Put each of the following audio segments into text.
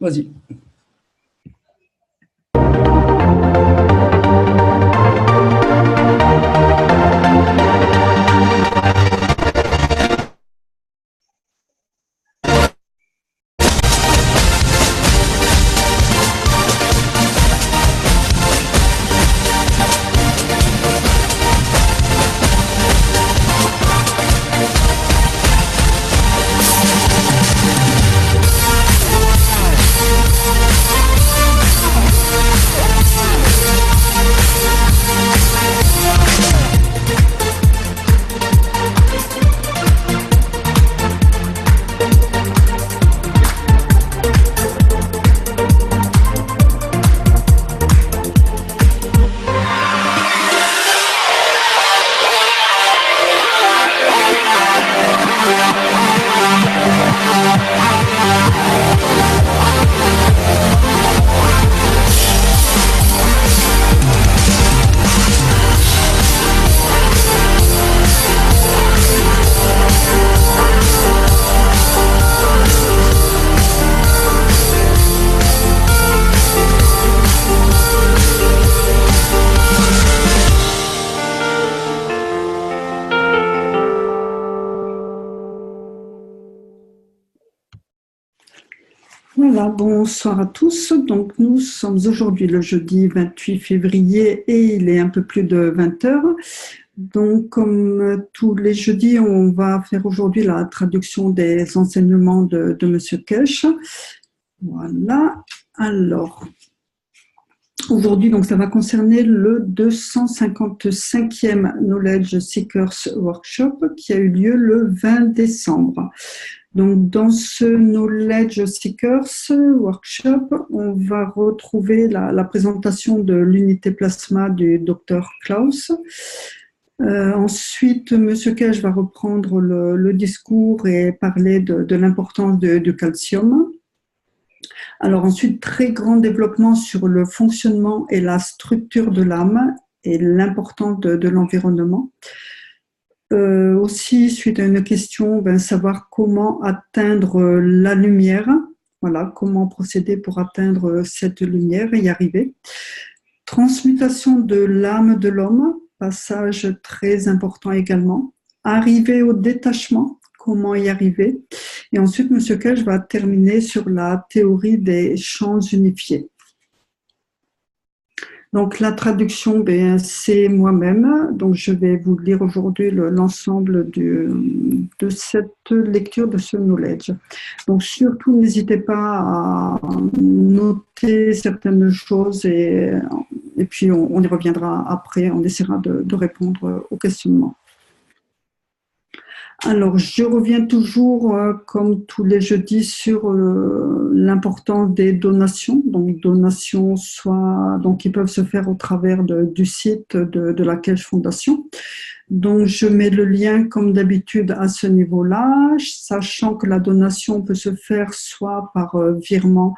Vas-y. Voilà, bonsoir à tous. Donc, nous sommes aujourd'hui le jeudi 28 février et il est un peu plus de 20 heures. Donc, comme tous les jeudis, on va faire aujourd'hui la traduction des enseignements de M. Kesh. Voilà. Alors, aujourd'hui, donc, ça va concerner le 255e Knowledge Seekers Workshop qui a eu lieu le 20 décembre. Donc, dans ce Knowledge Seekers Workshop, on va retrouver la présentation de l'unité plasma du Dr Klaus. Ensuite, M. Kesh va reprendre le discours et parler de l'importance du calcium. Alors ensuite, très grand développement sur le fonctionnement et la structure de l'âme et l'importance de l'environnement. Aussi, suite à une question, savoir comment atteindre la lumière, voilà, comment procéder pour atteindre cette lumière et y arriver. Transmutation de l'âme de l'homme, passage très important également. Arriver au détachement, comment y arriver. Et ensuite, M. Kesh va terminer sur la théorie des champs unifiés. Donc, la traduction, c'est moi-même. Donc, je vais vous lire aujourd'hui l'ensemble de cette lecture, de ce knowledge. Donc, surtout, n'hésitez pas à noter certaines choses et puis on y reviendra après. On essaiera de répondre aux questionnements. Alors, je reviens toujours, comme tous les jeudis, sur l'importance des donations. Donc, donations qui peuvent se faire au travers du site de la Kesh Foundation. Donc, je mets le lien, comme d'habitude, à ce niveau-là, sachant que la donation peut se faire soit par virement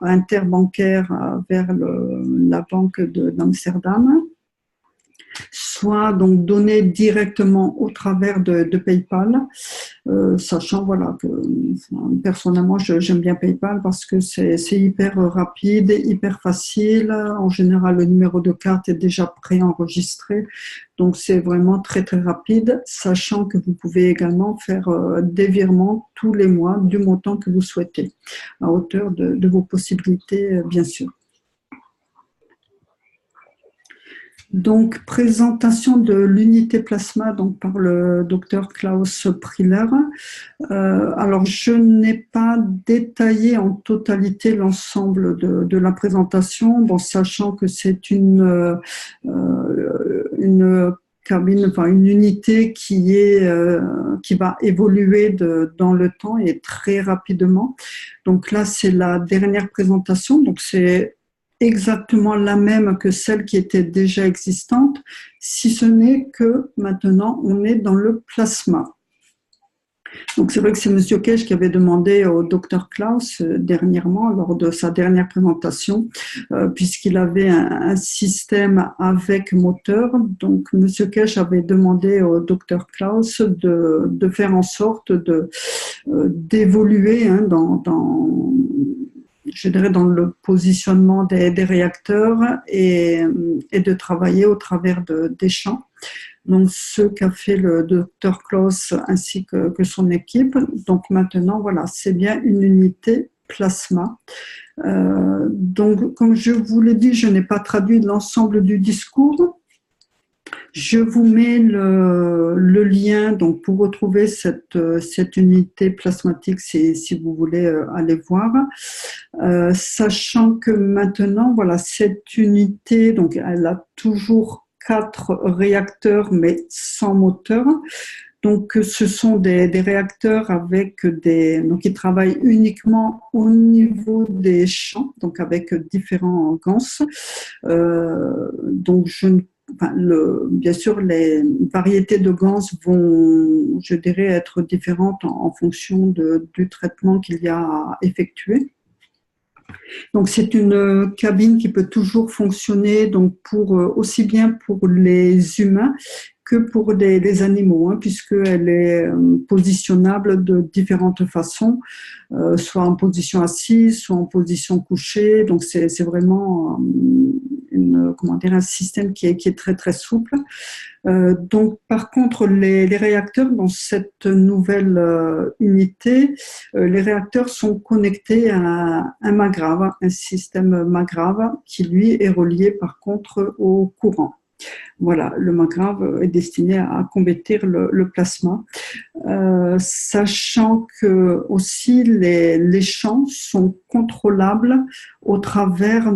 interbancaire vers la banque d'Amsterdam, soit donc donné directement au travers de PayPal, sachant voilà que personnellement j'aime bien PayPal parce que c'est hyper rapide, hyper facile. En général, le numéro de carte est déjà préenregistré, donc c'est vraiment très très rapide, sachant que vous pouvez également faire des virements tous les mois du montant que vous souhaitez, à hauteur de vos possibilités, bien sûr. Donc, présentation de l'unité plasma donc par le Dr Klaus Priller. Alors, je n'ai pas détaillé en totalité l'ensemble de la présentation, bon, sachant que c'est une cabine, enfin une unité qui va évoluer dans le temps et très rapidement. Donc là, c'est la dernière présentation, donc c'est exactement la même que celle qui était déjà existante, si ce n'est que maintenant on est dans le plasma. Donc c'est vrai que c'est Monsieur Kech qui avait demandé au docteur Klaus dernièrement, lors de sa dernière présentation, puisqu'il avait un système avec moteur. Donc Monsieur Kech avait demandé au docteur Klaus de faire en sorte d'évoluer je dirais dans le positionnement des réacteurs et de travailler au travers des champs. Donc, ce qu'a fait le docteur Klaus ainsi que son équipe. Donc, maintenant, voilà, c'est bien une unité plasma. Donc, comme je vous l'ai dit, je n'ai pas traduit l'ensemble du discours. Je vous mets le lien donc, pour retrouver cette unité plasmatique si vous voulez aller voir. Sachant que maintenant, voilà, cette unité, donc, elle a toujours 4 réacteurs, mais sans moteur. Donc, ce sont des réacteurs donc, qui travaillent uniquement au niveau des champs, donc avec différents GANS. Donc, bien sûr, les variétés de GANS vont, je dirais, être différentes en fonction du traitement qu'il y a à effectuer. Donc c'est une cabine qui peut toujours fonctionner donc aussi bien pour les humains que pour les animaux, puisqu'elle est positionnable de différentes façons, soit en position assise, soit en position couchée. Donc c'est vraiment un système qui est très très souple. Donc, par contre, les réacteurs dans cette nouvelle unité, les réacteurs sont connectés à un MAGRAV, un système MAGRAV qui, lui, est relié par contre au courant. Voilà, le MAGRAV est destiné à convertir le plasma, sachant que aussi les champs sont contrôlables au travers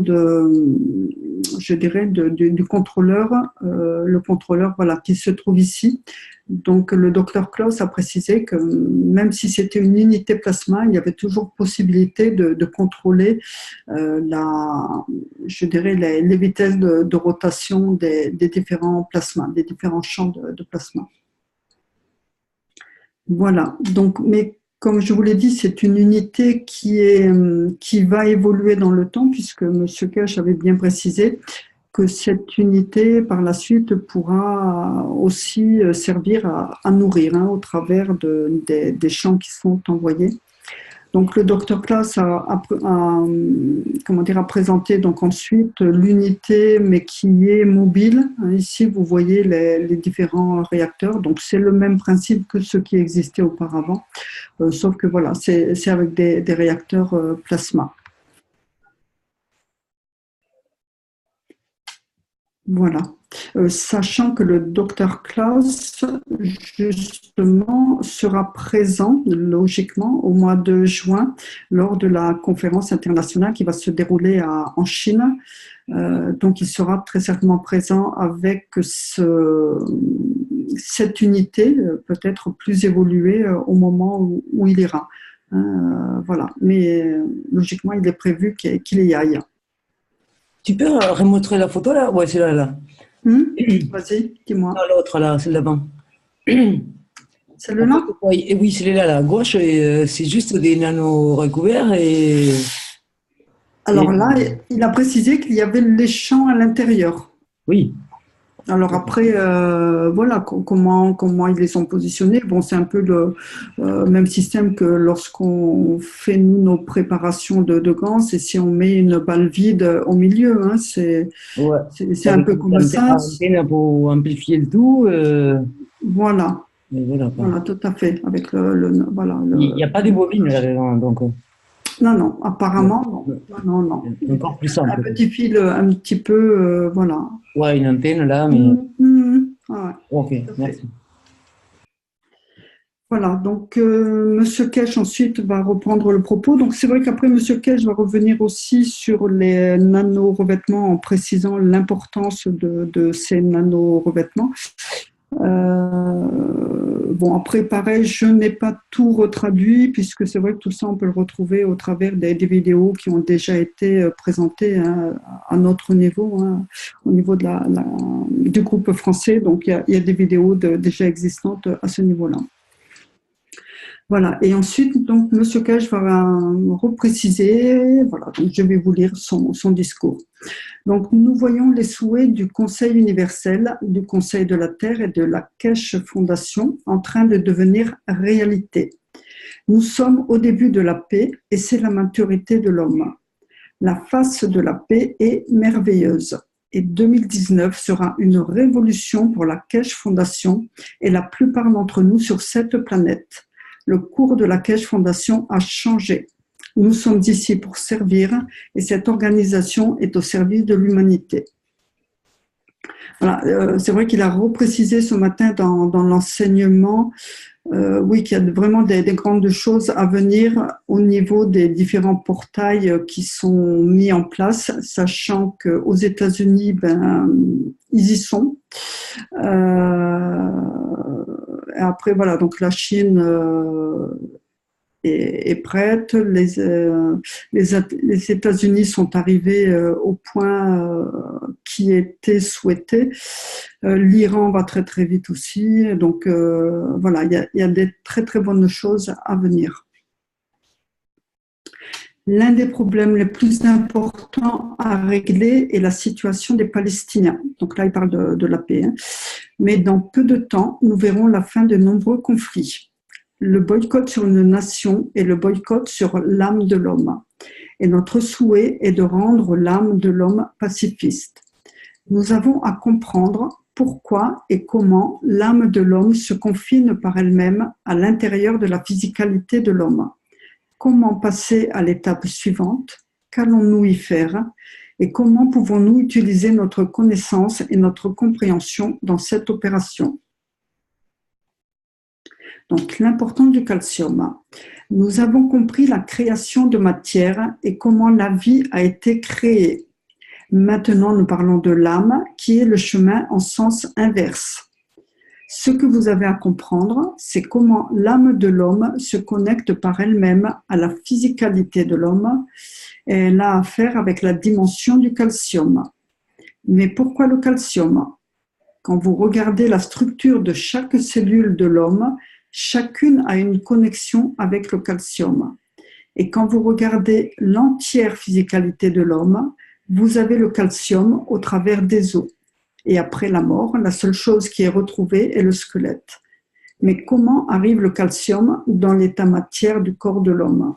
je dirais, du contrôleur, le contrôleur voilà, qui se trouve ici. Donc, le docteur Klaus a précisé que même si c'était une unité plasma, il y avait toujours possibilité de contrôler je dirais, les vitesses de rotation des différents plasmas, des différents champs de plasma. Voilà. Donc, mais comme je vous l'ai dit, c'est une unité qui va évoluer dans le temps, puisque M. Kech avait bien précisé que cette unité, par la suite, pourra aussi servir à nourrir au travers des champs qui sont envoyés. Donc, le docteur Klaus a présenté donc ensuite l'unité, mais qui est mobile. Ici, vous voyez les différents réacteurs. Donc, c'est le même principe que ce qui existait auparavant, sauf que voilà, c'est avec des réacteurs plasma. Voilà. Sachant que le docteur Klaus, justement, sera présent, logiquement, au mois de juin, lors de la conférence internationale qui va se dérouler en Chine. Donc, il sera très certainement présent avec cette unité, peut-être plus évoluée au moment où il ira. Voilà. Mais logiquement, il est prévu qu'il y aille. Tu peux remontrer la photo là? Ouais, c'est là. Vas-y, dis-moi. Non, l'autre là, c'est là-bas. Celle-là? Oui, c'est là, à gauche, c'est juste des nanos recouverts Alors là, il a précisé qu'il y avait les champs à l'intérieur. Oui. Alors après, voilà, comment ils les sont positionnés. Bon, c'est un peu le même système que lorsqu'on fait, nous, nos préparations de gants, c'est si on met une balle vide au milieu. C'est un peu comme ça. Pour amplifier le tout. Voilà. Voilà, tout à fait. Avec il n'y a pas de bobine là-dedans, donc. Non, apparemment, non. Encore plus simple. Un petit fil, un petit peu, voilà. Ouais, une antenne là, mais. Ouais, ok, merci. Voilà, donc Monsieur Kech ensuite va reprendre le propos. Donc c'est vrai qu'après Monsieur Kech va revenir aussi sur les nano-revêtements en précisant l'importance de ces nano-revêtements. Bon, après, pareil, je n'ai pas tout retraduit, puisque c'est vrai que tout ça, on peut le retrouver au travers des vidéos qui ont déjà été présentées à notre niveau, au niveau du groupe français. Donc, il y a des vidéos déjà existantes à ce niveau-là. Voilà. Et ensuite, donc, M. Cage va repréciser, voilà, donc je vais vous lire son discours. Donc, nous voyons les souhaits du Conseil universel, du Conseil de la Terre et de la Keshe Fondation en train de devenir réalité. Nous sommes au début de la paix et c'est la maturité de l'homme. La face de la paix est merveilleuse. Et 2019 sera une révolution pour la Keshe Fondation et la plupart d'entre nous sur cette planète. Le cours de la Keshe Fondation a changé. Nous sommes ici pour servir et cette organisation est au service de l'humanité. Voilà, c'est vrai qu'il a reprécisé ce matin dans l'enseignement, oui, qu'il y a vraiment des grandes choses à venir au niveau des différents portails qui sont mis en place, sachant qu'aux États-Unis, ils y sont. Après, voilà, donc la Chine est prête. Les États-Unis sont arrivés au point qui était souhaité. L'Iran va très très vite aussi. Donc voilà, il y a des très très bonnes choses à venir. L'un des problèmes les plus importants à régler est la situation des Palestiniens. Donc là, il parle de la paix. Hein. Mais dans peu de temps, nous verrons la fin de nombreux conflits. Le boycott sur une nation est le boycott sur l'âme de l'homme. Et notre souhait est de rendre l'âme de l'homme pacifiste. Nous avons à comprendre pourquoi et comment l'âme de l'homme se confine par elle-même à l'intérieur de la physicalité de l'homme. Comment passer à l'étape suivante? Qu'allons-nous y faire? Et comment pouvons-nous utiliser notre connaissance et notre compréhension dans cette opération? Donc, l'importance du calcium. Nous avons compris la création de matière et comment la vie a été créée. Maintenant, nous parlons de l'âme, qui est le chemin en sens inverse. Ce que vous avez à comprendre, c'est comment l'âme de l'homme se connecte par elle-même à la physicalité de l'homme et elle a affaire avec la dimension du calcium. Mais pourquoi le calcium? Quand vous regardez la structure de chaque cellule de l'homme, chacune a une connexion avec le calcium. Et quand vous regardez l'entière physicalité de l'homme, vous avez le calcium au travers des os. Et après la mort, la seule chose qui est retrouvée est le squelette. Mais comment arrive le calcium dans l'état matière du corps de l'homme?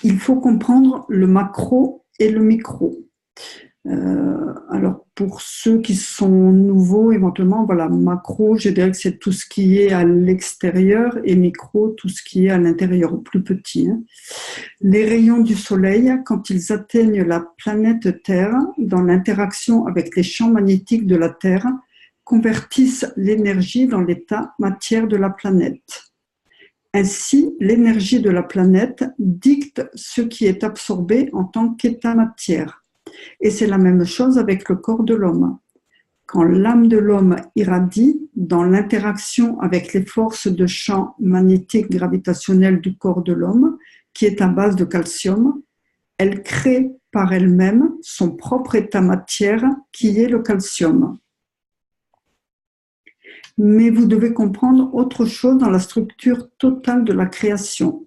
Il faut comprendre le macro et le micro. Alors, pour ceux qui sont nouveaux, éventuellement, voilà, macro, je dirais que c'est tout ce qui est à l'extérieur et micro, tout ce qui est à l'intérieur, au plus petit. Hein. Les rayons du soleil, quand ils atteignent la planète Terre, dans l'interaction avec les champs magnétiques de la Terre, convertissent l'énergie dans l'état matière de la planète. Ainsi, l'énergie de la planète dicte ce qui est absorbé en tant qu'état matière. Et c'est la même chose avec le corps de l'homme. Quand l'âme de l'homme irradie dans l'interaction avec les forces de champ magnétique gravitationnel du corps de l'homme, qui est à base de calcium, elle crée par elle-même son propre état matière qui est le calcium. Mais vous devez comprendre autre chose dans la structure totale de la création.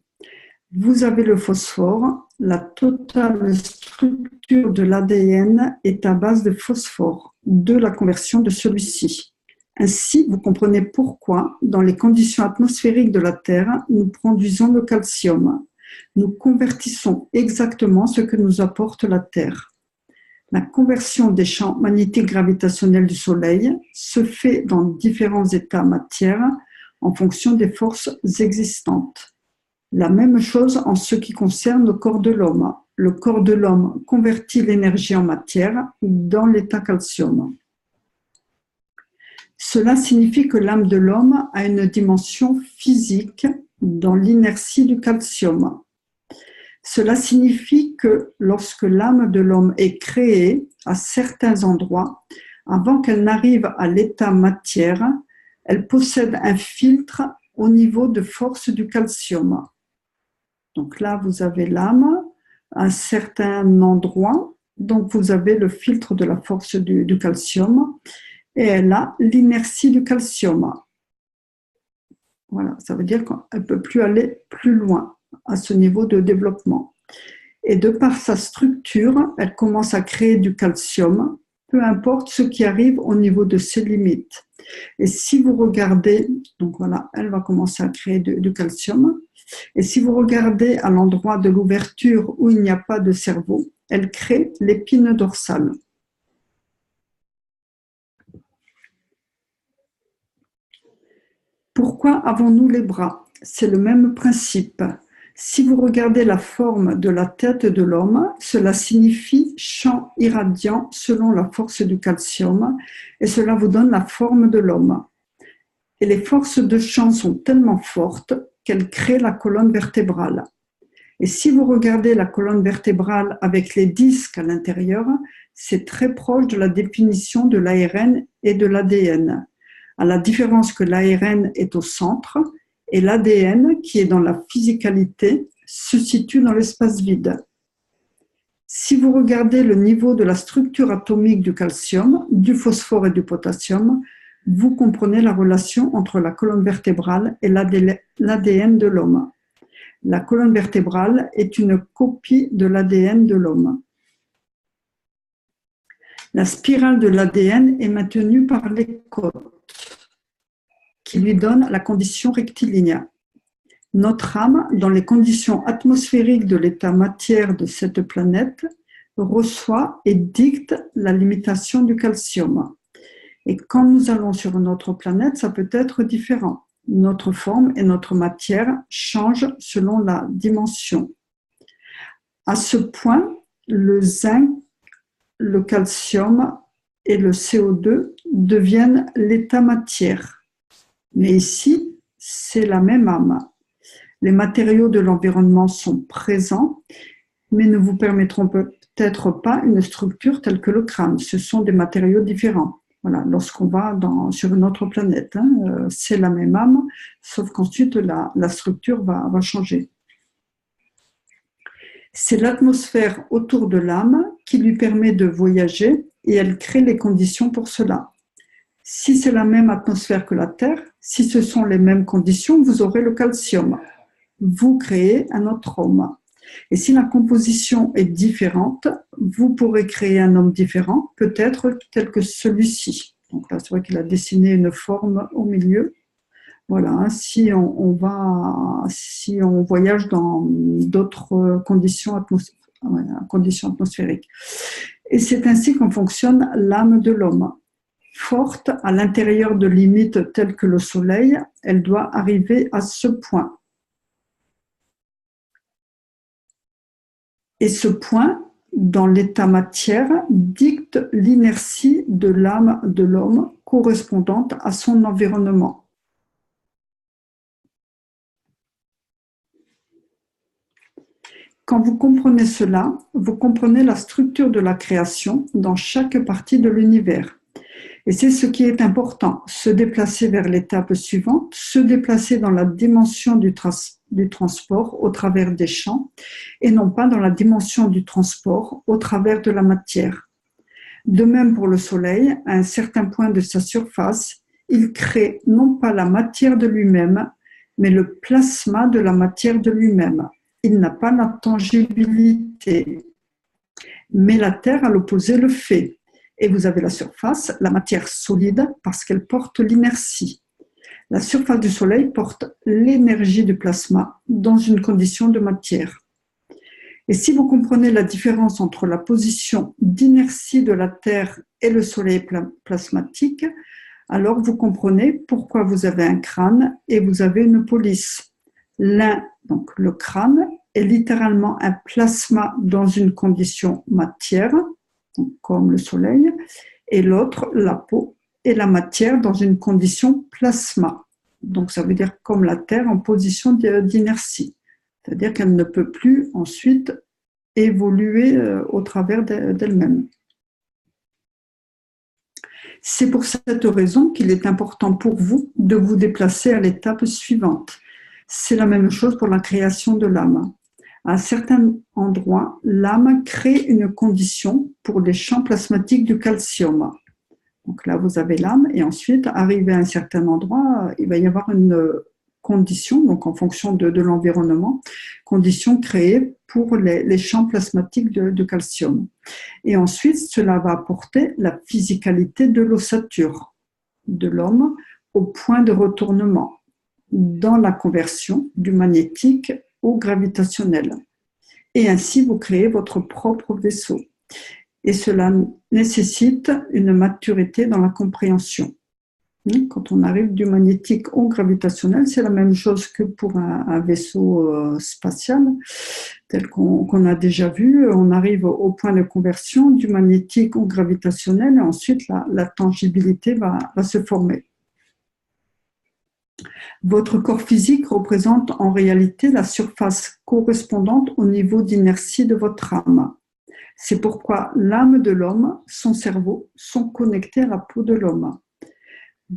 Vous avez le phosphore, la totale structure de l'ADN est à base de phosphore, de la conversion de celui-ci. Ainsi, vous comprenez pourquoi, dans les conditions atmosphériques de la Terre, nous produisons le calcium. Nous convertissons exactement ce que nous apporte la Terre. La conversion des champs magnétiques gravitationnels du Soleil se fait dans différents états matière en fonction des forces existantes. La même chose en ce qui concerne le corps de l'homme. Le corps de l'homme convertit l'énergie en matière dans l'état calcium. Cela signifie que l'âme de l'homme a une dimension physique dans l'inertie du calcium. Cela signifie que lorsque l'âme de l'homme est créée à certains endroits, avant qu'elle n'arrive à l'état matière, elle possède un filtre au niveau de force du calcium. Donc là, vous avez l'âme à un certain endroit, donc vous avez le filtre de la force du calcium, et elle a l'inertie du calcium. Voilà, ça veut dire qu'elle ne peut plus aller plus loin à ce niveau de développement. Et de par sa structure, elle commence à créer du calcium, peu importe ce qui arrive au niveau de ses limites. Et si vous regardez, donc voilà, elle va commencer à créer du calcium. Et si vous regardez à l'endroit de l'ouverture où il n'y a pas de cerveau, elle crée l'épine dorsale. Pourquoi avons-nous les bras? C'est le même principe. Si vous regardez la forme de la tête de l'homme, cela signifie champ irradiant selon la force du calcium et cela vous donne la forme de l'homme. Et les forces de champ sont tellement fortes qu'elles créent la colonne vertébrale. Et si vous regardez la colonne vertébrale avec les disques à l'intérieur, c'est très proche de la définition de l'ARN et de l'ADN. À la différence que l'ARN est au centre et l'ADN, qui est dans la physicalité, se situe dans l'espace vide. Si vous regardez le niveau de la structure atomique du calcium, du phosphore et du potassium, vous comprenez la relation entre la colonne vertébrale et l'ADN de l'homme. La colonne vertébrale est une copie de l'ADN de l'homme. La spirale de l'ADN est maintenue par les côtes, qui lui donnent la condition rectiligne. Notre âme, dans les conditions atmosphériques de l'état matière de cette planète, reçoit et dicte la limitation du calcium. Et quand nous allons sur notre planète, ça peut être différent. Notre forme et notre matière changent selon la dimension. À ce point, le zinc, le calcium et le CO2 deviennent l'état matière. Mais ici, c'est la même âme. Les matériaux de l'environnement sont présents, mais ne vous permettront peut-être pas une structure telle que le crâne. Ce sont des matériaux différents. Voilà, lorsqu'on va sur une autre planète, c'est la même âme, sauf qu'ensuite la structure va changer. C'est l'atmosphère autour de l'âme qui lui permet de voyager et elle crée les conditions pour cela. Si c'est la même atmosphère que la Terre, si ce sont les mêmes conditions, vous aurez le calcium. Vous créez un autre homme. Et si la composition est différente, vous pourrez créer un homme différent, peut-être tel que celui-ci. Donc là, c'est vrai qu'il a dessiné une forme au milieu. Voilà, si on voyage dans d'autres conditions atmosphériques. Et c'est ainsi qu'en fonctionne l'âme de l'homme. Forte à l'intérieur de limites telles que le soleil, elle doit arriver à ce point. Et ce point, dans l'état matière, dicte l'inertie de l'âme de l'homme correspondante à son environnement. Quand vous comprenez cela, vous comprenez la structure de la création dans chaque partie de l'univers. Et c'est ce qui est important, se déplacer vers l'étape suivante, se déplacer dans la dimension du transport au travers des champs et non pas dans la dimension du transport au travers de la matière. De même pour le Soleil, à un certain point de sa surface, il crée non pas la matière de lui-même, mais le plasma de la matière de lui-même. Il n'a pas la tangibilité. Mais la Terre, à l'opposé, le fait. Et vous avez la surface, la matière solide, parce qu'elle porte l'inertie. La surface du Soleil porte l'énergie du plasma dans une condition de matière. Et si vous comprenez la différence entre la position d'inertie de la Terre et le Soleil plasmatique, alors vous comprenez pourquoi vous avez un crâne et vous avez une police. L'un, donc le crâne, est littéralement un plasma dans une condition matière, comme le soleil, et l'autre, la peau, et la matière dans une condition plasma. Donc ça veut dire comme la Terre en position d'inertie, c'est-à-dire qu'elle ne peut plus ensuite évoluer au travers d'elle-même. C'est pour cette raison qu'il est important pour vous de vous déplacer à l'étape suivante. C'est la même chose pour la création de l'âme. À certains endroits, l'âme crée une condition pour les champs plasmatiques du calcium. Donc là, vous avez l'âme et ensuite, arrivé à un certain endroit, il va y avoir une conditions, donc en fonction de l'environnement, conditions créées pour les champs plasmatiques de calcium. Et ensuite, cela va apporter la physicalité de l'ossature de l'homme au point de retournement dans la conversion du magnétique au gravitationnel. Et ainsi, vous créez votre propre vaisseau. Et cela nécessite une maturité dans la compréhension. Quand on arrive du magnétique au gravitationnel, c'est la même chose que pour un vaisseau spatial, tel qu'on a déjà vu. On arrive au point de conversion du magnétique au gravitationnel et ensuite la tangibilité va se former. Votre corps physique représente en réalité la surface correspondante au niveau d'inertie de votre âme. C'est pourquoi l'âme de l'homme, son cerveau, sont connectés à la peau de l'homme.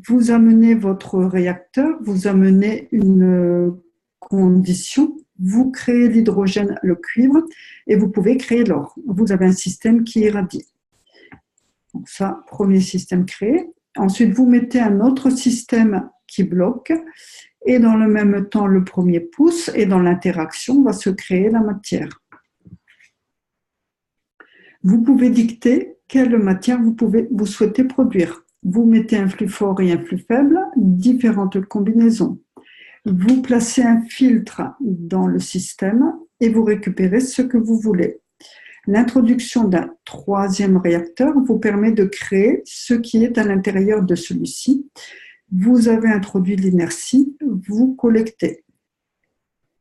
Vous amenez votre réacteur, vous amenez une condition, vous créez l'hydrogène, le cuivre, et vous pouvez créer l'or. Vous avez un système qui irradie. Donc ça, premier système créé. Ensuite, vous mettez un autre système qui bloque, et dans le même temps, le premier pousse, et dans l'interaction va se créer la matière. Vous pouvez dicter quelle matière vous souhaitez produire. Vous mettez un flux fort et un flux faible, différentes combinaisons. Vous placez un filtre dans le système et vous récupérez ce que vous voulez. L'introduction d'un troisième réacteur vous permet de créer ce qui est à l'intérieur de celui-ci. Vous avez introduit l'inertie, vous collectez.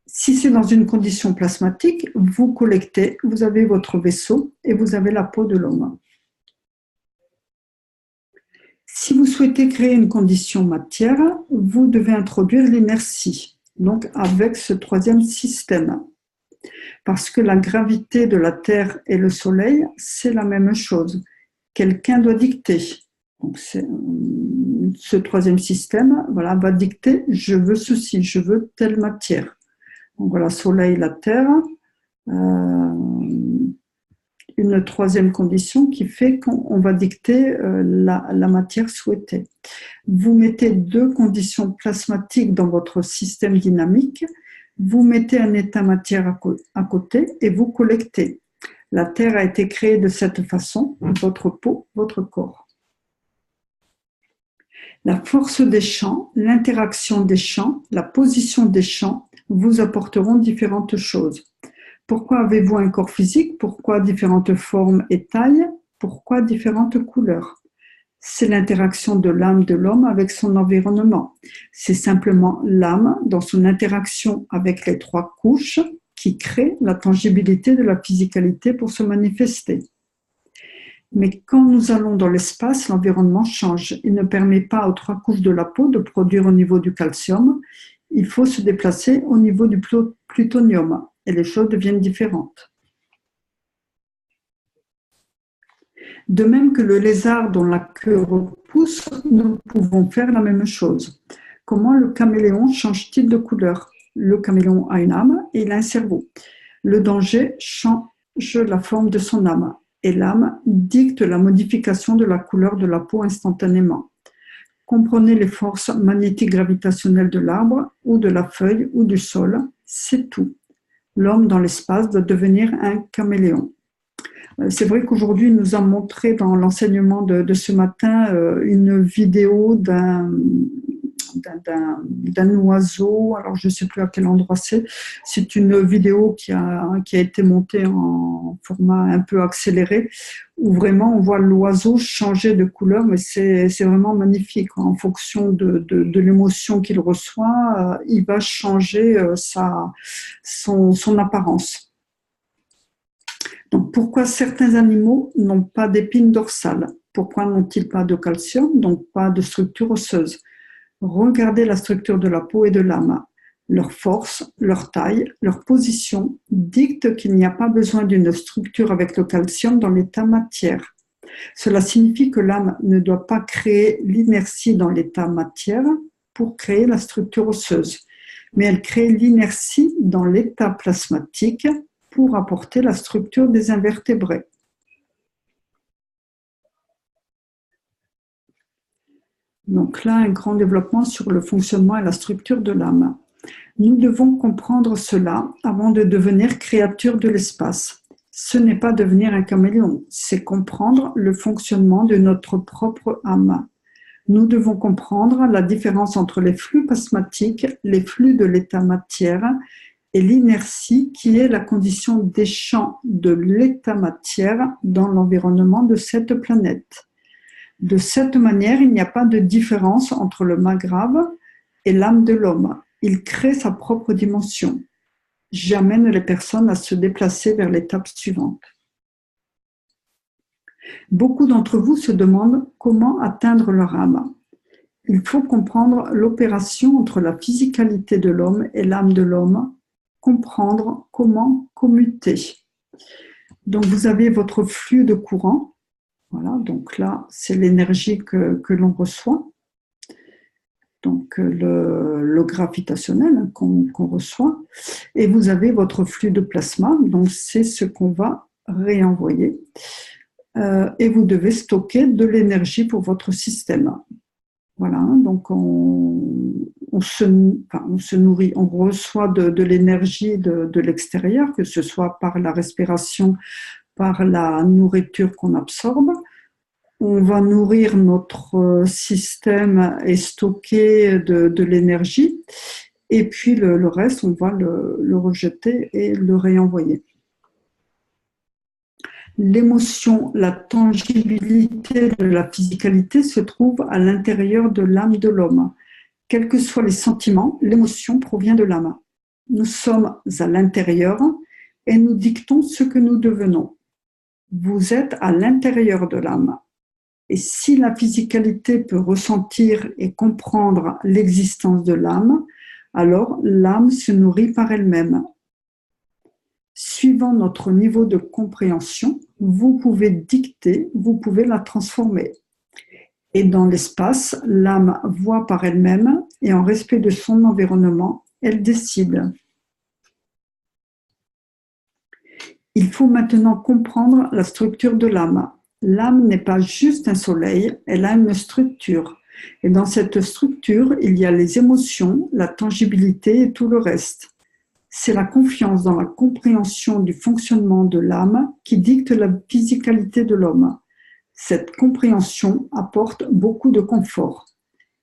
Si c'est dans une condition plasmatique, vous collectez, vous avez votre vaisseau et vous avez la peau de l'homme. Si vous souhaitez créer une condition matière, vous devez introduire l'inertie, donc avec ce troisième système. Parce que la gravité de la Terre et le Soleil, c'est la même chose. Quelqu'un doit dicter. Donc ce troisième système va dicter « je veux ceci, je veux telle matière ». Donc voilà, Soleil, la Terre. Une troisième condition qui fait qu'on va dicter la matière souhaitée. Vous mettez deux conditions plasmatiques dans votre système dynamique, vous mettez un état matière à côté et vous collectez. La Terre a été créée de cette façon, votre peau, votre corps. La force des champs, l'interaction des champs, la position des champs vous apporteront différentes choses. Pourquoi avez-vous un corps physique? Pourquoi différentes formes et tailles? Pourquoi différentes couleurs? C'est l'interaction de l'âme de l'homme avec son environnement. C'est simplement l'âme, dans son interaction avec les trois couches, qui crée la tangibilité de la physicalité pour se manifester. Mais quand nous allons dans l'espace, l'environnement change. Il ne permet pas aux trois couches de la peau de produire au niveau du calcium. Il faut se déplacer au niveau du plutonium et les choses deviennent différentes. De même que le lézard dont la queue repousse, nous pouvons faire la même chose. Comment le caméléon change-t-il de couleur? Le caméléon a une âme et il a un cerveau. Le danger change la forme de son âme et l'âme dicte la modification de la couleur de la peau instantanément. Comprenez les forces magnétiques gravitationnelles de l'arbre ou de la feuille ou du sol, c'est tout. L'homme dans l'espace doit devenir un caméléon. C'est vrai qu'aujourd'hui, il nous a montré dans l'enseignement de ce matin une vidéo d'un oiseau, alors je ne sais plus à quel endroit c'est une vidéo qui a été montée en format un peu accéléré, où vraiment on voit l'oiseau changer de couleur, mais c'est vraiment magnifique. En fonction de l'émotion qu'il reçoit, il va changer son apparence. Donc, pourquoi certains animaux n'ont pas d'épines dorsales? Pourquoi n'ont-ils pas de calcium, donc pas de structure osseuse? Regardez la structure de la peau et de l'âme. Leur force, leur taille, leur position dictent qu'il n'y a pas besoin d'une structure avec le calcium dans l'état matière. Cela signifie que l'âme ne doit pas créer l'inertie dans l'état matière pour créer la structure osseuse, mais elle crée l'inertie dans l'état plasmatique pour apporter la structure des invertébrés. Donc là, un grand développement sur le fonctionnement et la structure de l'âme. Nous devons comprendre cela avant de devenir créature de l'espace. Ce n'est pas devenir un caméléon, c'est comprendre le fonctionnement de notre propre âme. Nous devons comprendre la différence entre les flux plasmatiques, les flux de l'état matière et l'inertie qui est la condition des champs de l'état matière dans l'environnement de cette planète. De cette manière, il n'y a pas de différence entre le Maghreb et l'âme de l'homme. Il crée sa propre dimension. J'amène les personnes à se déplacer vers l'étape suivante. Beaucoup d'entre vous se demandent comment atteindre leur âme. Il faut comprendre l'opération entre la physicalité de l'homme et l'âme de l'homme, comprendre comment commuter. Donc vous avez votre flux de courant. Voilà, donc là, c'est l'énergie que l'on reçoit. Donc le gravitationnel qu'on reçoit. Et vous avez votre flux de plasma, donc c'est ce qu'on va réenvoyer. Et vous devez stocker de l'énergie pour votre système. Voilà, donc on se nourrit, on reçoit de l'énergie de l'extérieur, que ce soit par la respiration, par la nourriture qu'on absorbe. On va nourrir notre système et stocker de l'énergie. Et puis le reste, on va le rejeter et le réenvoyer. L'émotion, la tangibilité de la physicalité se trouve à l'intérieur de l'âme de l'homme. Quels que soient les sentiments, l'émotion provient de l'âme. Nous sommes à l'intérieur et nous dictons ce que nous devenons. Vous êtes à l'intérieur de l'âme. Et si la physicalité peut ressentir et comprendre l'existence de l'âme, alors l'âme se nourrit par elle-même. Suivant notre niveau de compréhension, vous pouvez dicter, vous pouvez la transformer. Et dans l'espace, l'âme voit par elle-même et en respect de son environnement, elle décide. Il faut maintenant comprendre la structure de l'âme. L'âme n'est pas juste un soleil, elle a une structure. Et dans cette structure, il y a les émotions, la tangibilité et tout le reste. C'est la confiance dans la compréhension du fonctionnement de l'âme qui dicte la physicalité de l'homme. Cette compréhension apporte beaucoup de confort.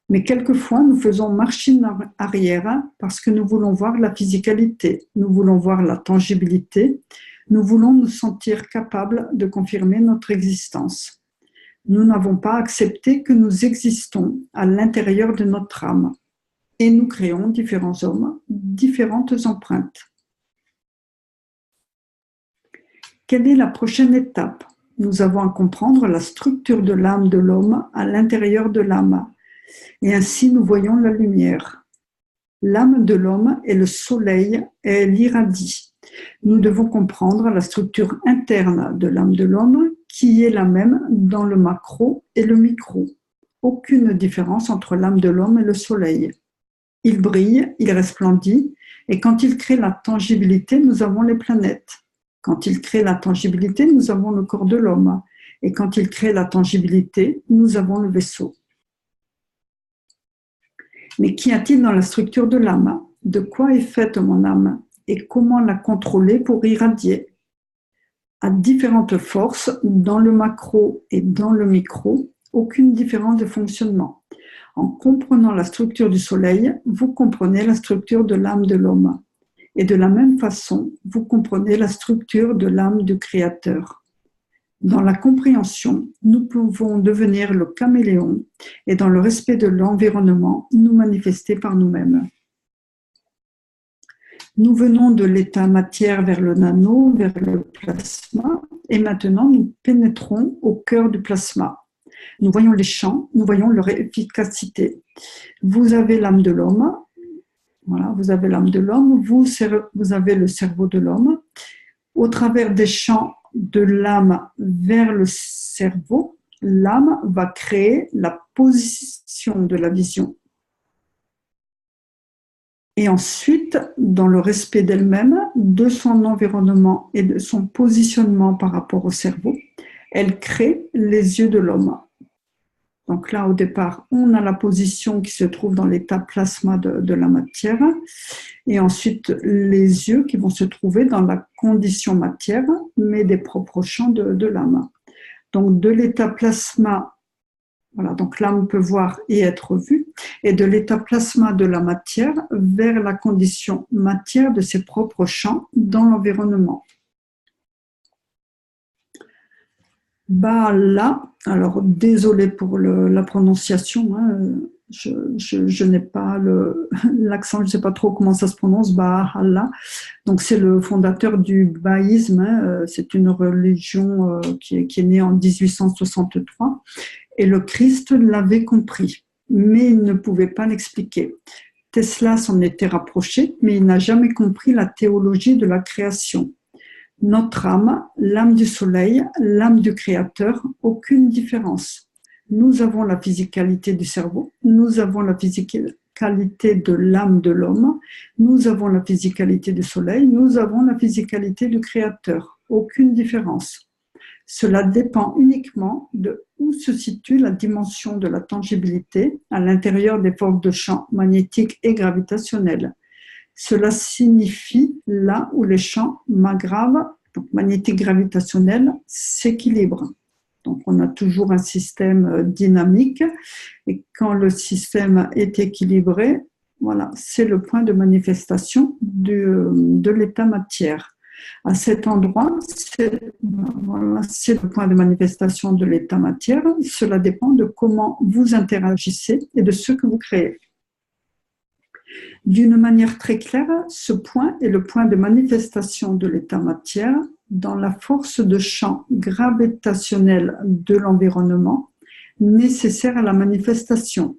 Mais quelquefois, nous faisons machine arrière parce que nous voulons voir la physicalité, nous voulons voir la tangibilité, nous voulons nous sentir capables de confirmer notre existence. Nous n'avons pas accepté que nous existons à l'intérieur de notre âme. Et nous créons différents hommes, différentes empreintes. Quelle est la prochaine étape? Nous avons à comprendre la structure de l'âme de l'homme à l'intérieur de l'âme. Et ainsi, nous voyons la lumière. L'âme de l'homme est le soleil et elle irradie. Nous devons comprendre la structure interne de l'âme de l'homme qui est la même dans le macro et le micro. Aucune différence entre l'âme de l'homme et le soleil. Il brille, il resplendit, et quand il crée la tangibilité, nous avons les planètes. Quand il crée la tangibilité, nous avons le corps de l'homme. Et quand il crée la tangibilité, nous avons le vaisseau. Mais qu'y a-t-il dans la structure de l'âme? De quoi est faite mon âme? Et comment la contrôler pour irradier? À différentes forces, dans le macro et dans le micro, aucune différence de fonctionnement. En comprenant la structure du soleil, vous comprenez la structure de l'âme de l'homme. Et de la même façon, vous comprenez la structure de l'âme du Créateur. Dans la compréhension, nous pouvons devenir le caméléon et dans le respect de l'environnement, nous manifester par nous-mêmes. Nous venons de l'état matière vers le nano, vers le plasma, et maintenant nous pénétrons au cœur du plasma. Nous voyons les champs, nous voyons leur efficacité. Vous avez l'âme de l'homme, voilà, vous avez l'âme de l'homme, vous avez le cerveau de l'homme. Au travers des champs de l'âme vers le cerveau, l'âme va créer la position de la vision. Et ensuite, dans le respect d'elle-même, de son environnement et de son positionnement par rapport au cerveau, elle crée les yeux de l'homme. Donc là, au départ, on a la position qui se trouve dans l'état plasma de la matière, et ensuite les yeux qui vont se trouver dans la condition matière, mais des propres champs de l'âme. Donc de l'état plasma, voilà, donc l'âme peut voir et être vue, et de l'état plasma de la matière vers la condition matière de ses propres champs dans l'environnement. Bala, alors désolé pour la prononciation, hein, je n'ai pas l'accent, je ne sais pas trop comment ça se prononce, Baha'u'llah. Donc c'est le fondateur du baïsme, hein, c'est une religion qui est née en 1863, et le Christ l'avait compris, mais il ne pouvait pas l'expliquer. Tesla s'en était rapproché, mais il n'a jamais compris la théologie de la création. Notre âme, l'âme du soleil, l'âme du créateur, aucune différence. Nous avons la physicalité du cerveau, nous avons la physicalité de l'âme de l'homme, nous avons la physicalité du soleil, nous avons la physicalité du créateur, aucune différence. Cela dépend uniquement de où se situe la dimension de la tangibilité à l'intérieur des forces de champ magnétiques et gravitationnels. Cela signifie là où les champs magnétiques gravitationnels s'équilibrent. Donc on a toujours un système dynamique, et quand le système est équilibré, voilà, c'est le point de manifestation de l'état matière. À cet endroit, c'est le point de manifestation de l'état matière. Cela dépend de comment vous interagissez et de ce que vous créez. D'une manière très claire, ce point est le point de manifestation de l'état matière dans la force de champ gravitationnel de l'environnement nécessaire à la manifestation.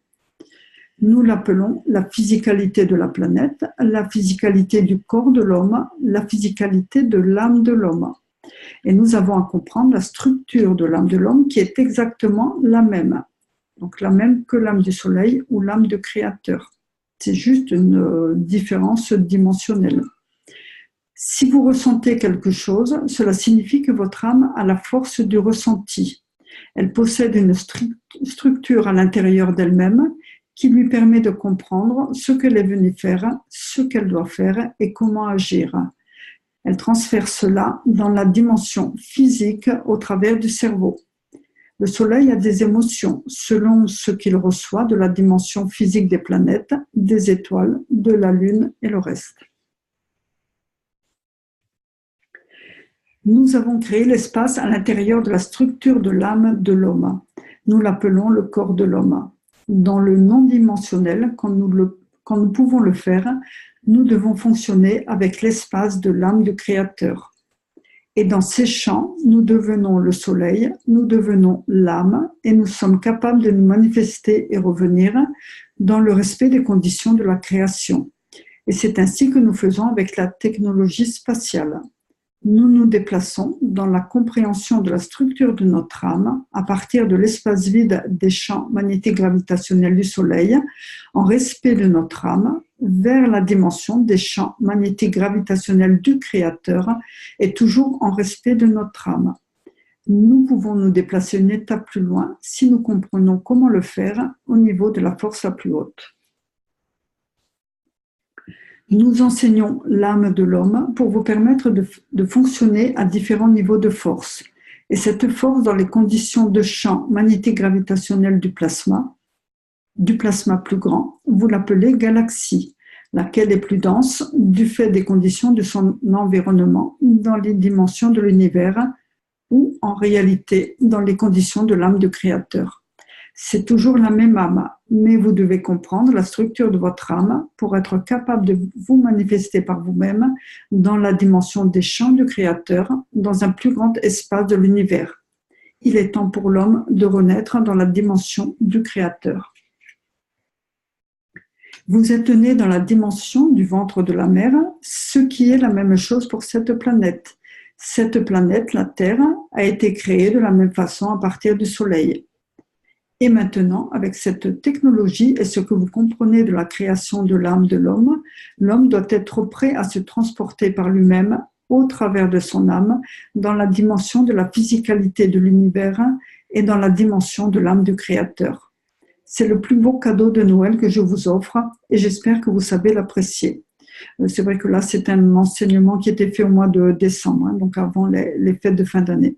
Nous l'appelons la physicalité de la planète, la physicalité du corps de l'homme, la physicalité de l'âme de l'homme. Et nous avons à comprendre la structure de l'âme de l'homme qui est exactement la même. Donc la même que l'âme du soleil ou l'âme du créateur. C'est juste une différence dimensionnelle. Si vous ressentez quelque chose, cela signifie que votre âme a la force du ressenti. Elle possède une structure à l'intérieur d'elle-même qui lui permet de comprendre ce qu'elle est venue faire, ce qu'elle doit faire et comment agir. Elle transfère cela dans la dimension physique au travers du cerveau. Le Soleil a des émotions selon ce qu'il reçoit de la dimension physique des planètes, des étoiles, de la Lune et le reste. Nous avons créé l'espace à l'intérieur de la structure de l'âme de l'homme. Nous l'appelons le corps de l'homme. Dans le non-dimensionnel, quand nous pouvons le faire, nous devons fonctionner avec l'espace de l'âme du Créateur. Et dans ces champs, nous devenons le soleil, nous devenons l'âme et nous sommes capables de nous manifester et revenir dans le respect des conditions de la création. Et c'est ainsi que nous faisons avec la technologie spatiale. Nous nous déplaçons dans la compréhension de la structure de notre âme à partir de l'espace vide des champs magnétiques gravitationnels du soleil, en respect de notre âme, vers la dimension des champs magnétiques gravitationnels du Créateur et toujours en respect de notre âme. Nous pouvons nous déplacer une étape plus loin si nous comprenons comment le faire au niveau de la force la plus haute. Nous enseignons l'âme de l'homme pour vous permettre de fonctionner à différents niveaux de force. Et cette force dans les conditions de champ magnétique gravitationnel du plasma plus grand, vous l'appelez galaxie, laquelle est plus dense du fait des conditions de son environnement dans les dimensions de l'univers ou en réalité dans les conditions de l'âme du Créateur. C'est toujours la même âme, mais vous devez comprendre la structure de votre âme pour être capable de vous manifester par vous-même dans la dimension des champs du Créateur, dans un plus grand espace de l'univers. Il est temps pour l'homme de renaître dans la dimension du Créateur. Vous êtes né dans la dimension du ventre de la mer, ce qui est la même chose pour cette planète. Cette planète, la Terre, a été créée de la même façon à partir du Soleil. Et maintenant, avec cette technologie et ce que vous comprenez de la création de l'âme de l'homme, l'homme doit être prêt à se transporter par lui-même au travers de son âme dans la dimension de la physicalité de l'univers et dans la dimension de l'âme du Créateur. C'est le plus beau cadeau de Noël que je vous offre et j'espère que vous savez l'apprécier. C'est vrai que là, c'est un enseignement qui était fait au mois de décembre, donc avant les fêtes de fin d'année.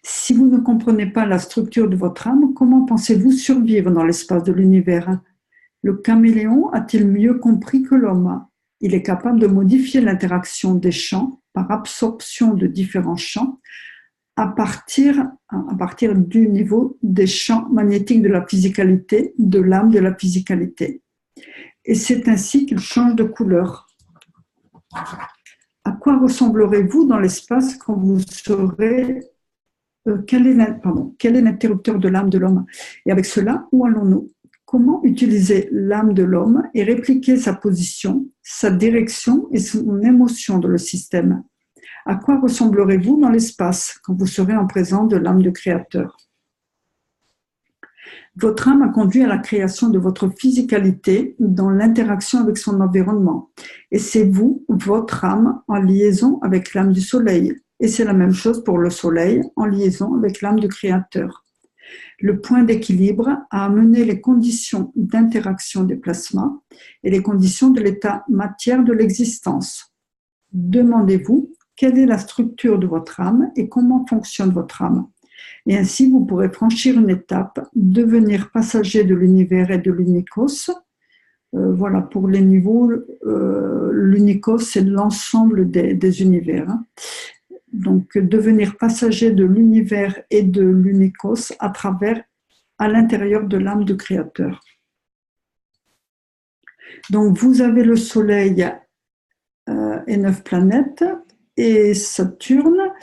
Si vous ne comprenez pas la structure de votre âme, comment pensez-vous survivre dans l'espace de l'univers? Le caméléon a-t-il mieux compris que l'homme? Il est capable de modifier l'interaction des champs par absorption de différents champs à partir du niveau des champs magnétiques de la physicalité, de l'âme de la physicalité. Et c'est ainsi qu'il change de couleur. À quoi ressemblerez-vous dans l'espace quand vous serez... quel est l'interrupteur de l'âme de l'homme? Et avec cela, où allons-nous? Comment utiliser l'âme de l'homme et répliquer sa position, sa direction et son émotion dans le système? À quoi ressemblerez-vous dans l'espace quand vous serez en présence de l'âme du Créateur? Votre âme a conduit à la création de votre physicalité dans l'interaction avec son environnement. Et c'est vous, votre âme, en liaison avec l'âme du Soleil. Et c'est la même chose pour le Soleil, en liaison avec l'âme du Créateur. Le point d'équilibre a amené les conditions d'interaction des plasmas et les conditions de l'état matière de l'existence. Demandez-vous quelle est la structure de votre âme et comment fonctionne votre âme. Et ainsi, vous pourrez franchir une étape, devenir passager de l'univers et de l'unicos. Voilà, pour les niveaux, l'unicos, c'est l'ensemble des univers. Donc, devenir passager de l'univers et de l'unicos à l'intérieur de l'âme du Créateur. Donc, vous avez le Soleil et 9 planètes et Saturne.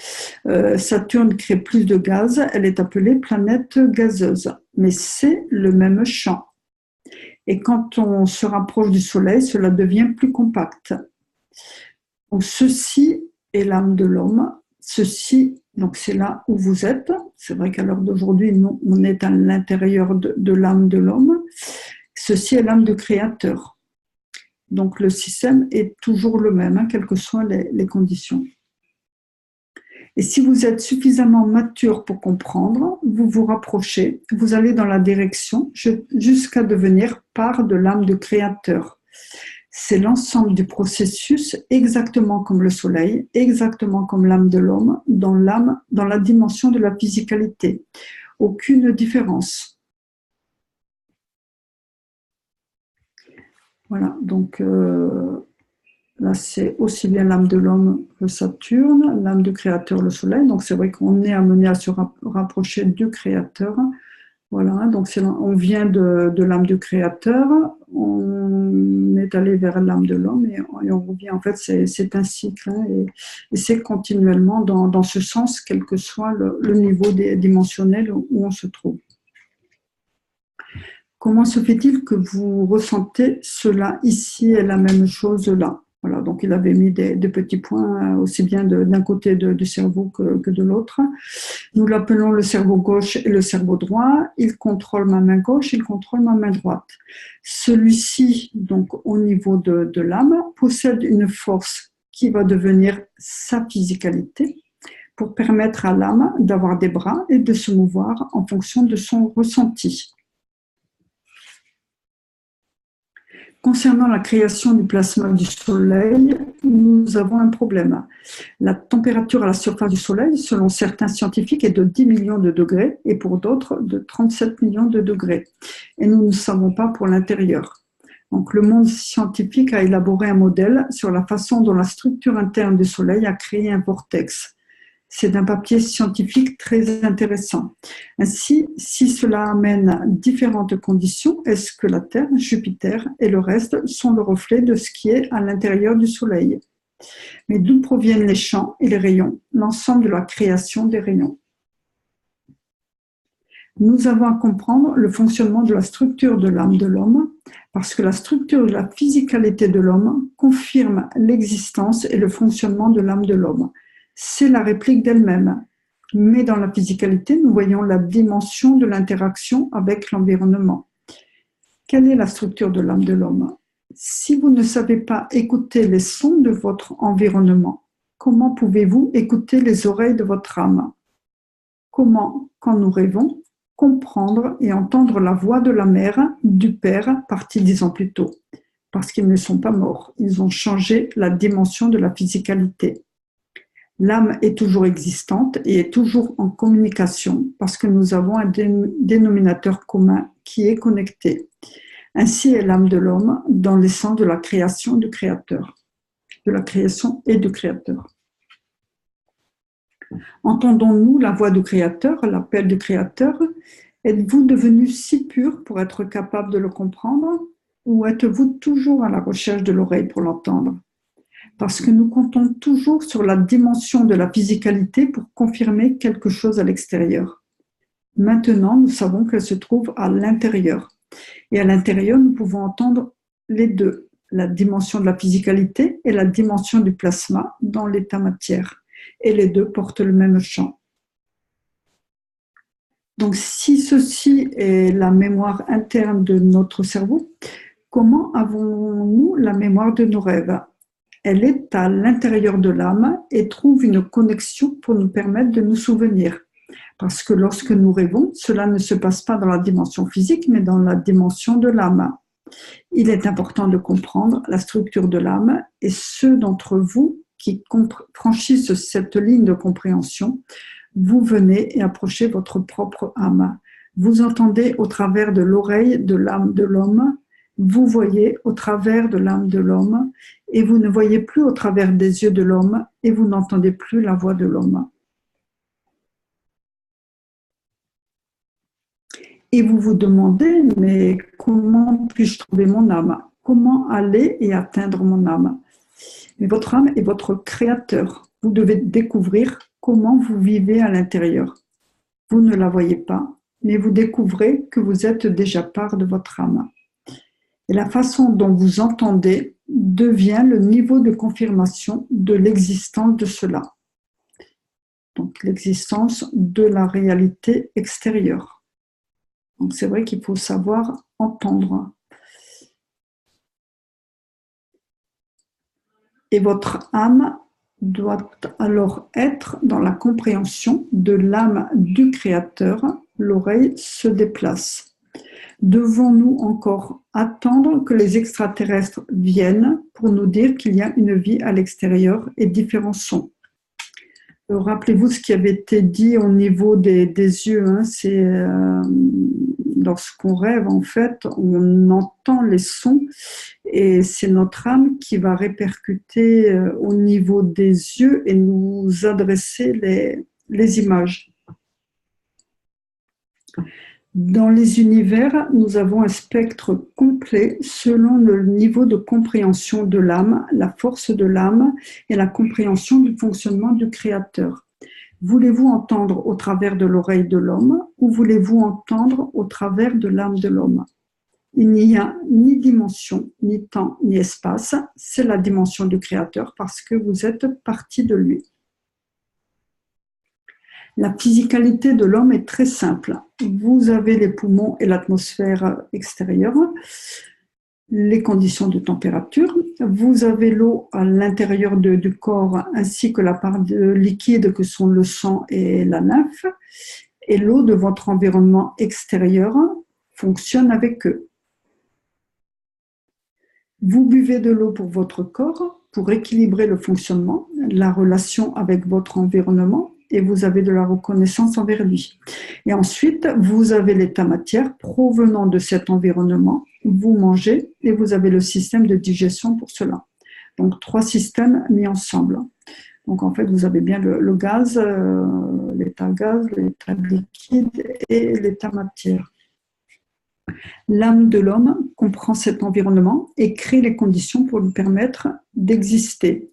Saturne crée plus de gaz, elle est appelée planète gazeuse, mais c'est le même champ. Et quand on se rapproche du Soleil, cela devient plus compact. Donc, ceci est l'âme de l'homme. Ceci, donc c'est là où vous êtes. C'est vrai qu'à l'heure d'aujourd'hui, nous, on est à l'intérieur de l'âme de l'homme. Ceci est l'âme du Créateur. Donc le système est toujours le même, quelles que soient les conditions. Et si vous êtes suffisamment mature pour comprendre, vous vous rapprochez, vous allez dans la direction jusqu'à devenir part de l'âme du Créateur. C'est l'ensemble du processus, exactement comme le Soleil, exactement comme l'âme de l'homme, dans la dimension de la physicalité. Aucune différence. Voilà, donc là c'est aussi bien l'âme de l'homme que Saturne, l'âme du Créateur, le Soleil. Donc c'est vrai qu'on est amené à se rapprocher du Créateur. Voilà, donc on vient de l'âme du Créateur, on est allé vers l'âme de l'homme et on revient. En fait, c'est un cycle et c'est continuellement dans ce sens, quel que soit le niveau dimensionnel où on se trouve. Comment se fait-il que vous ressentez cela ici et la même chose là? Voilà, donc il avait mis des petits points aussi bien d'un côté du cerveau que de l'autre. Nous l'appelons le cerveau gauche et le cerveau droit. Il contrôle ma main gauche, il contrôle ma main droite. Celui-ci, donc au niveau de l'âme, possède une force qui va devenir sa physicalité pour permettre à l'âme d'avoir des bras et de se mouvoir en fonction de son ressenti. Concernant la création du plasma du Soleil, nous avons un problème. La température à la surface du Soleil, selon certains scientifiques, est de 10 millions de degrés et pour d'autres de 37 millions de degrés. Et nous ne savons pas pour l'intérieur. Donc, le monde scientifique a élaboré un modèle sur la façon dont la structure interne du Soleil a créé un vortex. C'est un papier scientifique très intéressant. Ainsi, si cela amène différentes conditions, est-ce que la Terre, Jupiter et le reste sont le reflet de ce qui est à l'intérieur du Soleil? Mais d'où proviennent les champs et les rayons, l'ensemble de la création des rayons? Nous avons à comprendre le fonctionnement de la structure de l'âme de l'homme, parce que la structure de la physicalité de l'homme confirme l'existence et le fonctionnement de l'âme de l'homme. C'est la réplique d'elle-même. Mais dans la physicalité, nous voyons la dimension de l'interaction avec l'environnement. Quelle est la structure de l'âme de l'homme? Si vous ne savez pas écouter les sons de votre environnement, comment pouvez-vous écouter les oreilles de votre âme? comment, quand nous rêvons, comprendre et entendre la voix de la mère, du père, parti 10 ans plus tôt. Parce qu'ils ne sont pas morts, ils ont changé la dimension de la physicalité. L'âme est toujours existante et est toujours en communication parce que nous avons un dénominateur commun qui est connecté. Ainsi est l'âme de l'homme dans l'essence de la création du Créateur, de la création et du Créateur. Entendons-nous la voix du Créateur, l'appel du Créateur? Êtes-vous devenu si pur pour être capable de le comprendre ou êtes-vous toujours à la recherche de l'oreille pour l'entendre? Parce que nous comptons toujours sur la dimension de la physicalité pour confirmer quelque chose à l'extérieur. Maintenant, nous savons qu'elle se trouve à l'intérieur. Et à l'intérieur, nous pouvons entendre les deux, la dimension de la physicalité et la dimension du plasma dans l'état matière. Et les deux portent le même champ. Donc, si ceci est la mémoire interne de notre cerveau, comment avons-nous la mémoire de nos rêves? Elle est à l'intérieur de l'âme et trouve une connexion pour nous permettre de nous souvenir. Parce que lorsque nous rêvons, cela ne se passe pas dans la dimension physique, mais dans la dimension de l'âme. Il est important de comprendre la structure de l'âme et ceux d'entre vous qui franchissent cette ligne de compréhension, vous venez et approchez votre propre âme. Vous entendez au travers de l'oreille de l'âme de l'homme, vous voyez au travers de l'âme de l'homme et vous ne voyez plus au travers des yeux de l'homme et vous n'entendez plus la voix de l'homme. Et vous vous demandez, mais comment puis-je trouver mon âme? Comment aller et atteindre mon âme? Mais votre âme est votre créateur. Vous devez découvrir comment vous vivez à l'intérieur. Vous ne la voyez pas, mais vous découvrez que vous êtes déjà part de votre âme. Et la façon dont vous entendez devient le niveau de confirmation de l'existence de cela. Donc l'existence de la réalité extérieure. Donc c'est vrai qu'il faut savoir entendre. Et votre âme doit alors être dans la compréhension de l'âme du Créateur. L'oreille se déplace. Devons-nous encore attendre que les extraterrestres viennent pour nous dire qu'il y a une vie à l'extérieur et différents sons? Rappelez-vous ce qui avait été dit au niveau des yeux. C'est lorsqu'on rêve, en fait, on entend les sons et c'est notre âme qui va répercuter au niveau des yeux et nous adresser les images. Dans les univers, nous avons un spectre complet selon le niveau de compréhension de l'âme, la force de l'âme et la compréhension du fonctionnement du Créateur. Voulez-vous entendre au travers de l'oreille de l'homme ou voulez-vous entendre au travers de l'âme de l'homme? Il n'y a ni dimension, ni temps, ni espace. C'est la dimension du Créateur parce que vous êtes partie de lui. La physicalité de l'homme est très simple. Vous avez les poumons et l'atmosphère extérieure, les conditions de température. Vous avez l'eau à l'intérieur du corps ainsi que la part de liquide que sont le sang et la lymphe. Et l'eau de votre environnement extérieur fonctionne avec eux. Vous buvez de l'eau pour votre corps, pour équilibrer le fonctionnement, la relation avec votre environnement, et vous avez de la reconnaissance envers lui. Et ensuite, vous avez l'état matière provenant de cet environnement, vous mangez et vous avez le système de digestion pour cela. Donc, 3 systèmes mis ensemble. Donc, en fait, vous avez bien le gaz, l'état liquide et l'état matière. L'âme de l'homme comprend cet environnement et crée les conditions pour lui permettre d'exister.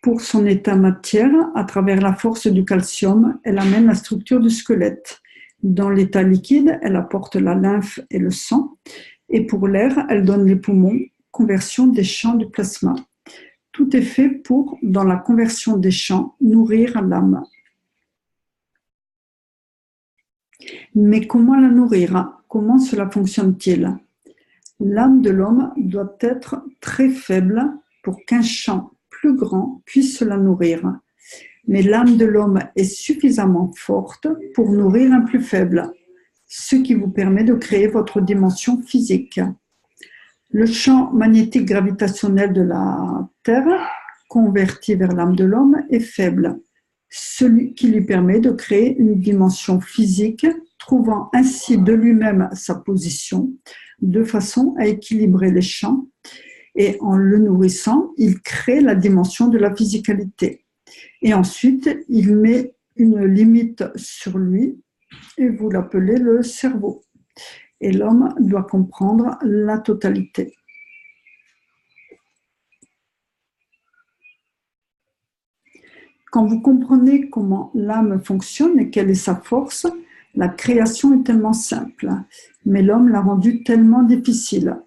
Pour son état matière, à travers la force du calcium, elle amène la structure du squelette. Dans l'état liquide, elle apporte la lymphe et le sang. Et pour l'air, elle donne les poumons, conversion des champs du plasma. Tout est fait pour, dans la conversion des champs, nourrir l'âme. Mais comment la nourrir? Comment cela fonctionne-t-il? L'âme de l'homme doit être très faible pour qu'un champ plus grand puisse la nourrir. mais l'âme de l'homme est suffisamment forte pour nourrir un plus faible, ce qui vous permet de créer votre dimension physique. Le champ magnétique gravitationnel de la Terre, converti vers l'âme de l'homme, est faible, celui qui lui permet de créer une dimension physique, trouvant ainsi de lui-même sa position, de façon à équilibrer les champs, et en le nourrissant, il crée la dimension de la physicalité. Et ensuite, il met une limite sur lui, et vous l'appelez le cerveau. Et l'homme doit comprendre la totalité. Quand vous comprenez comment l'âme fonctionne et quelle est sa force, la création est tellement simple, mais l'homme l'a rendue tellement difficile.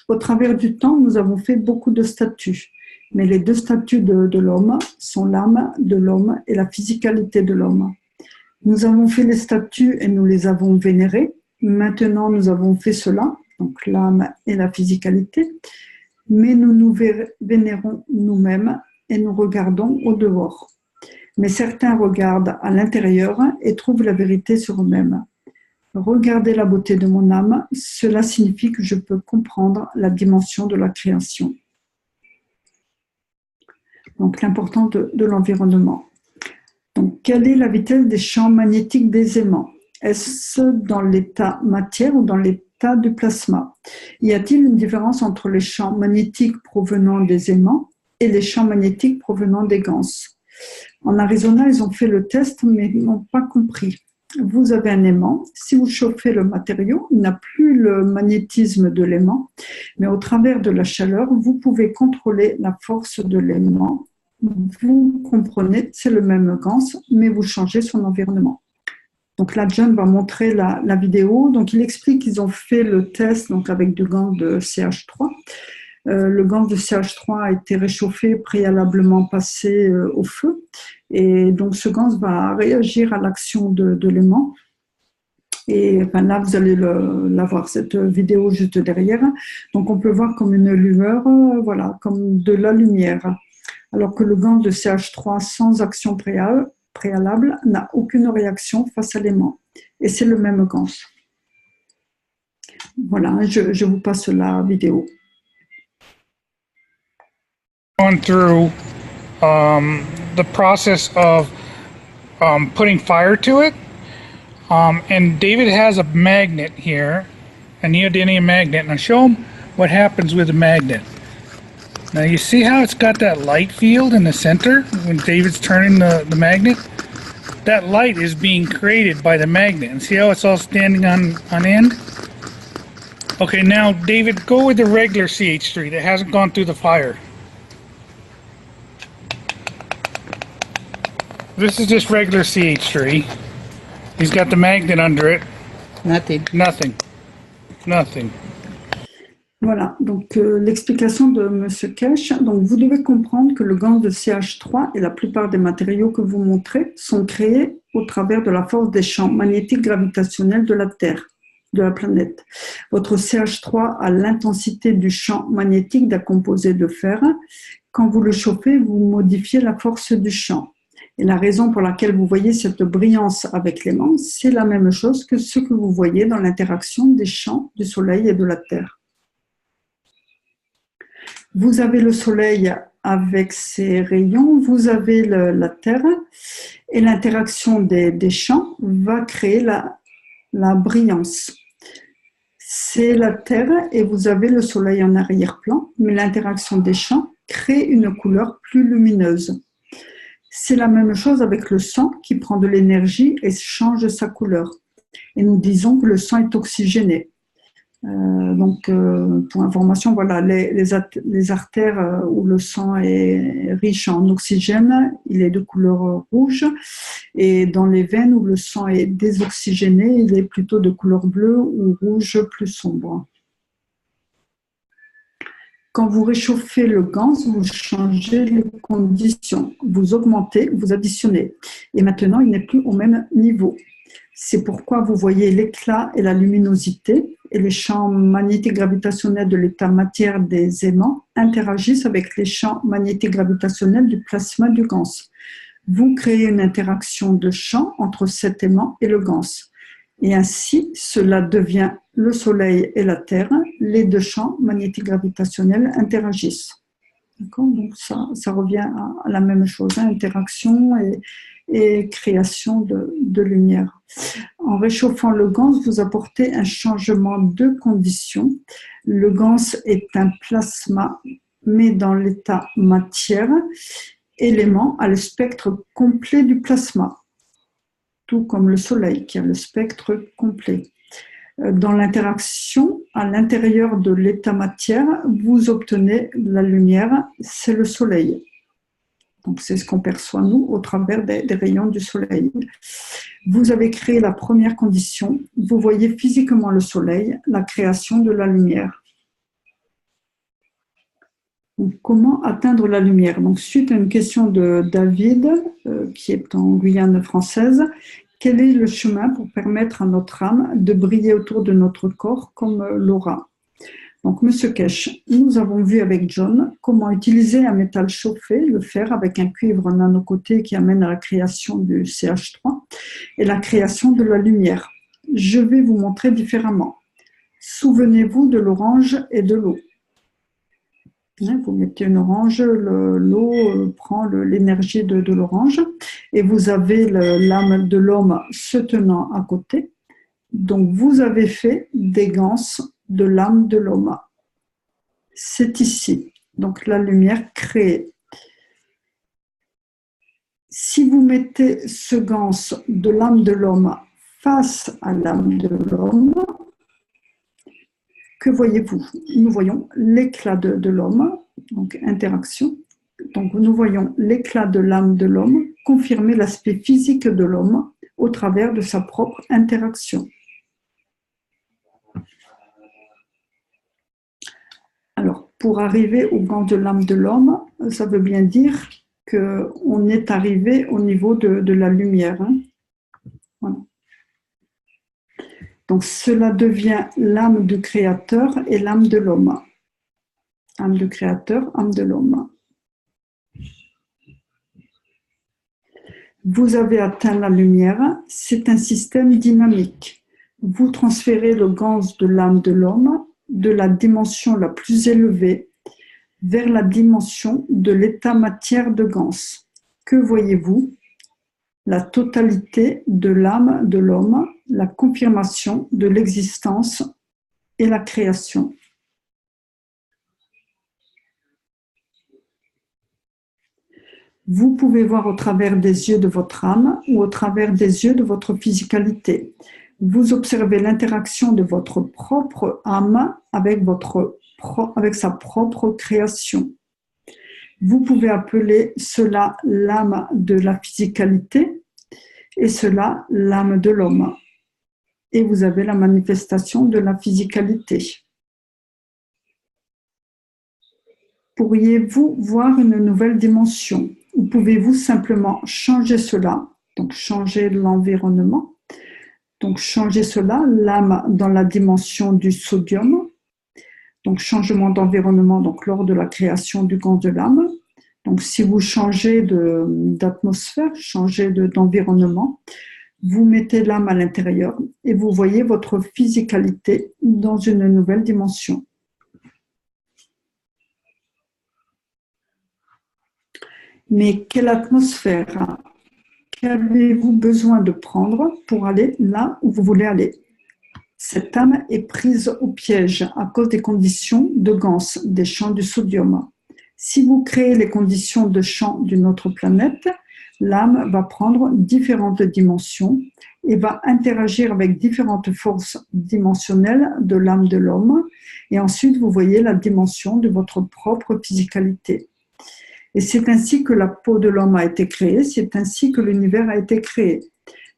Au travers du temps, nous avons fait beaucoup de statues, mais les deux statues de l'homme sont l'âme de l'homme et la physicalité de l'homme. Nous avons fait les statues et nous les avons vénérées. Maintenant, nous avons fait cela, donc l'âme et la physicalité, mais nous nous vénérons nous-mêmes et nous regardons au dehors. Mais certains regardent à l'intérieur et trouvent la vérité sur eux-mêmes. Regardez la beauté de mon âme, cela signifie que je peux comprendre la dimension de la création. Donc l'importance de l'environnement. Donc, quelle est la vitesse des champs magnétiques des aimants? Est-ce dans l'état matière ou dans l'état du plasma? Y a-t-il une différence entre les champs magnétiques provenant des aimants et les champs magnétiques provenant des ganses? En Arizona, ils ont fait le test, mais ils n'ont pas compris. Vous avez un aimant, si vous chauffez le matériau, il n'a plus le magnétisme de l'aimant, mais au travers de la chaleur, vous pouvez contrôler la force de l'aimant. Vous comprenez, c'est le même ganse, mais vous changez son environnement. Donc là, John va montrer la vidéo. Donc il explique qu'ils ont fait le test donc avec du gant de CH3. Le gant de CH3 a été réchauffé, préalablement passé au feu. Et donc ce gant va réagir à l'action de l'aimant. Et enfin, là, vous allez la voir, cette vidéo juste derrière. Donc on peut voir comme une lueur, voilà, comme de la lumière. Alors que le gant de CH3 sans action préalable n'a aucune réaction face à l'aimant. Et c'est le même gant. Voilà, je vous passe la vidéo. Gone through the process of putting fire to it, and David has a magnet here, a neodymium magnet, and I'll show him what happens with the magnet. Now you see how it's got that light field in the center when David's turning the magnet? That light is being created by the magnet, and see how it's all standing on end? Okay, now David, go with the regular CH3 that hasn't gone through the fire. This is just regular CH3. He's got the magnet under it. Nothing. Nothing. Nothing. Voilà, donc l'explication de M. Kesh. Donc vous devez comprendre que le gant de CH3 et la plupart des matériaux que vous montrez sont créés au travers de la force des champs magnétiques gravitationnels de la Terre, de la planète. Votre CH3 a l'intensité du champ magnétique d'un composé de fer. Quand vous le chauffez, vous modifiez la force du champ. Et la raison pour laquelle vous voyez cette brillance avec l'aimant, c'est la même chose que ce que vous voyez dans l'interaction des champs du Soleil et de la Terre. Vous avez le Soleil avec ses rayons, vous avez la Terre, et l'interaction des champs va créer la brillance. C'est la Terre et vous avez le Soleil en arrière-plan, mais l'interaction des champs crée une couleur plus lumineuse. C'est la même chose avec le sang qui prend de l'énergie et change sa couleur. Et nous disons que le sang est oxygéné. Pour information, voilà, les artères où le sang est riche en oxygène, il est de couleur rouge. Et dans les veines où le sang est désoxygéné, il est plutôt de couleur bleue ou rouge plus sombre. Quand vous réchauffez le gant, vous changez les conditions. Vous augmentez, vous additionnez. Et maintenant, il n'est plus au même niveau. C'est pourquoi vous voyez l'éclat et la luminosité et les champs magnétiques gravitationnels de l'état matière des aimants interagissent avec les champs magnétiques gravitationnels du plasma du gans. Vous créez une interaction de champ entre cet aimant et le GANS. Et ainsi, cela devient le Soleil et la Terre. Les deux champs magnétiques gravitationnels interagissent. D'accord? Donc ça revient à la même chose, hein, interaction et création de lumière. En réchauffant le GANS, vous apportez un changement de condition. Le GANS est un plasma, mais dans l'état matière, élément a le spectre complet du plasma, tout comme le Soleil qui a le spectre complet. Dans l'interaction, à l'intérieur de l'état matière, vous obtenez la lumière, c'est le Soleil. Donc c'est ce qu'on perçoit nous au travers des rayons du Soleil. Vous avez créé la première condition, vous voyez physiquement le Soleil, la création de la lumière. Donc, comment atteindre la lumière? Donc, suite à une question de David, qui est en Guyane française, quel est le chemin pour permettre à notre âme de briller autour de notre corps comme l'aura? Donc, Monsieur Kesh, nous avons vu avec John comment utiliser un métal chauffé, le fer, avec un cuivre nanocoté qui amène à la création du CH3 et la création de la lumière. Je vais vous montrer différemment. Souvenez-vous de l'orange et de l'eau. Vous mettez une orange, l'eau prend l'énergie de l'orange et vous avez l'âme de l'homme se tenant à côté. Donc, vous avez fait des ganses de l'âme de l'homme. C'est ici. Donc, la lumière créée. Si vous mettez ce ganse de l'âme de l'homme face à l'âme de l'homme, que voyez-vous? Nous voyons l'éclat de l'homme, donc interaction. Donc, nous voyons l'éclat de l'âme de l'homme confirmer l'aspect physique de l'homme au travers de sa propre interaction. Alors, pour arriver au gant de l'âme de l'homme, ça veut bien dire qu'on est arrivé au niveau de la lumière. Hein. Voilà. Donc, cela devient l'âme du Créateur et l'âme de l'homme. Âme du Créateur, âme de l'homme. Vous avez atteint la lumière, c'est un système dynamique. Vous transférez le gans de l'âme de l'homme de la dimension la plus élevée vers la dimension de l'état matière de gans. Que voyez-vous? La totalité de l'âme de l'homme, la confirmation de l'existence et la création. Vous pouvez voir au travers des yeux de votre âme ou au travers des yeux de votre physicalité. Vous observez l'interaction de votre propre âme avec sa propre création. Vous pouvez appeler cela l'âme de la physicalité et cela l'âme de l'homme. Et vous avez la manifestation de la physicalité. Pourriez-vous voir une nouvelle dimension? Ou pouvez-vous simplement changer cela, donc changer l'environnement, donc changer cela, l'âme dans la dimension du sodium, donc changement d'environnement donc lors de la création du gant de l'âme. Donc si vous changez d'atmosphère, changez d'environnement, vous mettez l'âme à l'intérieur et vous voyez votre physicalité dans une nouvelle dimension. Mais quelle atmosphère? Qu'avez-vous besoin de prendre pour aller là où vous voulez aller? Cette âme est prise au piège à cause des conditions de Gans, des champs du sodium. Si vous créez les conditions de champ d'une autre planète, l'âme va prendre différentes dimensions et va interagir avec différentes forces dimensionnelles de l'âme de l'homme. Et ensuite, vous voyez la dimension de votre propre physicalité. Et c'est ainsi que la peau de l'homme a été créée, c'est ainsi que l'univers a été créé.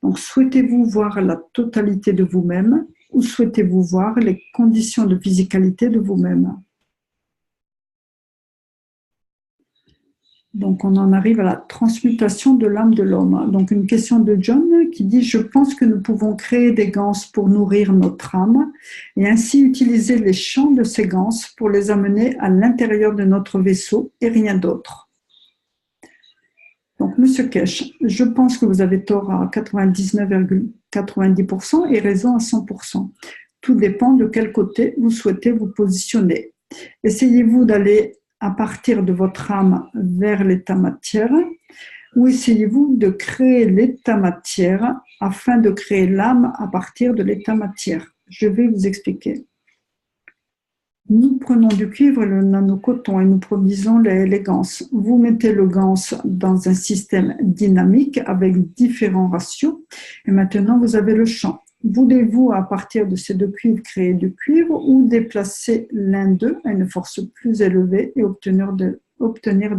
Donc, souhaitez-vous voir la totalité de vous-même ou souhaitez-vous voir les conditions de physicalité de vous-même? Donc, on en arrive à la transmutation de l'âme de l'homme. Donc, une question de John qui dit « Je pense que nous pouvons créer des ganses pour nourrir notre âme et ainsi utiliser les champs de ces ganses pour les amener à l'intérieur de notre vaisseau et rien d'autre. » Donc, Monsieur Kesh, je pense que vous avez tort à 99,90% et raison à 100%. Tout dépend de quel côté vous souhaitez vous positionner. Essayez-vous d'aller à partir de votre âme vers l'état matière ou essayez-vous de créer l'état matière afin de créer l'âme à partir de l'état matière? Je vais vous expliquer. Nous prenons du cuivre et le nanocoton et nous produisons les ganses. Vous mettez le ganse dans un système dynamique avec différents ratios et maintenant vous avez le champ. Voulez-vous à partir de ces deux cuivres créer du cuivre ou déplacer l'un d'eux à une force plus élevée et obtenir de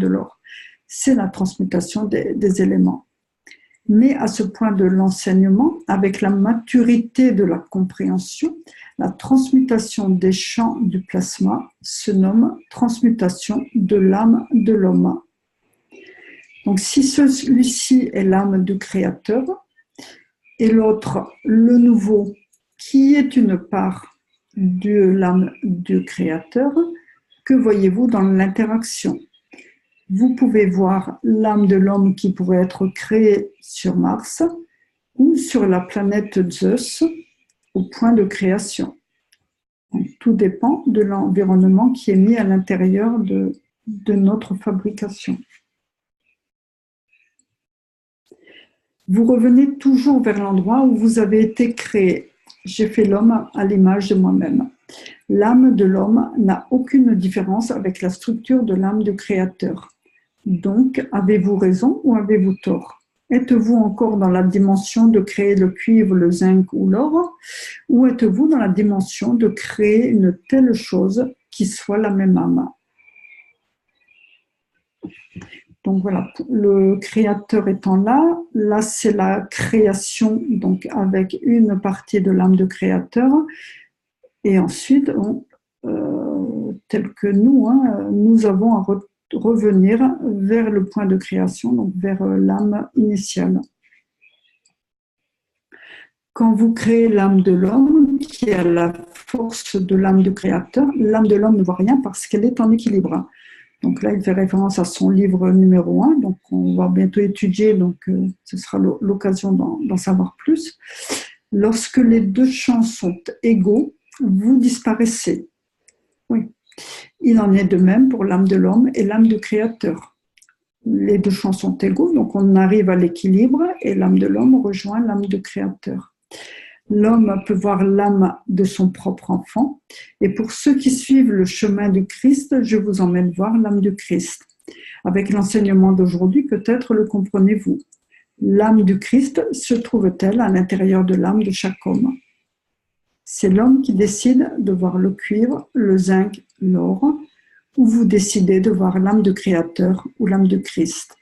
l'or? C'est la transmutation des éléments. Mais à ce point de l'enseignement, avec la maturité de la compréhension, la transmutation des champs du plasma se nomme transmutation de l'âme de l'homme. Donc si celui-ci est l'âme du créateur et l'autre, le nouveau, qui est une part de l'âme du créateur, que voyez-vous dans l'interaction? Vous pouvez voir l'âme de l'homme qui pourrait être créée sur Mars ou sur la planète Zeus au point de création. Donc, tout dépend de l'environnement qui est mis à l'intérieur de notre fabrication. Vous revenez toujours vers l'endroit où vous avez été créé. J'ai fait l'homme à l'image de moi-même. L'âme de l'homme n'a aucune différence avec la structure de l'âme du créateur. Donc, avez-vous raison ou avez-vous tort? Êtes-vous encore dans la dimension de créer le cuivre, le zinc ou l'or? Ou êtes-vous dans la dimension de créer une telle chose qui soit la même âme? Donc voilà, le créateur étant là, là c'est la création, donc avec une partie de l'âme de créateur. Et ensuite, tel que nous, nous avons à revenir vers le point de création, donc vers l'âme initiale. Quand vous créez l'âme de l'homme, qui a la force de l'âme du créateur, l'âme de l'homme ne voit rien parce qu'elle est en équilibre. Donc là, il fait référence à son livre numéro 1, donc on va bientôt étudier, donc ce sera l'occasion d'en savoir plus. Lorsque les deux champs sont égaux, vous disparaissez. Oui. Il en est de même pour l'âme de l'homme et l'âme du créateur. Les deux champs sont égaux, donc on arrive à l'équilibre et l'âme de l'homme rejoint l'âme du créateur. L'homme peut voir l'âme de son propre enfant et pour ceux qui suivent le chemin du Christ, je vous emmène voir l'âme du Christ. Avec l'enseignement d'aujourd'hui, peut-être le comprenez-vous. L'âme du Christ se trouve-t-elle à l'intérieur de l'âme de chaque homme? C'est l'homme qui décide de voir le cuivre, le zinc, l'or, ou vous décidez de voir l'âme du Créateur ou l'âme du Christ.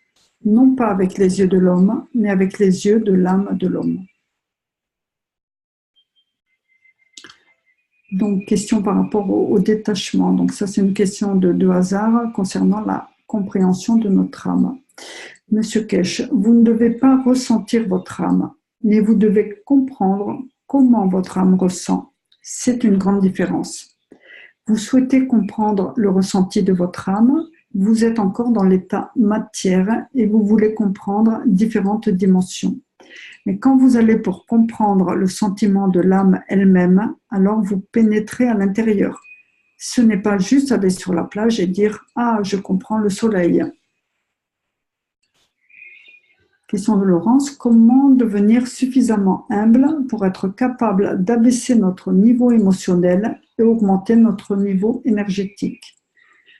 Non pas avec les yeux de l'homme, mais avec les yeux de l'âme de l'homme. Donc, question par rapport au détachement. Donc, ça, c'est une question de hasard concernant la compréhension de notre âme. Monsieur Kesh, vous ne devez pas ressentir votre âme, mais vous devez comprendre comment votre âme ressent. C'est une grande différence. Vous souhaitez comprendre le ressenti de votre âme, vous êtes encore dans l'état matière et vous voulez comprendre différentes dimensions. Mais quand vous allez pour comprendre le sentiment de l'âme elle-même, alors vous pénétrez à l'intérieur. Ce n'est pas juste aller sur la plage et dire « Ah, je comprends le soleil ». Question de Laurence, comment devenir suffisamment humble pour être capable d'abaisser notre niveau émotionnel et augmenter notre niveau énergétique?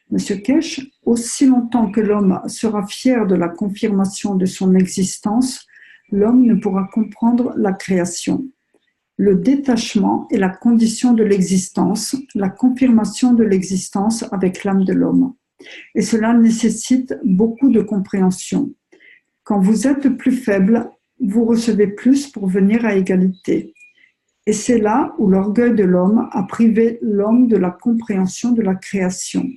Monsieur Kesh, aussi longtemps que l'homme sera fier de la confirmation de son existence, l'homme ne pourra comprendre la création. Le détachement est la condition de l'existence, la confirmation de l'existence avec l'âme de l'homme. Et cela nécessite beaucoup de compréhension. Quand vous êtes plus faible, vous recevez plus pour venir à égalité. Et c'est là où l'orgueil de l'homme a privé l'homme de la compréhension de la création.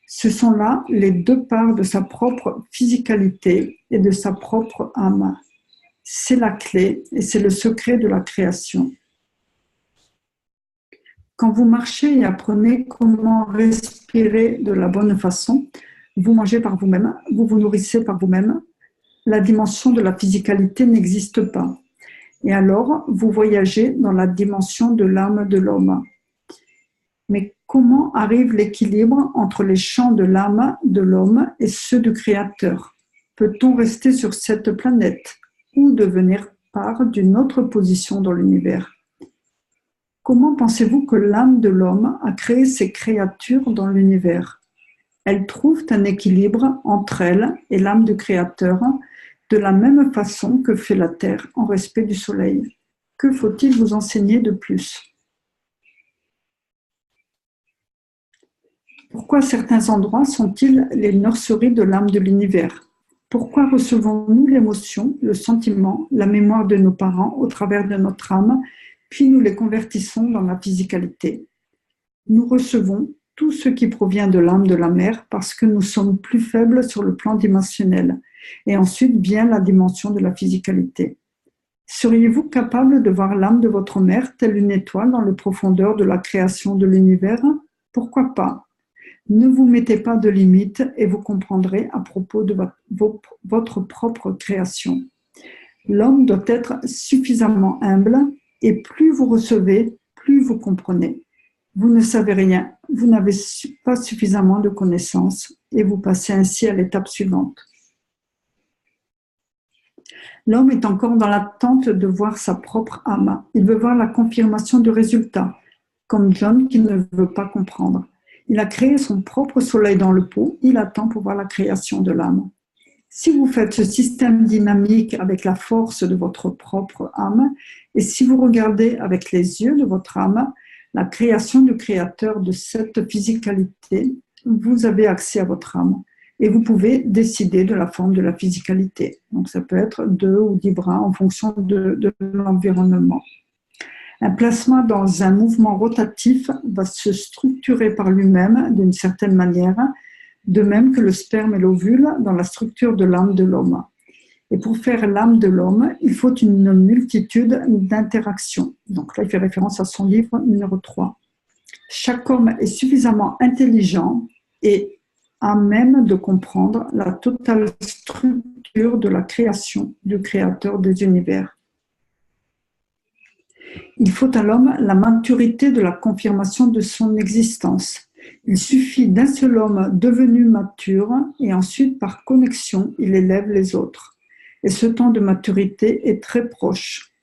Ce sont là les deux parts de sa propre physicalité et de sa propre âme. C'est la clé et c'est le secret de la création. Quand vous marchez et apprenez comment respirer de la bonne façon, vous mangez par vous-même, vous vous nourrissez par vous-même, la dimension de la physicalité n'existe pas. Et alors, vous voyagez dans la dimension de l'âme de l'homme. Mais comment arrive l'équilibre entre les champs de l'âme de l'homme et ceux du Créateur? Peut-on rester sur cette planète ou devenir part d'une autre position dans l'univers? Comment pensez-vous que l'âme de l'homme a créé ces créatures dans l'univers? Elles trouvent un équilibre entre elles et l'âme du Créateur de la même façon que fait la Terre en respect du Soleil. Que faut-il vous enseigner de plus? Pourquoi certains endroits sont-ils les nurseries de l'âme de l'univers? Pourquoi recevons-nous l'émotion, le sentiment, la mémoire de nos parents au travers de notre âme, puis nous les convertissons dans la physicalité? Nous recevons tout ce qui provient de l'âme de la mère parce que nous sommes plus faibles sur le plan dimensionnel. Et ensuite vient la dimension de la physicalité. Seriez-vous capable de voir l'âme de votre mère telle une étoile dans les profondeurs de la création de l'univers? Pourquoi pas? Ne vous mettez pas de limites et vous comprendrez à propos de votre propre création. L'homme doit être suffisamment humble et plus vous recevez, plus vous comprenez. Vous ne savez rien, vous n'avez pas suffisamment de connaissances et vous passez ainsi à l'étape suivante. L'homme est encore dans l'attente de voir sa propre âme. Il veut voir la confirmation du résultat, comme John qui ne veut pas comprendre. Il a créé son propre soleil dans le pot, il attend pour voir la création de l'âme. Si vous faites ce système dynamique avec la force de votre propre âme, et si vous regardez avec les yeux de votre âme, la création du Créateur de cette physicalité, vous avez accès à votre âme. Et vous pouvez décider de la forme de la physicalité. Donc ça peut être 2 ou 10 bras en fonction de l'environnement. Un plasma dans un mouvement rotatif va se structurer par lui-même d'une certaine manière, de même que le sperme et l'ovule dans la structure de l'âme de l'homme. Et pour faire l'âme de l'homme, il faut une multitude d'interactions. Donc là, il fait référence à son livre numéro 3. Chaque homme est suffisamment intelligent et à même de comprendre la totale structure de la création du Créateur des univers. Il faut à l'homme la maturité de la confirmation de son existence. Il suffit d'un seul homme devenu mature et ensuite, par connexion, il élève les autres. Et ce temps de maturité est très proche.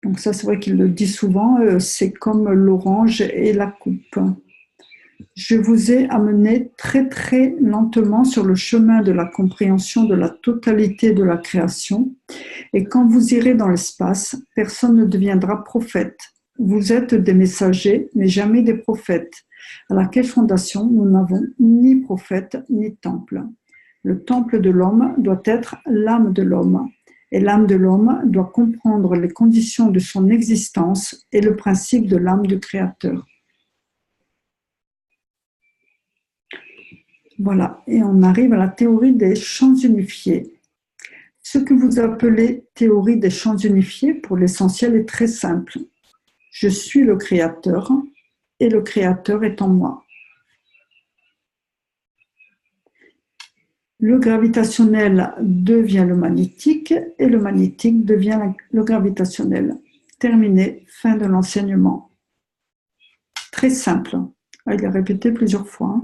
Donc ça, c'est vrai qu'il le dit souvent, c'est comme l'orange et la coupe. Je vous ai amené très très lentement sur le chemin de la compréhension de la totalité de la création. Et quand vous irez dans l'espace, personne ne deviendra prophète. Vous êtes des messagers, mais jamais des prophètes. À la Quai Fondation, nous n'avons ni prophète ni temple. Le temple de l'homme doit être l'âme de l'homme. Et l'âme de l'homme doit comprendre les conditions de son existence et le principe de l'âme du Créateur. Voilà, et on arrive à la théorie des champs unifiés. Ce que vous appelez théorie des champs unifiés, pour l'essentiel, est très simple. Je suis le Créateur et le Créateur est en moi. Le gravitationnel devient le magnétique et le magnétique devient le gravitationnel. Terminé, fin de l'enseignement. Très simple. Il a répété plusieurs fois.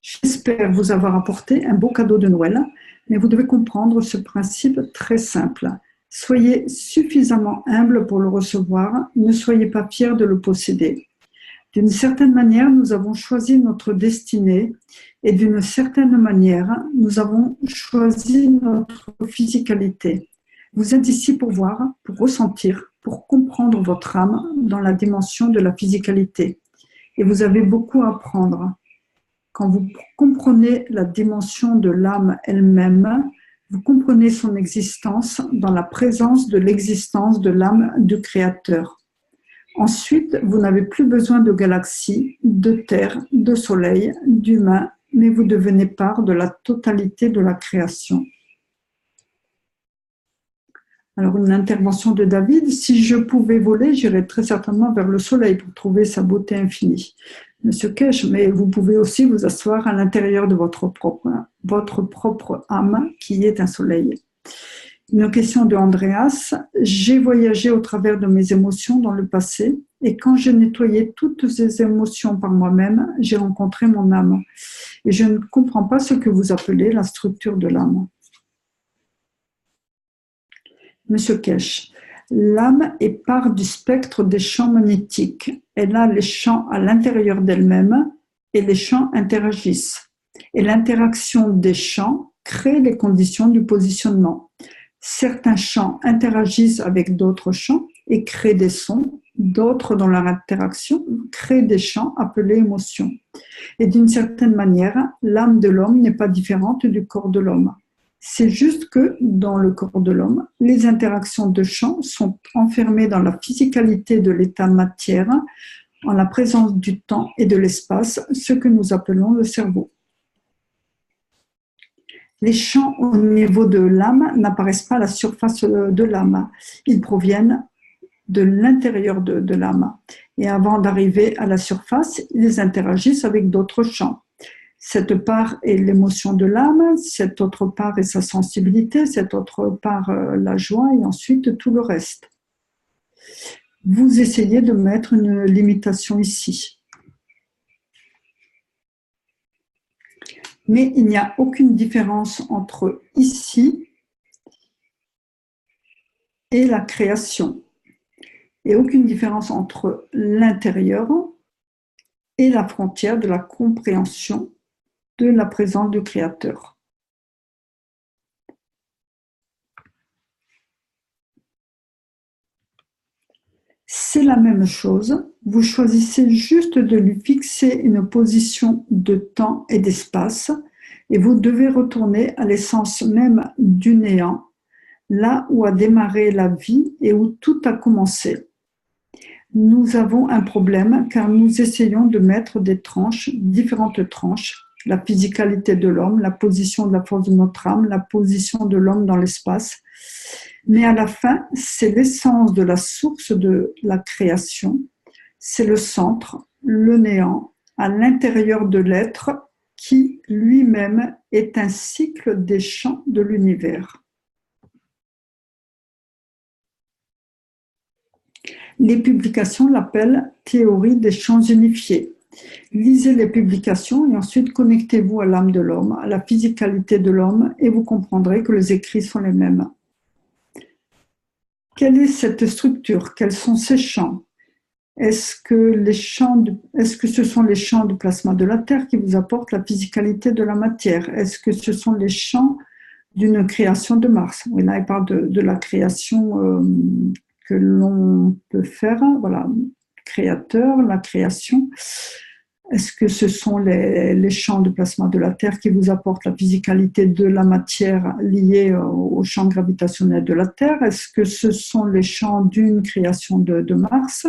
J'espère vous avoir apporté un beau cadeau de Noël, mais vous devez comprendre ce principe très simple. Soyez suffisamment humble pour le recevoir, ne soyez pas fiers de le posséder. D'une certaine manière, nous avons choisi notre destinée et d'une certaine manière, nous avons choisi notre physicalité. Vous êtes ici pour voir, pour ressentir, pour comprendre votre âme dans la dimension de la physicalité. Et vous avez beaucoup à apprendre. Quand vous comprenez la dimension de l'âme elle-même, vous comprenez son existence dans la présence de l'existence de l'âme du Créateur. Ensuite, vous n'avez plus besoin de galaxies, de terre, de soleil, d'humains, mais vous devenez part de la totalité de la création. Alors, une intervention de David. Si je pouvais voler, j'irais très certainement vers le soleil pour trouver sa beauté infinie. Monsieur Kesh, mais vous pouvez aussi vous asseoir à l'intérieur de votre propre âme qui est un soleil. Une question de Andreas. J'ai voyagé au travers de mes émotions dans le passé et quand j'ai nettoyé toutes ces émotions par moi-même, j'ai rencontré mon âme. Et je ne comprends pas ce que vous appelez la structure de l'âme. Monsieur Kesh, l'âme est part du spectre des champs magnétiques. Elle a les champs à l'intérieur d'elle-même et les champs interagissent. Et l'interaction des champs crée les conditions du positionnement. Certains champs interagissent avec d'autres champs et créent des sons. D'autres, dans leur interaction, créent des champs appelés émotions. Et d'une certaine manière, l'âme de l'homme n'est pas différente du corps de l'homme. C'est juste que dans le corps de l'homme, les interactions de champs sont enfermées dans la physicalité de l'état matière, en la présence du temps et de l'espace, ce que nous appelons le cerveau. Les champs au niveau de l'âme n'apparaissent pas à la surface de l'âme. Ils proviennent de l'intérieur de l'âme. Et avant d'arriver à la surface, ils interagissent avec d'autres champs. Cette part est l'émotion de l'âme, cette autre part est sa sensibilité, cette autre part la joie et ensuite tout le reste. Vous essayez de mettre une limitation ici. Mais il n'y a aucune différence entre ici et la création. Et aucune différence entre l'intérieur et la frontière de la compréhension de la présence du Créateur. C'est la même chose, vous choisissez juste de lui fixer une position de temps et d'espace et vous devez retourner à l'essence même du néant, là où a démarré la vie et où tout a commencé. Nous avons un problème car nous essayons de mettre des tranches, différentes tranches, la physicalité de l'homme, la position de la force de notre âme, la position de l'homme dans l'espace. Mais à la fin, c'est l'essence de la source de la création, c'est le centre, le néant, à l'intérieur de l'être qui lui-même est un cycle des champs de l'univers. Les publications l'appellent théorie des champs unifiés. Lisez les publications et ensuite connectez-vous à l'âme de l'homme, à la physicalité de l'homme et vous comprendrez que les écrits sont les mêmes. Quelle est cette structure? Quels sont ces champs? Est-ce que ce sont les champs du plasma de la Terre qui vous apportent la physicalité de la matière? Est-ce que ce sont les champs d'une création de Mars? Oui, là, il parle de la création que l'on peut faire, voilà, créateur, la création. Est-ce que ce sont les champs de plasma de la Terre qui vous apportent la physicalité de la matière liée au champ gravitationnel de la Terre? Est-ce que ce sont les champs d'une création de Mars?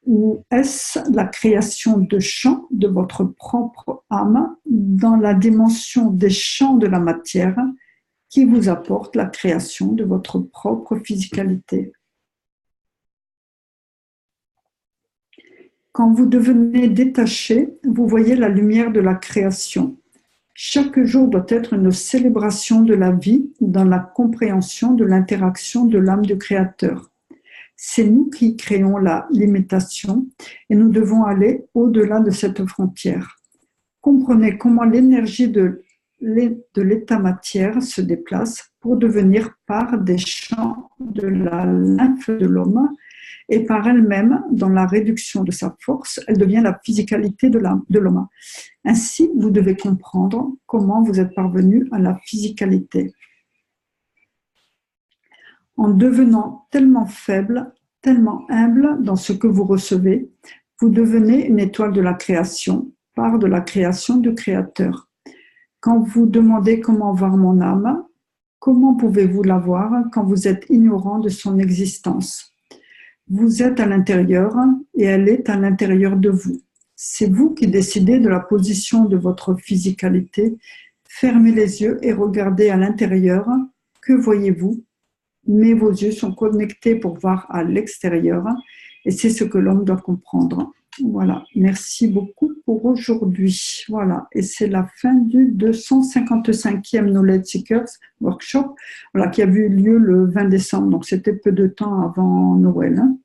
Ou est-ce la création de champs de votre propre âme dans la dimension des champs de la matière qui vous apporte la création de votre propre physicalité? Quand vous devenez détaché, vous voyez la lumière de la création. Chaque jour doit être une célébration de la vie dans la compréhension de l'interaction de l'âme du Créateur. C'est nous qui créons la limitation et nous devons aller au-delà de cette frontière. Comprenez comment l'énergie de l'état matière se déplace pour devenir part des champs de la lymphe de l'homme et par elle-même, dans la réduction de sa force, elle devient la physicalité de l'homme. Ainsi, vous devez comprendre comment vous êtes parvenu à la physicalité. En devenant tellement faible, tellement humble dans ce que vous recevez, vous devenez une étoile de la création, part de la création du Créateur. Quand vous demandez comment voir mon âme, comment pouvez-vous la voir quand vous êtes ignorant de son existence? Vous êtes à l'intérieur et elle est à l'intérieur de vous. C'est vous qui décidez de la position de votre physicalité. Fermez les yeux et regardez à l'intérieur. Que voyez-vous? Mais vos yeux sont connectés pour voir à l'extérieur Et c'est ce que l'homme doit comprendre. Voilà, merci beaucoup pour aujourd'hui. Voilà, et c'est la fin du 255e Knowledge Seekers Workshop, voilà, qui a eu lieu le 20 décembre, donc c'était peu de temps avant Noël. Hein.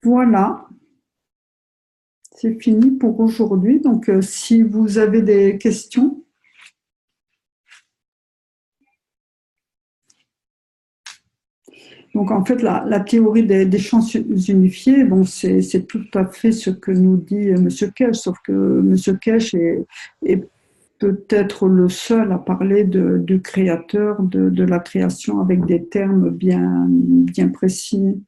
Voilà, c'est fini pour aujourd'hui. Donc, si vous avez des questions. Donc, en fait, la théorie des champs unifiés, bon, c'est tout à fait ce que nous dit M. Kesh, sauf que M. Kesh est peut-être le seul à parler du créateur, de la création avec des termes bien précis.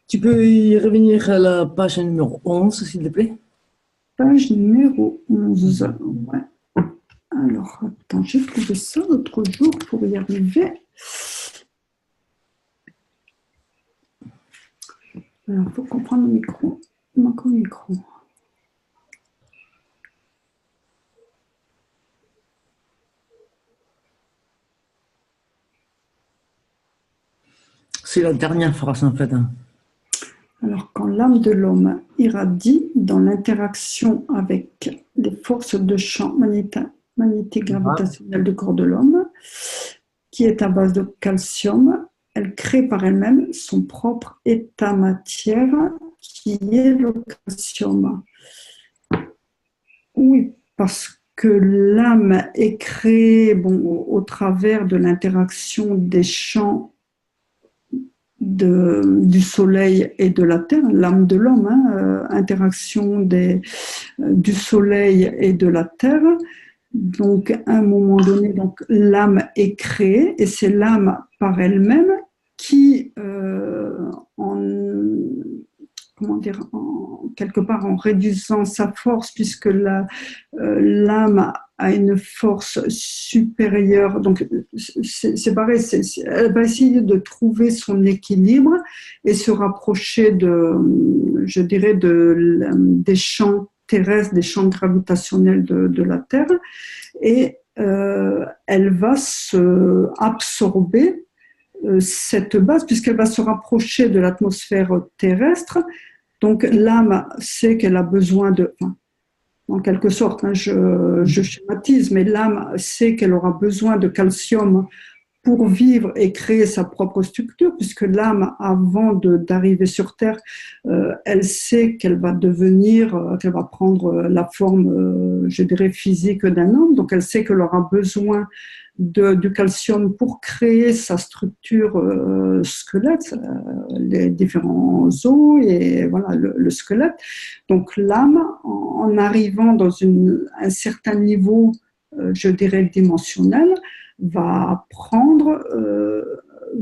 Tu peux y revenir à la page numéro 11, s'il te plaît? Page numéro 11. Ouais. Alors, attends, j'ai trouvé ça l'autre jour pour y arriver. Alors, il faut comprendre le micro. Il manque un micro. C'est la dernière phrase, en fait. Hein. Alors, quand l'âme de l'homme irradie dans l'interaction avec les forces de champ magnétique gravitationnel du corps de l'homme, qui est à base de calcium, elle crée par elle-même son propre état matière, qui est le calcium. Oui, parce que l'âme est créée au travers de l'interaction des champs du soleil et de la terre, l'âme de l'homme, interaction du soleil et de la terre. Donc, à un moment donné, donc, l'âme est créée et c'est l'âme par elle-même qui, quelque part en réduisant sa force, puisque l'âme a une force supérieure, donc c'est pareil, elle va essayer de trouver son équilibre et se rapprocher je dirais, des champs terrestres, des champs gravitationnels de la Terre, et elle va se absorber cette base, puisqu'elle va se rapprocher de l'atmosphère terrestre. Donc l'âme sait qu'elle a besoin en quelque sorte, je schématise, mais l'âme sait qu'elle aura besoin de calcium pour vivre et créer sa propre structure, puisque l'âme, avant d'arriver sur Terre, elle sait qu'elle va qu'elle va prendre la forme, je dirais, physique d'un homme, donc elle sait qu'elle aura besoin du calcium pour créer sa structure squelette, les différents os et voilà le squelette. Donc l'âme, en arrivant dans un certain niveau, je dirais dimensionnel, va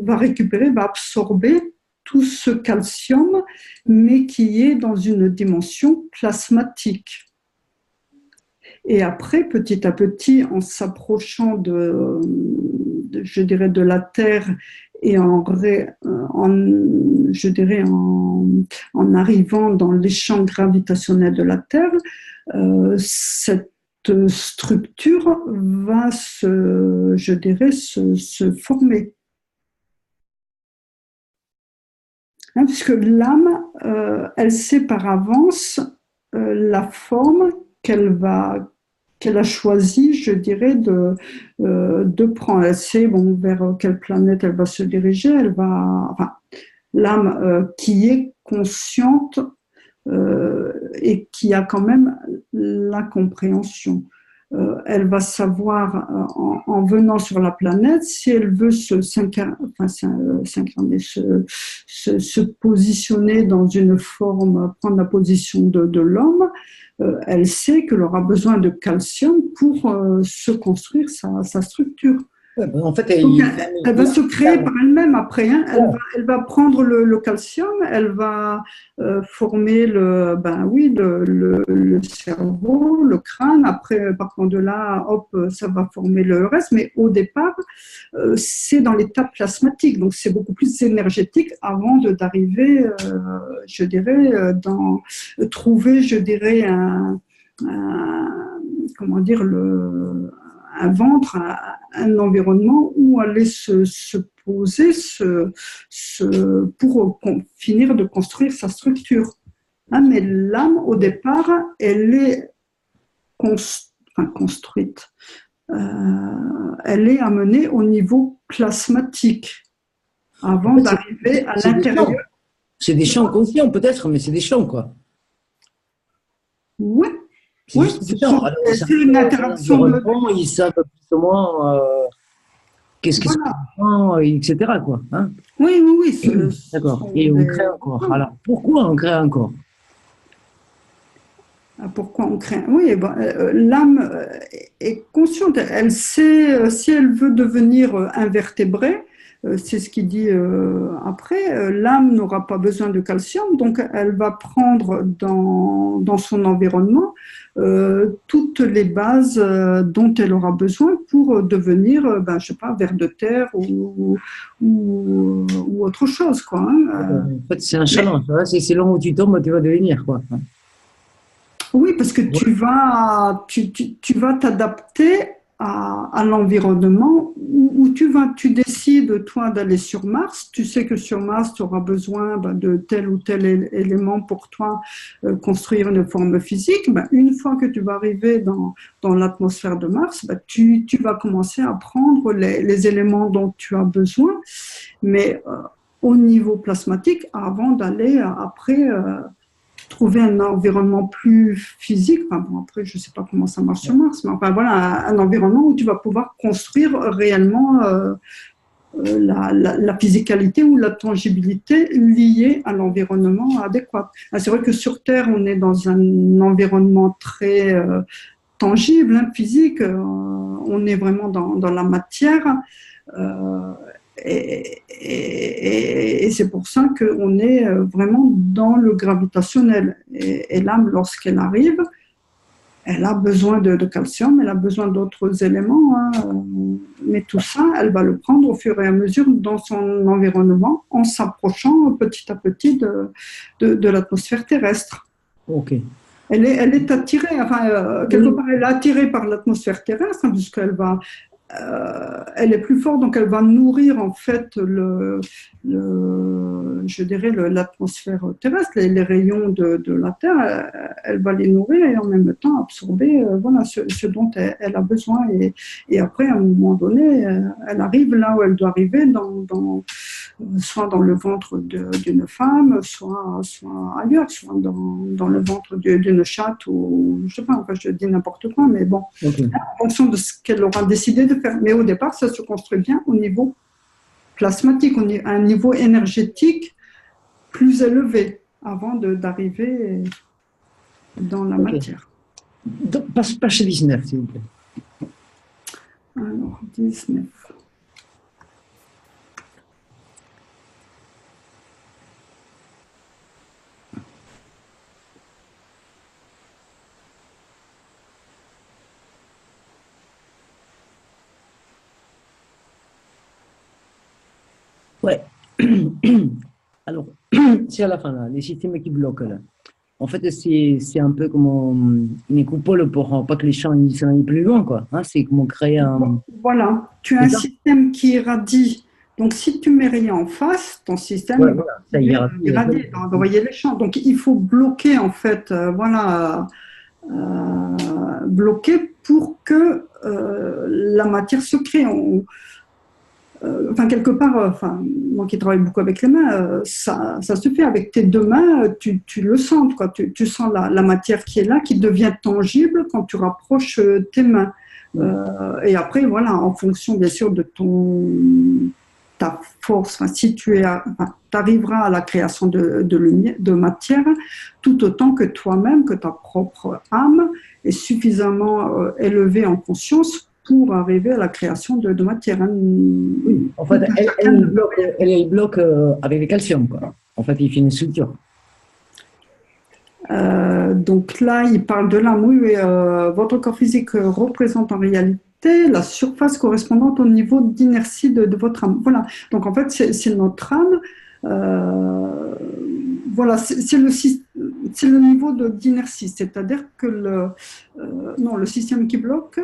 récupérer, va absorber tout ce calcium, mais qui est dans une dimension plasmatique. Et après, petit à petit, en s'approchant je dirais, de la Terre et en arrivant dans les champs gravitationnels de la Terre, cette structure va se former. Hein, puisque l'âme, elle sait par avance la forme qu'elle a choisi, je dirais, de prendre. Elle sait vers quelle planète elle va se diriger. L'âme qui est consciente et qui a quand même la compréhension. Elle va savoir, en venant sur la planète, si elle veut s'incarner, se positionner dans une forme, prendre la position de l'homme. Elle sait qu'elle aura besoin de calcium pour se construire sa structure. Ouais, en fait, elle va se créer par elle-même après. Hein. Elle va prendre le calcium, elle va former le cerveau, le crâne. Après, partant de là, hop, ça va former le reste. Mais au départ, c'est dans l'état plasmatique. Donc, c'est beaucoup plus énergétique avant d'arriver, je dirais, trouver, je dirais, un ventre, un environnement où aller se poser pour finir de construire sa structure. Hein, mais l'âme, au départ, elle est construite. Elle est amenée au niveau plasmatique avant d'arriver à l'intérieur. C'est des champs conscients peut-être, mais c'est des champs, quoi. Oui, c'est une interaction. Ils savent plus ou moins qu'est-ce qu'ils sont, etc. Quoi, hein. Oui, oui, oui. D'accord. Et on crée un corps. Alors, pourquoi on crée un corps? Pourquoi on crée? Oui, l'âme est consciente. Elle sait si elle veut devenir invertébrée. C'est ce qu'il dit après. L'âme n'aura pas besoin de calcium, donc elle va prendre dans son environnement toutes les bases dont elle aura besoin pour devenir, je sais pas, ver de terre ou autre chose, quoi. Hein. En fait, c'est un challenge. C'est selon où tu tombes, tu vas devenir, quoi. Oui, parce que tu vas t'adapter à l'environnement où tu décides, toi, d'aller sur Mars. Tu sais que sur Mars, tu auras besoin de tel ou tel élément pour toi construire une forme physique. Une fois que tu vas arriver dans l'atmosphère de Mars, tu vas commencer à prendre les éléments dont tu as besoin, mais au niveau plasmatique, avant d'aller après trouver un environnement plus physique. Après, je ne sais pas comment ça marche sur Mars, mais voilà, un environnement où tu vas pouvoir construire réellement la physicalité ou la tangibilité liée à l'environnement adéquat. C'est vrai que sur Terre, on est dans un environnement très tangible, physique. On est vraiment dans la matière. Et c'est pour ça qu'on est vraiment dans le gravitationnel. Et l'âme, lorsqu'elle arrive, elle a besoin de calcium, elle a besoin d'autres éléments, mais tout ça, elle va le prendre au fur et à mesure dans son environnement en s'approchant petit à petit de l'atmosphère terrestre. Ok. Elle est attirée, quelque part, elle est attirée par l'atmosphère terrestre, puisqu'elle va... elle est plus forte, donc elle va nourrir en fait je dirais l'atmosphère terrestre, les rayons de la Terre, elle va les nourrir et en même temps absorber ce dont elle a besoin. Et après, à un moment donné, elle arrive là où elle doit arriver, soit dans le ventre d'une femme, soit ailleurs, soit dans le ventre d'une chatte, ou je sais pas, je dis n'importe quoi, mais bon, okay. En fonction de ce qu'elle aura décidé de faire. Mais au départ, ça se construit bien au niveau plasmatique, à un niveau énergétique plus élevé avant d'arriver dans la matière. Page 19, s'il vous plaît. Alors, 19. Ouais. Alors, c'est à la fin, là, les systèmes qui bloquent, là. En fait, c'est un peu comme une coupole pour pas que les champs aillent plus loin, quoi. Hein, c'est comme créer un... Voilà, tu as un système qui irradie. Donc, si tu mets rien en face, ton système va irradier, d'envoyer les champs. Donc, il faut bloquer, en fait, bloquer pour que la matière se crée. Quelque part, moi qui travaille beaucoup avec les mains, ça se fait avec tes deux mains, tu le sens, quoi. Tu sens la matière qui est là, qui devient tangible quand tu rapproches tes mains. Et après, voilà, en fonction bien sûr de ta force, si tu arriveras à la création de matière, tout autant que toi-même, que ta propre âme est suffisamment élevée en conscience pour arriver à la création de matière. Oui, en fait, elle bloque avec le calcium, quoi. En fait, il fait une structure. Donc là, il parle de l'âme. Oui, votre corps physique représente en réalité la surface correspondante au niveau d'inertie de votre âme. Voilà. Donc en fait, c'est notre âme. Voilà, c'est le niveau d'inertie. C'est-à-dire que le système qui bloque,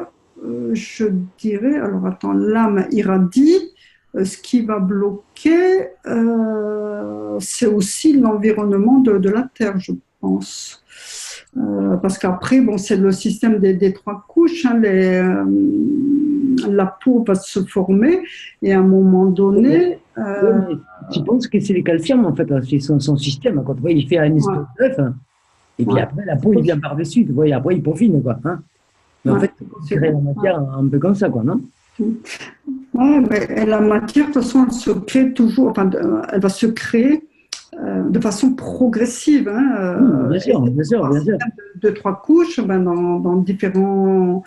je dirais, alors attends, l'âme irradie, ce qui va bloquer, c'est aussi l'environnement de la Terre, je pense. Parce qu'après, bon, c'est le système des trois couches, hein, la peau va se former et à un moment donné... Tu penses que c'est le calcium, en fait, c'est son système. Quand tu vois, il fait un espèce d'œuf, hein, et puis après, la peau, il vient par-dessus, tu vois, et après, il peaufine, quoi. Hein. Mais en fait, il crée la matière un peu comme ça, quoi, non? Oui, mais la matière, de toute façon, elle se crée toujours, enfin, elle va se créer de façon progressive. Hein, bien sûr, bien sûr, bien sûr. De trois couches, ben, dans différents,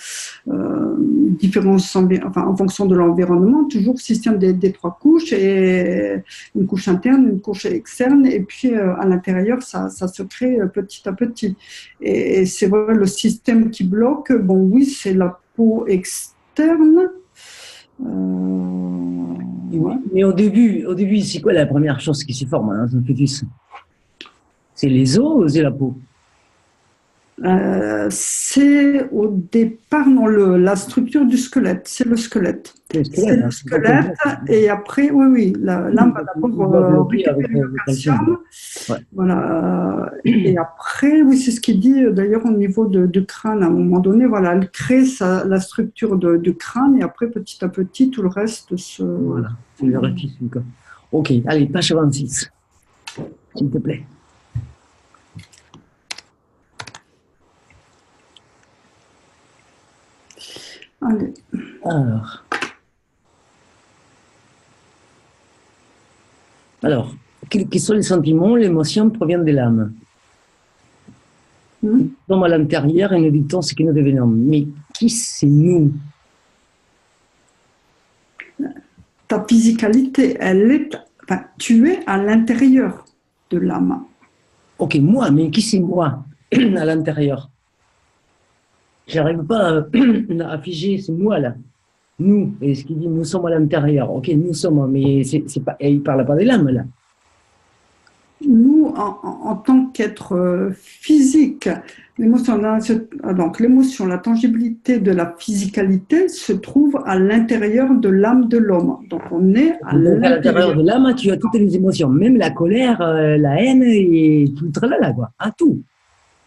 enfin, en fonction de l'environnement, toujours système des trois couches, et une couche interne, une couche externe, et puis à l'intérieur, ça se crée petit à petit. Et c'est vrai, le système qui bloque, bon, oui, c'est la peau externe. Ouais. Mais au début, c'est quoi la première chose qui se forme dans un fœtus? C'est les os ou c'est la peau? C'est au départ dans la structure du squelette, c'est le squelette. C'est le squelette, et après, oui, l'âme va d'abord récupérer le calcium. Ouais. Voilà. Et après, oui, c'est ce qu'il dit d'ailleurs au niveau de crâne. À un moment donné, voilà, elle crée la structure de crâne, et après, petit à petit, tout le reste se. Voilà, c'est le récit. Ok, allez, page 26, s'il te plaît. Allez. Alors, quels sont les sentiments, l'émotion proviennent de l'âme. Nous sommes à l'intérieur et nous dictons ce que nous devenons. Mais qui c'est nous? Ta physicalité, enfin, tu es à l'intérieur de l'âme. Ok, moi, mais qui c'est moi à l'intérieur? J'arrive pas à figer, c'est moi là. Nous, et ce qu'il dit, nous sommes à l'intérieur. Ok, nous sommes, mais c'est pas, il parle pas de l'âme là. Nous, en tant qu'être physique, l'émotion, la tangibilité de la physicalité se trouve à l'intérieur de l'âme de l'homme. Donc on est à l'intérieur de l'âme, tu as toutes les émotions, même la colère, la haine et tout le tralala, quoi. À tout.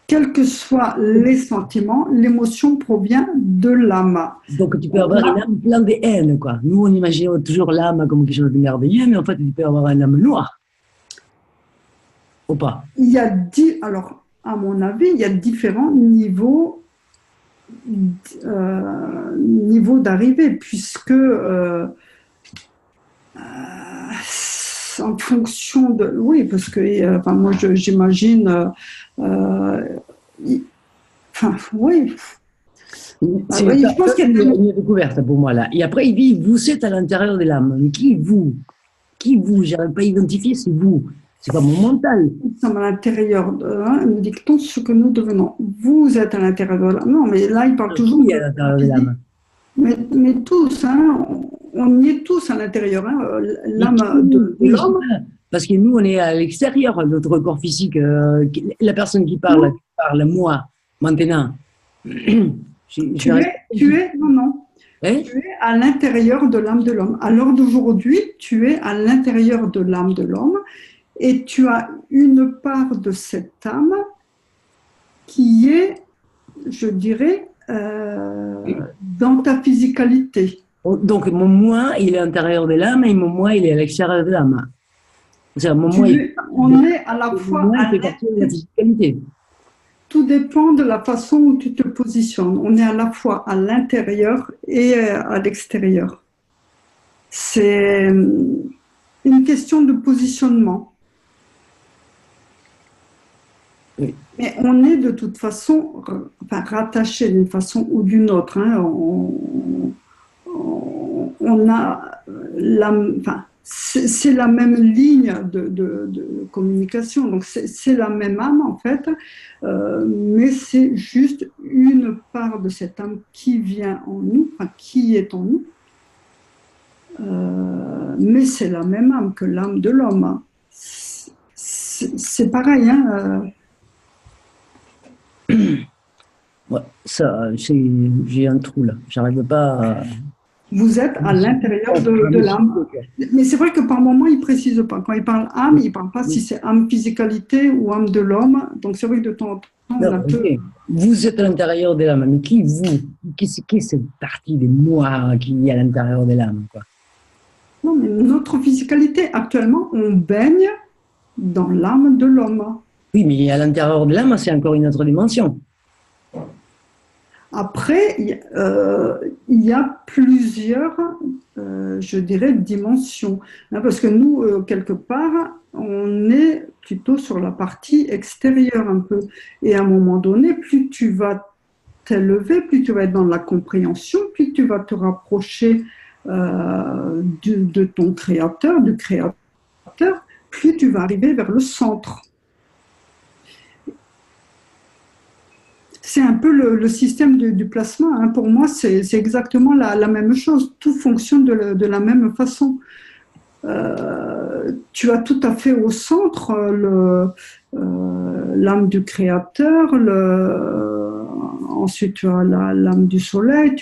Quels que soient les sentiments, l'émotion provient de l'âme. Donc tu peux avoir une âme pleine de haine, quoi. Nous, on imagine toujours l'âme comme quelque chose de merveilleux, mais en fait, tu peux avoir une âme noire. Ou pas? Alors, à mon avis, il y a différents niveaux d'arrivée, puisque en fonction de... Oui, parce que enfin, moi, j'imagine... oui. Je pense qu'il y a une découverte pour moi, là. Et après, il dit, vous êtes à l'intérieur de l'âme. Mais qui vous? Qui vous? Je n'arrive pas à identifier, c'est vous. C'est pas mon mental. Nous sommes à l'intérieur nous dictons ce que nous devenons. Vous êtes à l'intérieur de l'âme. Non, mais là, il parle toujours à l'intérieur de l'âme. Mais tous, hein, on y est tous à l'intérieur. Hein, l'âme de l'homme. Parce que nous, on est à l'extérieur, notre corps physique. La personne qui parle, moi, maintenant. Tu es à l'intérieur de l'âme de l'homme. À l'heure d'aujourd'hui, tu es à l'intérieur de l'âme de l'homme. Et tu as une part de cette âme qui est, je dirais, dans ta physicalité. Donc, mon moi, il est à l'intérieur de l'âme et mon moi, il est à l'extérieur de l'âme. On est à la fois à la physicalité. Tout dépend de la façon où tu te positionnes. On est à la fois à l'intérieur et à l'extérieur. C'est une question de positionnement. Oui. Mais on est de toute façon rattaché d'une façon ou d'une autre. Hein. On a c'est la même ligne de communication, donc c'est la même âme en fait, mais c'est juste une part de cette âme qui vient en nous, qui est en nous, mais c'est la même âme que l'âme de l'homme. C'est pareil, hein. Ouais, ça, j'ai un trou là. J'arrive pas à... Vous êtes à l'intérieur de l'âme. Mais c'est vrai que par moment, il ne précise pas. Quand il parle âme, il ne parle pas si c'est âme physicalité ou âme de l'homme. Donc c'est vrai que de temps en temps, on Non, a un peu. ok. Vous êtes à l'intérieur de l'âme, mais qui vous? Qui est cette partie de moi qui est à l'intérieur de l'âme, quoi? Non, mais notre physicalité, actuellement, on baigne dans l'âme de l'homme. Oui, mais à l'intérieur de l'âme, c'est encore une autre dimension. Après, il y a plusieurs, je dirais, dimensions. Hein, parce que nous, quelque part, on est plutôt sur la partie extérieure un peu. Et à un moment donné, plus tu vas t'élever, plus tu vas être dans la compréhension, plus tu vas te rapprocher de ton créateur, du créateur, plus tu vas arriver vers le centre. C'est un peu le système du plasma. Hein. Pour moi, c'est exactement la même chose. Tout fonctionne de la même façon. Tu as tout à fait au centre l'âme du créateur, ensuite tu as l'âme du soleil,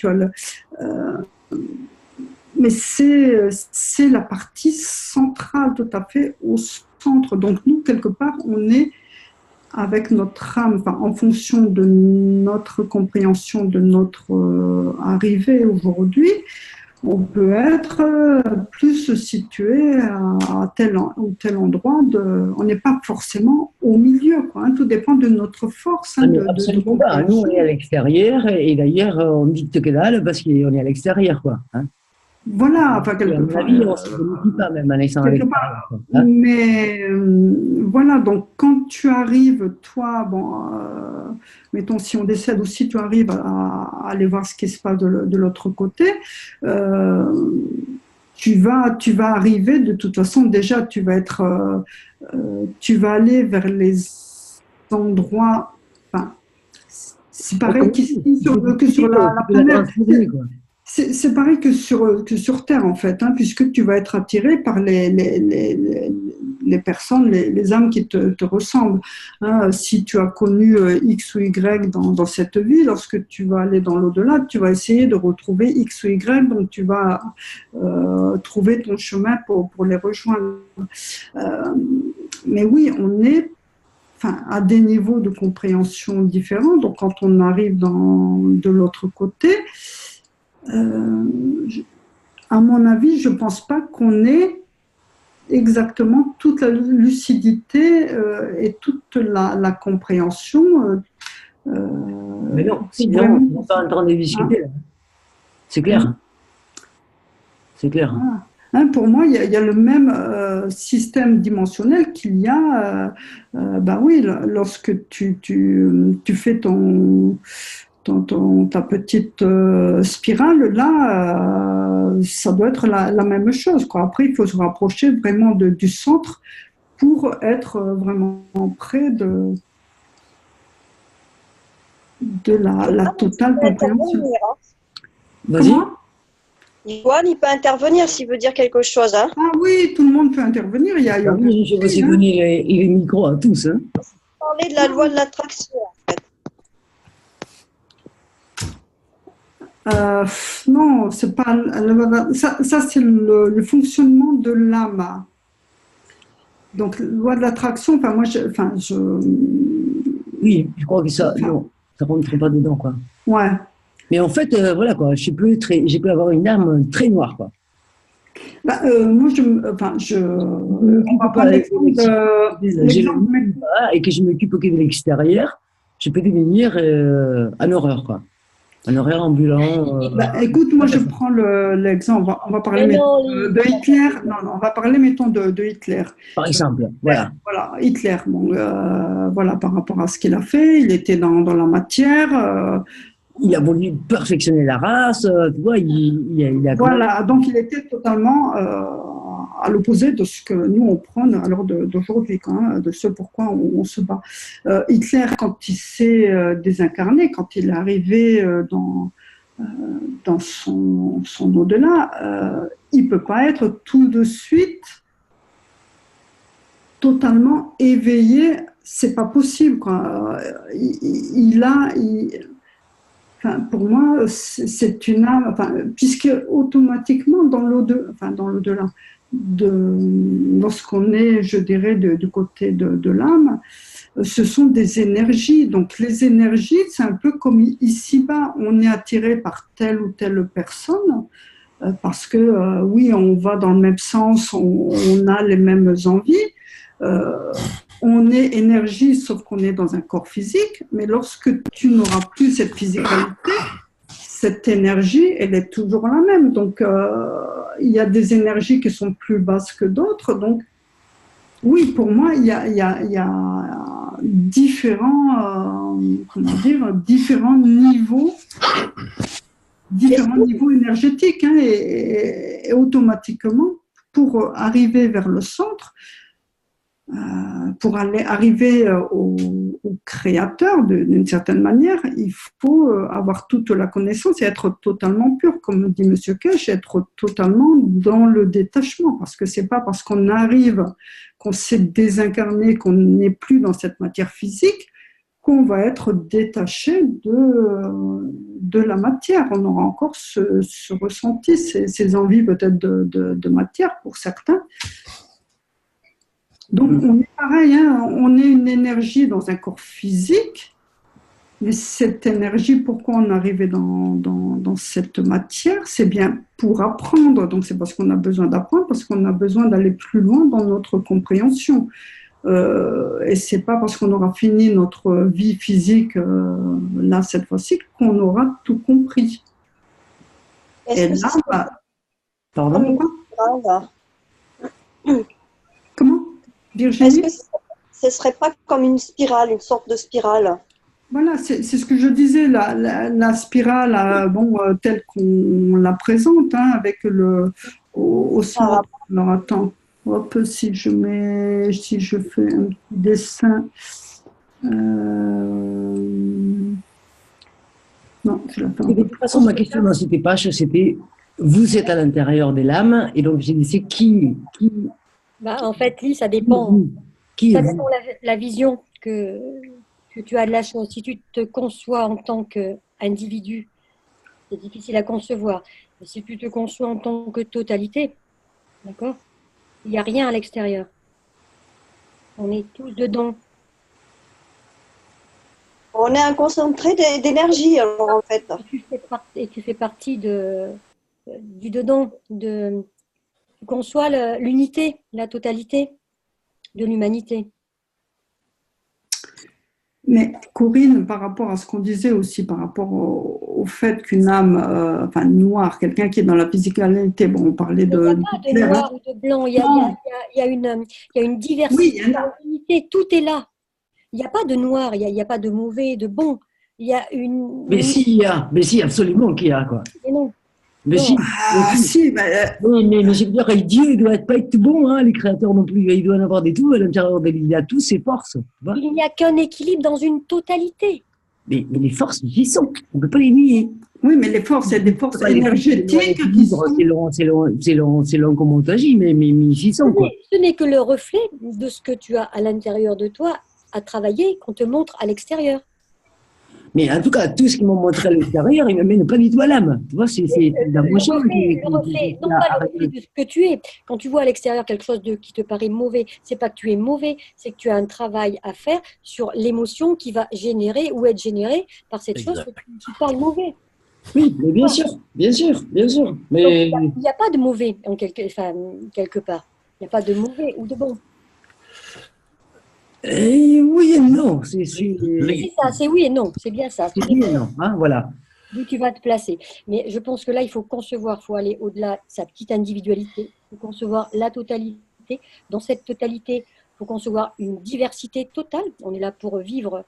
mais c'est la partie centrale tout à fait au centre. Donc nous, quelque part, on est avec notre âme, enfin, en fonction de notre compréhension de notre arrivée aujourd'hui, on peut être plus situé à tel ou tel endroit. On n'est pas forcément au milieu, quoi, hein. Tout dépend de notre force, hein, de Absolument pas. Nous, on est à l'extérieur, et d'ailleurs, on dicte que dalle parce qu'on est à l'extérieur, quoi. Hein. Voilà, enfin, À mon avis, on ne se bonifie pas même en étant à quelque l'extérieur. part. Hein. Mais voilà, donc quand tu arrives, toi, bon, mettons si on décède ou si tu arrives à aller voir ce qui se passe de l'autre côté, euh, tu vas arriver de toute façon, déjà, tu vas aller vers les endroits, enfin, c'est pareil qu'ici, que sur la Tu peux la planète. transférer, quoi. C'est pareil que sur Terre, en fait, hein, puisque tu vas être attiré par les personnes, les âmes qui te ressemblent. Hein. Si tu as connu X ou Y dans cette vie, lorsque tu vas aller dans l'au-delà, tu vas essayer de retrouver X ou Y, donc tu vas trouver ton chemin pour les rejoindre. Euh, mais oui, on est enfin, à des niveaux de compréhension différents, donc quand on arrive de l'autre côté, à mon avis, je ne pense pas qu'on ait exactement toute la lucidité et toute la compréhension. Mais non, sinon, Vraiment, on n'est pas en train de hein, discuter. Là. C'est clair. C'est clair. voilà. Hein, pour moi, il y a le même système dimensionnel qu'il y a, ben oui, lorsque tu fais ta petite spirale, là, ça doit être la même chose, quoi. Après, il faut se rapprocher vraiment du centre pour être vraiment près de la totale compréhension. Vas-y. Comment? Johan, il peut intervenir s'il veut dire quelque chose. Hein. Ah oui, tout le monde peut intervenir, il y a Ah aucun oui, je vais aussi souci, hein. donner les micros à tous. Hein. Parler de la loi de l'attraction, en fait. Non, c'est pas ça c'est le fonctionnement de l'âme. Donc, loi de l'attraction, enfin, Oui, je crois que ça, enfin, non, ça rentre pas dedans, quoi. ouais. Mais en fait, voilà, quoi, j'ai pu avoir une arme très noire, quoi. Bah, moi, on va prendre Avec l'exemple l'exemple et que je m'occupe que de l'extérieur, je peux devenir un horreur, quoi. Un horreur ambulant. bah, écoute, moi, je prends l'exemple, on va parler de Hitler, non, on va parler, mettons, de Hitler. Par exemple, voilà. Voilà, Hitler, bon, voilà, par rapport à ce qu'il a fait, il était dans la matière. Il a voulu perfectionner la race, tu vois, il a Voilà, donc il était totalement à l'opposé de ce que nous on prône à l'heure d'aujourd'hui, hein, de ce pourquoi on se bat. Hitler, quand il s'est désincarné, quand il est arrivé dans son au-delà, il ne peut pas être tout de suite totalement éveillé, c'est pas possible, quoi. enfin, pour moi, c'est une âme, enfin, puisque automatiquement, dans l'au-delà, lorsqu'on est, je dirais, du côté de l'âme, ce sont des énergies. Donc, les énergies, c'est un peu comme ici-bas, on est attiré par telle ou telle personne, parce que, oui, on va dans le même sens, on a les mêmes envies. On est énergie, sauf qu'on est dans un corps physique, mais lorsque tu n'auras plus cette physicalité, cette énergie, elle est toujours la même. Donc, il y a des énergies qui sont plus basses que d'autres. Donc, oui, pour moi, il y a différents, différents niveaux énergétiques, hein, et automatiquement, pour arriver vers le centre, pour arriver au créateur d'une certaine manière, il faut avoir toute la connaissance et être totalement pur, comme dit M. Kesh, être totalement dans le détachement, parce que c'est pas parce qu'on arrive, qu'on s'est désincarné, qu'on n'est plus dans cette matière physique, qu'on va être détaché de la matière. On aura encore ce ressenti, ces envies peut-être de matière pour certains. Donc, on est pareil, hein, on est une énergie dans un corps physique, mais cette énergie, pourquoi on est arrivé dans cette matière? C'est bien pour apprendre, donc c'est parce qu'on a besoin d'apprendre, parce qu'on a besoin d'aller plus loin dans notre compréhension. Et c'est pas parce qu'on aura fini notre vie physique, là, cette fois-ci, qu'on aura tout compris. Et là, Pardon? Comment? Virginie? Est-ce que ce ne serait pas comme une spirale, une sorte de spirale? Voilà, c'est ce que je disais, la spirale, telle qu'on la présente, hein, avec au centre. Alors attends, hop, si je fais un petit dessin. Non, je l'attends. De toute façon, ma question dans cette page, c'était vous êtes à l'intérieur de l'âme, et donc j'ai dit c'est qui En fait, Lise, ça dépend. Qui Ça est dépend la vision que tu as de la chose. Si tu te conçois en tant qu'individu, c'est difficile à concevoir. Mais si tu te conçois en tant que totalité, d'accord, il n'y a rien à l'extérieur. On est tous dedans. On est un concentré d'énergie, alors, en fait. Et tu fais partie du dedans. Tu conçois l'unité, la totalité de l'humanité. Mais Corinne, par rapport à ce qu'on disait aussi, par rapport au fait qu'une âme, noire, quelqu'un qui est dans la physicalité, bon, on parlait de... Il n'y a pas de noir ou de blanc, il y a une diversité, oui, il y en a. Unité, tout est là. Il n'y a pas de noir, il n'y a pas de mauvais, de bon. Il y a une... Mais si, absolument qu'il y a, quoi. Mais non. Mais non. si. Oui, mais je veux dire, Dieu, il ne doit pas être tout bon, hein, les créateurs non plus. Il doit en avoir des tout, à l'intérieur de lui, il a tous ses forces. Il n'y a qu'un équilibre dans une totalité. Mais les forces, j'y sont. On ne peut pas les nier. Oui, mais les forces, c'est des forces énergétiques qui sont... C'est long comment on agit, mais j'y sont, quoi. Ce n'est que le reflet de ce que tu as à l'intérieur de toi à travailler qu'on te montre à l'extérieur. Mais en tout cas, tout ce qu'ils m'ont montré à l'extérieur, ils ne me mènent pas du tout à l'âme. Tu vois, c'est la motion qui... Non pas le reflet de ce que tu es. Quand tu vois à l'extérieur quelque chose qui te paraît mauvais, c'est pas que tu es mauvais, c'est que tu as un travail à faire sur l'émotion qui va générer ou être générée par cette chose que tu parles mauvais. Oui, mais bien sûr. Mais... Donc, il n'y a pas de mauvais, quelque part. Il n'y a pas de mauvais ou de bon. Oui et non. C'est ça, c'est oui et non. C'est bien ça. C'est oui et non, hein, voilà. D'où tu vas te placer. Mais je pense que là, il faut concevoir, il faut aller au-delà de sa petite individualité, il faut concevoir la totalité. Dans cette totalité, il faut concevoir une diversité totale. On est là pour vivre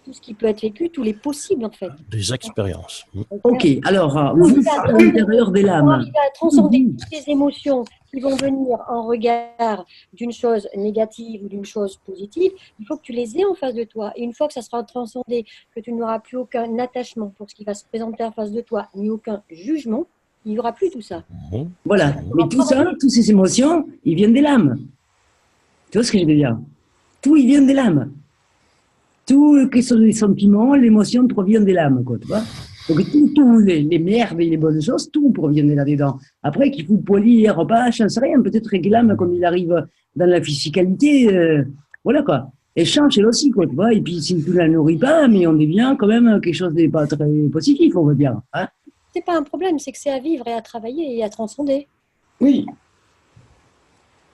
tout ce qui peut être vécu, tous les possibles, en fait. Des expériences. Ok, alors, vous êtes à l'intérieur de l'âme. On arrive à transcender toutes les émotions qui vont venir en regard d'une chose négative ou d'une chose positive. Il faut que tu les aies en face de toi. Et une fois que ça sera transcendé, que tu n'auras plus aucun attachement pour ce qui va se présenter en face de toi, ni aucun jugement, il n'y aura plus tout ça. Voilà. Mais tout ça, toutes ces émotions, ils viennent de l'âme. Tu vois ce que je veux dire? Tout, ils viennent de l'âme. tout que sont les sentiments, l'émotion provient des lames, quoi, tu vois. Donc, tout les merdes et les bonnes choses, tout provient de là-dedans. Après, qu'il faut polir, pas, j'en sais rien, peut-être que l'âme, comme il arrive dans la physicalité, voilà, quoi. Elle change, elle aussi, quoi, tu vois. Et puis, si tu ne la nourris pas, mais on devient quand même quelque chose de pas très positif, on va dire, hein. C'est pas un problème, c'est que c'est à vivre et à travailler et à transcender. Oui.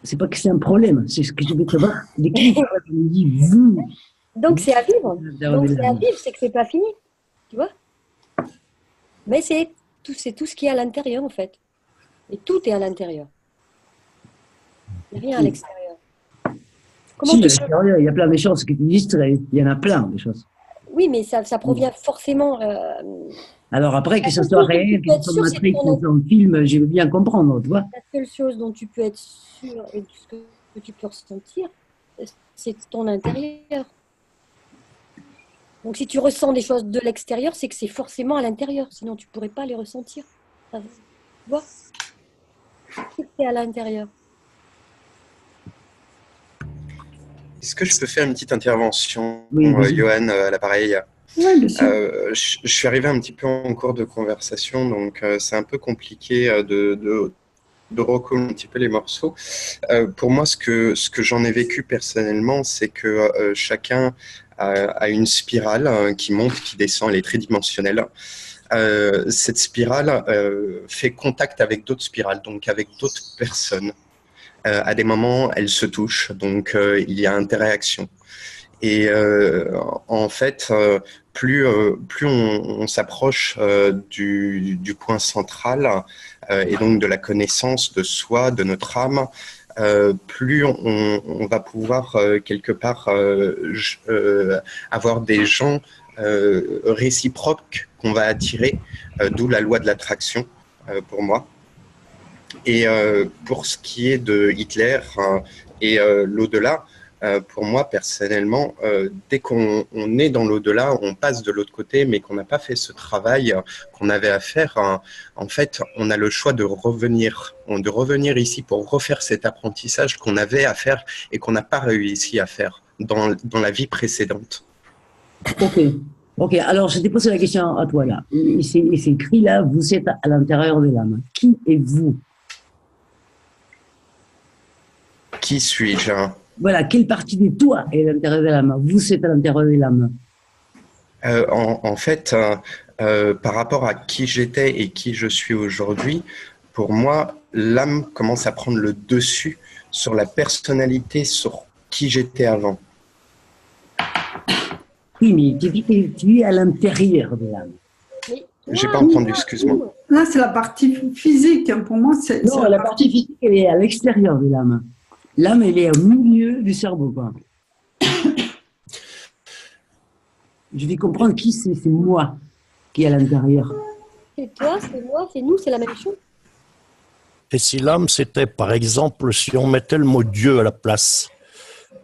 C'est pas que c'est un problème, c'est ce que je veux savoir. De qui tu me dis, vous. Donc c'est à vivre. Donc c'est à vivre, c'est que c'est pas fini. Tu vois? Mais c'est tout ce qui est à l'intérieur, en fait. Et tout est à l'intérieur. Il n'y a rien à l'extérieur. Comment Si, tu à l'extérieur, il y a plein de choses que tu distrais. Il y en a plein de choses. Oui, mais ça provient forcément. Alors après, que La ce seule soit chose dont réel, tu que peux ce être soit sûr, c'est Matrix, que que ce soit un film, je veux bien comprendre, tu vois. la seule chose dont tu peux être sûr et ce que tu peux ressentir, c'est ton intérieur. Donc si tu ressens des choses de l'extérieur, c'est que c'est forcément à l'intérieur. Sinon, tu ne pourrais pas les ressentir. Tu vois? C'est à l'intérieur. Est-ce que je peux faire une petite intervention, Oui, vas-y. Johan, à l'appareil? Oui, bien sûr. Je suis arrivé un petit peu en cours de conversation, donc c'est un peu compliqué de recoller un petit peu les morceaux. Pour moi, ce que j'en ai vécu personnellement, c'est que chacun a une spirale qui monte, qui descend, elle est tridimensionnelle. Cette spirale fait contact avec d'autres spirales, donc avec d'autres personnes. À des moments, elles se touchent, donc il y a interaction. Et en fait, plus on s'approche du point central et donc de la connaissance de soi, de notre âme, plus on va pouvoir quelque part avoir des gens réciproques qu'on va attirer, d'où la loi de l'attraction pour moi. Et pour ce qui est de Hitler et l'au-delà, pour moi, personnellement, dès qu'on est dans l'au-delà, on passe de l'autre côté, mais qu'on n'a pas fait ce travail qu'on avait à faire, en fait, on a le choix de revenir ici pour refaire cet apprentissage qu'on avait à faire et qu'on n'a pas réussi à faire dans la vie précédente. Ok, alors je t'ai posé la question à toi là. Il s'est écrit là, vous êtes à l'intérieur de l'âme. Qui êtes-vous? Qui suis-je? Voilà, quelle partie de toi est à l'intérieur de l'âme? Vous êtes à l'intérieur de l'âme. En fait, par rapport à qui j'étais et qui je suis aujourd'hui, pour moi, l'âme commence à prendre le dessus sur la personnalité, sur qui j'étais avant. Oui, mais tu es à l'intérieur de l'âme. J'ai pas entendu, excuse-moi. Là, c'est la partie physique. Pour moi, c'est Non, la partie physique, elle est à l'extérieur de l'âme. L'âme, elle est au milieu du cerveau, quoi. Je vais comprendre qui c'est moi qui est à l'intérieur. C'est toi, c'est moi, c'est nous, c'est la même chose. Et si l'âme, c'était, par exemple, si on mettait le mot Dieu à la place,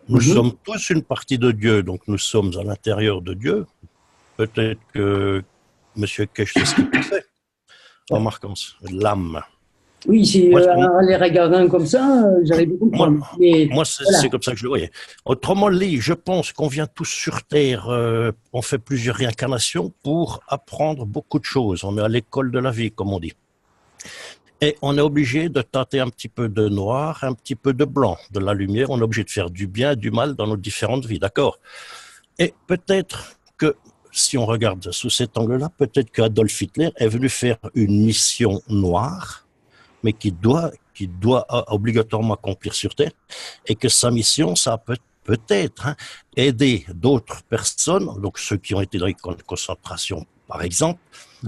nous sommes tous une partie de Dieu, donc nous sommes à l'intérieur de Dieu. Peut-être que M. Kesh sait ce qu'il pensait. Remarquons, l'âme. Oui, c'est les regardant comme ça, j'arrive à comprendre. Moi, c'est comme ça que je le voyais. Autrement dit, je pense qu'on vient tous sur Terre, on fait plusieurs réincarnations pour apprendre beaucoup de choses. On est à l'école de la vie, comme on dit. Et on est obligé de tâter un petit peu de noir, un petit peu de blanc, de la lumière. On est obligé de faire du bien et du mal dans nos différentes vies, d'accord? Et peut-être que, si on regarde sous cet angle-là, peut-être qu'Adolf Hitler est venu faire une mission noire, mais qui doit obligatoirement accomplir sur Terre, et que sa mission, ça peut-être aider d'autres personnes, donc ceux qui ont été dans les camps de concentration, par exemple,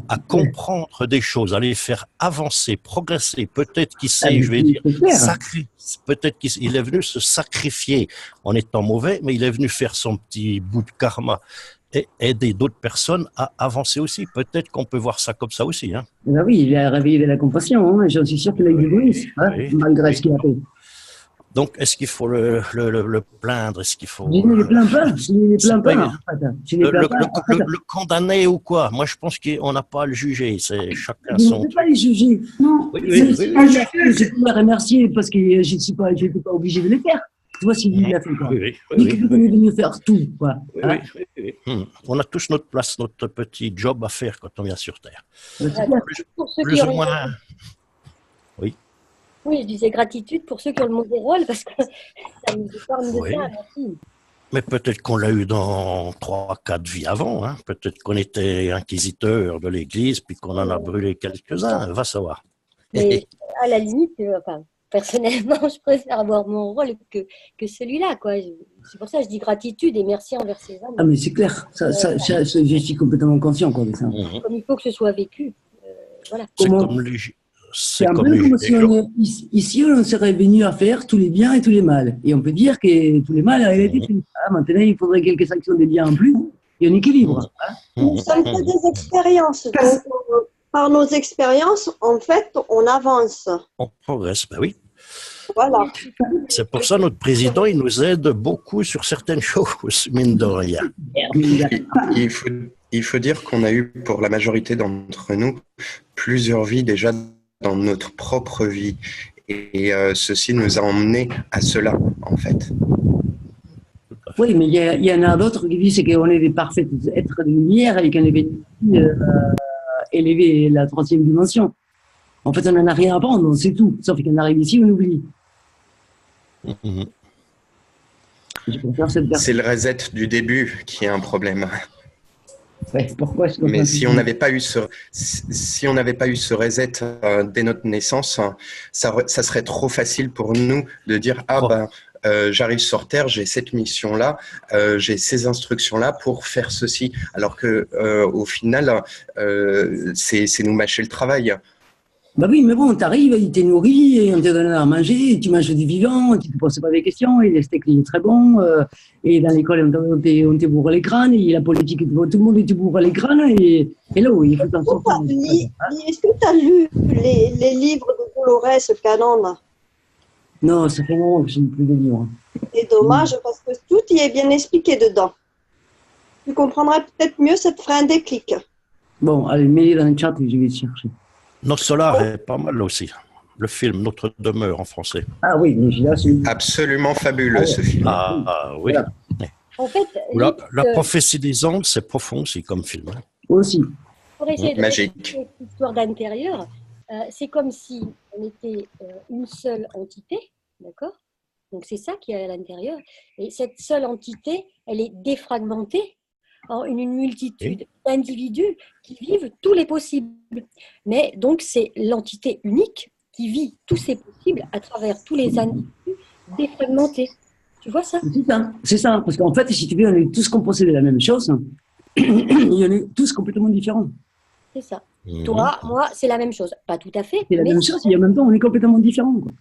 à comprendre des choses, à les faire avancer, progresser, peut-être qu'il sait, je vais dire, peut-être qu'il est venu se sacrifier en étant mauvais, mais il est venu faire son petit bout de karma et aider d'autres personnes à avancer aussi. Peut-être qu'on peut voir ça comme ça aussi. Hein. Ben oui, il a réveillé de la compassion, hein, j'en suis sûr qu'il a eu du bruit, malgré ce qu'il a fait. Donc, est-ce qu'il faut le plaindre? Est-ce qu'il faut... Je ne le plains pas, je ne le plains pas. Le condamner ou quoi? Moi, je pense qu'on n'a pas à le juger. C'est chacun son... Je ne peux pas les juger. Non, je peux les remercier parce que je n'étais pas obligé de les faire. Tu vois, Sylvie, il a fait quoi. Oui, oui, Lui oui, qui oui, peut venir faire tout, quoi. oui, Hein. On a tous notre place, notre petit job à faire quand on vient sur Terre. Ben, c'est clair. Pour ceux Plus qui ou ont moins. Oui, Oui, je disais gratitude pour ceux qui ont le mauvais rôle, parce que ça nous épargne de oui. ça, merci. Mais peut-être qu'on l'a eu dans 3, 4 vies avant. Hein. Peut-être qu'on était inquisiteur de l'Église, puis qu'on en a brûlé quelques-uns. Va savoir. Mais à la limite, enfin, personnellement, je préfère avoir mon rôle que celui-là, quoi. C'est pour ça que je dis gratitude et merci envers ces Ah, hommes. mais c'est clair. Je suis complètement conscient, quoi, de ça. Mhm. Comme il faut que ce soit vécu. Voilà. C'est Comment- comme les, C'est c'est un comme peu les comme gilets si jaunes. ici, on serait venu à faire tous les biens et tous les mal. Et on peut dire que tous les mal auraient été faits. Ah, maintenant, il faudrait quelques sanctions des biens en plus et un équilibre. Hein. Nous sommes que des expériences. Donc, par nos expériences, en fait, on avance. On progresse, ben oui. Voilà. C'est pour ça notre président, il nous aide beaucoup sur certaines choses, mine de rien. Il faut dire qu'on a eu, pour la majorité d'entre nous, plusieurs vies déjà dans notre propre vie. Et ceci nous a emmenés à cela, en fait. Oui, mais il y en a d'autres qui disent qu'on est des parfaits êtres de lumière et qu'on est venu élever la troisième dimension. En fait, on n'en a rien à prendre, c'est tout. Sauf qu'on arrive ici, on oublie. Mhm. Je préfère cette personne. C'est le reset du début qui est un problème. Ouais, pourquoi je Mais si on n'avait pas eu ce reset dès notre naissance, ça serait trop facile pour nous de dire j'arrive sur Terre, j'ai cette mission-là, j'ai ces instructions-là pour faire ceci. Alors que au final, c'est nous mâcher le travail. Bah oui, mais bon, t'arrives, il t'est nourri, et on te donne à manger, tu manges du vivant, tu te poses pas des questions, et le steak il est très bon, et dans l'école on te bourre les crânes, et la politique, tout le monde te bourre les crânes, et là, oui, il faut t'en sortir. Est-ce que tu as lu les livres de Dolores Cannon? Non, ça fait un moment que je n'ai plus de livres. C'est dommage parce que tout y est bien expliqué dedans. Tu comprendrais peut-être mieux, ça te ferait un déclic. Bon, allez, mets-les dans le chat et je vais chercher. Notre Solar est pas mal aussi. Le film Notre demeure en français. Ah oui, mais là, c'est... Absolument fabuleux ce film. Ah oui. Voilà. En fait, La prophétie des Andes, c'est profond aussi comme film. Hein. Aussi. pour essayer de Magique. réexpliquer cette histoire d'intérieur, c'est comme si on était une seule entité, d'accord? Donc c'est ça qui est à l'intérieur. Et cette seule entité, elle est défragmentée en une multitude d'individus qui vivent tous les possibles. Mais donc c'est l'entité unique qui vit tous ces possibles à travers tous les individus défragmentés. Tu vois ça? C'est ça. Parce qu'en fait, si tu veux, on est tous composés de la même chose et on est tous complètement différents. C'est ça. Toi, moi, c'est la même chose. Pas tout à fait. C'est la mais même chose et en même temps, on est complètement différents. Quoi.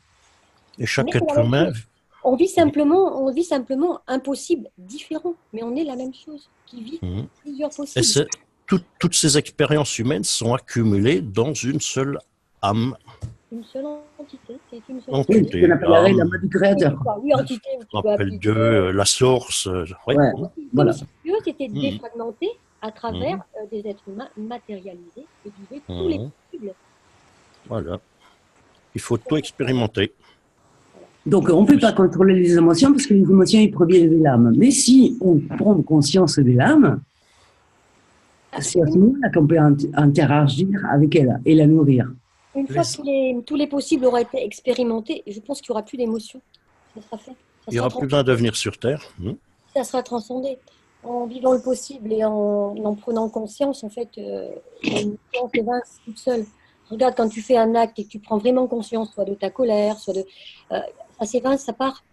Et chaque Mais c'est être la même humain, on vit simplement un possible différent, mais on est la même chose, qui vit plusieurs et possibles. c'est- toutes ces expériences humaines sont accumulées dans une seule âme. Une seule entité, c'est une seule Entité. Oui, entité. c'est ce qu'on appellerait la main du créateur. Oui, entité, ou tu On peux appelle appeler Dieu, la source. Ouais. Ouais. Comme Voilà. si Dieu s'était défragmenté à travers des êtres humains matérialisés et vivaient tous les possibles. Voilà. Il faut tout expérimenter. Donc, on ne peut pas contrôler les émotions parce que les émotions, ils proviennent de l'âme. Mais si on prend conscience de l'âme, c'est à ce moment-là qu'on peut interagir avec elle et la nourrir. Une fois que tous les possibles auront été expérimentés, je pense qu'il n'y aura plus d'émotion. Ça sera fait. Il n'y aura plus besoin de venir sur Terre. Ça sera transcendé. En vivant le possible et en prenant conscience, en fait, l'émotion s'évince toute seule. Regarde, quand tu fais un acte et que tu prends vraiment conscience, soit de ta colère, soit de... ça s'évince, ça part.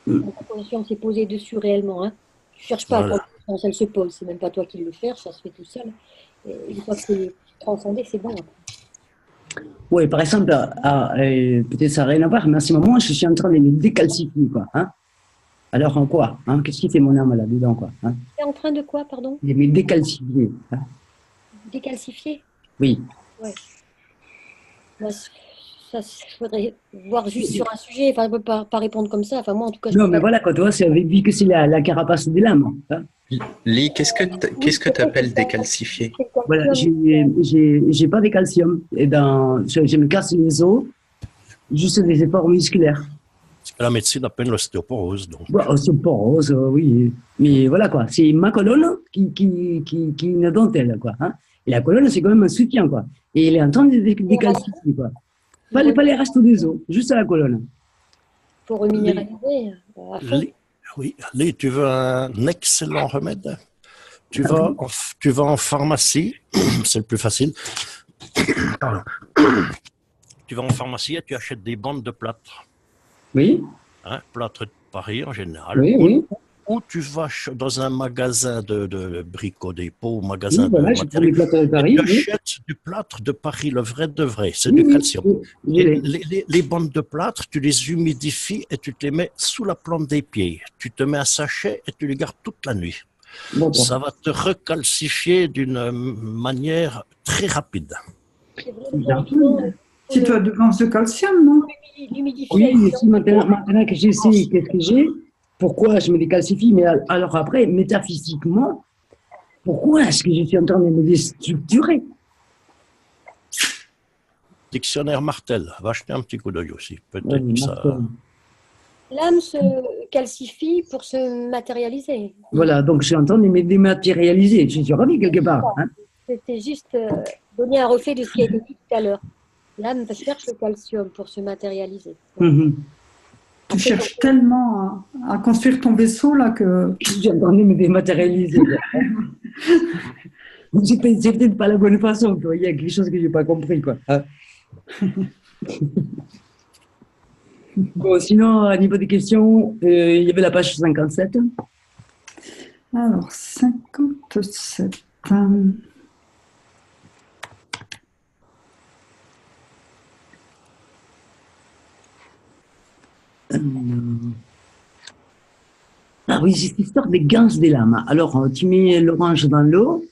Donc, ta conscience est posée dessus réellement. Hein. Tu ne cherches pas à prendre conscience, elle se pose. C'est même pas toi qui le cherches, ça se fait tout seul. Et une fois que c'est transcendé, c'est bon. Oui, par exemple, peut-être ça n'a rien à voir, mais à ce moment, je suis en train de me décalcifier. Quoi, hein. Alors, en quoi hein. Qu'est-ce qui fait mon âme là-dedans quoi, hein. Tu es en train de quoi, pardon? De me décalcifier. Hein. Décalcifier? Oui. Ouais. Moi, ça, je voudrais voir juste sur un sujet, enfin, je ne peux pas répondre comme ça. Enfin, moi, en tout cas, Non, mais voilà, quand tu vois, c'est vu que c'est la carapace de l'âme. Hein. Lee, qu'est-ce que tu appelles décalcifier? Voilà, j'ai pas de calcium. Et je me casse les os, juste des efforts musculaires. Ce que la médecine appelle l'ostéoporose. Donc. Bon, ostéoporose, oui. Mais voilà, quoi. C'est ma colonne qui est une dentelle, quoi. Hein. Et la colonne, c'est quand même un soutien, quoi. Et il est en train de décalcifier, quoi. Pas les restes des os, juste à la colonne. Pour reminéraliser à fond. Oui, Lé, tu veux un excellent remède? Tu vas en pharmacie, c'est le plus facile. Pardon. Tu vas en pharmacie et tu achètes des bandes de plâtre. Oui. Hein, plâtre de Paris en général. Oui, oui. Ou tu vas dans un magasin de bricots dépôt, magasin Oui, voilà, de matériel, de Paris, et tu achètes du plâtre de Paris, le vrai de vrai, c'est oui, du calcium. Oui, Et les bandes de plâtre, tu les humidifies et tu te les mets sous la plante des pieds. Tu te mets un sachet et tu les gardes toute la nuit. Bon. Ça va te recalcifier d'une manière très rapide. Si tu as du ganse de calcium, non? Oui, mais si maintenant que je sais qu'est-ce que j'ai, pourquoi je me décalcifie, mais alors après, métaphysiquement, pourquoi est-ce que je suis en train de me déstructurer? Dictionnaire Martel, va acheter un petit coup d'œil aussi. Peut-être que ça... L'âme se calcifie pour se matérialiser. Voilà, donc je suis en train de me dématérialiser. Je suis ravi quelque part. Hein. C'était juste donner un reflet de ce qui a été dit tout à l'heure. L'âme cherche le calcium pour se matérialiser. Tu cherches tellement à construire ton vaisseau là que... Je suis en train de me dématérialiser. C'est peut-être pas la bonne façon. Quoi. Il y a quelque chose que je n'ai pas compris. Quoi. Bon, sinon, à niveau des questions, il y avait la page 57. Alors, 57. Ah oui, c'est l'histoire des ganses des lames. Alors, tu mets l'orange dans l'eau.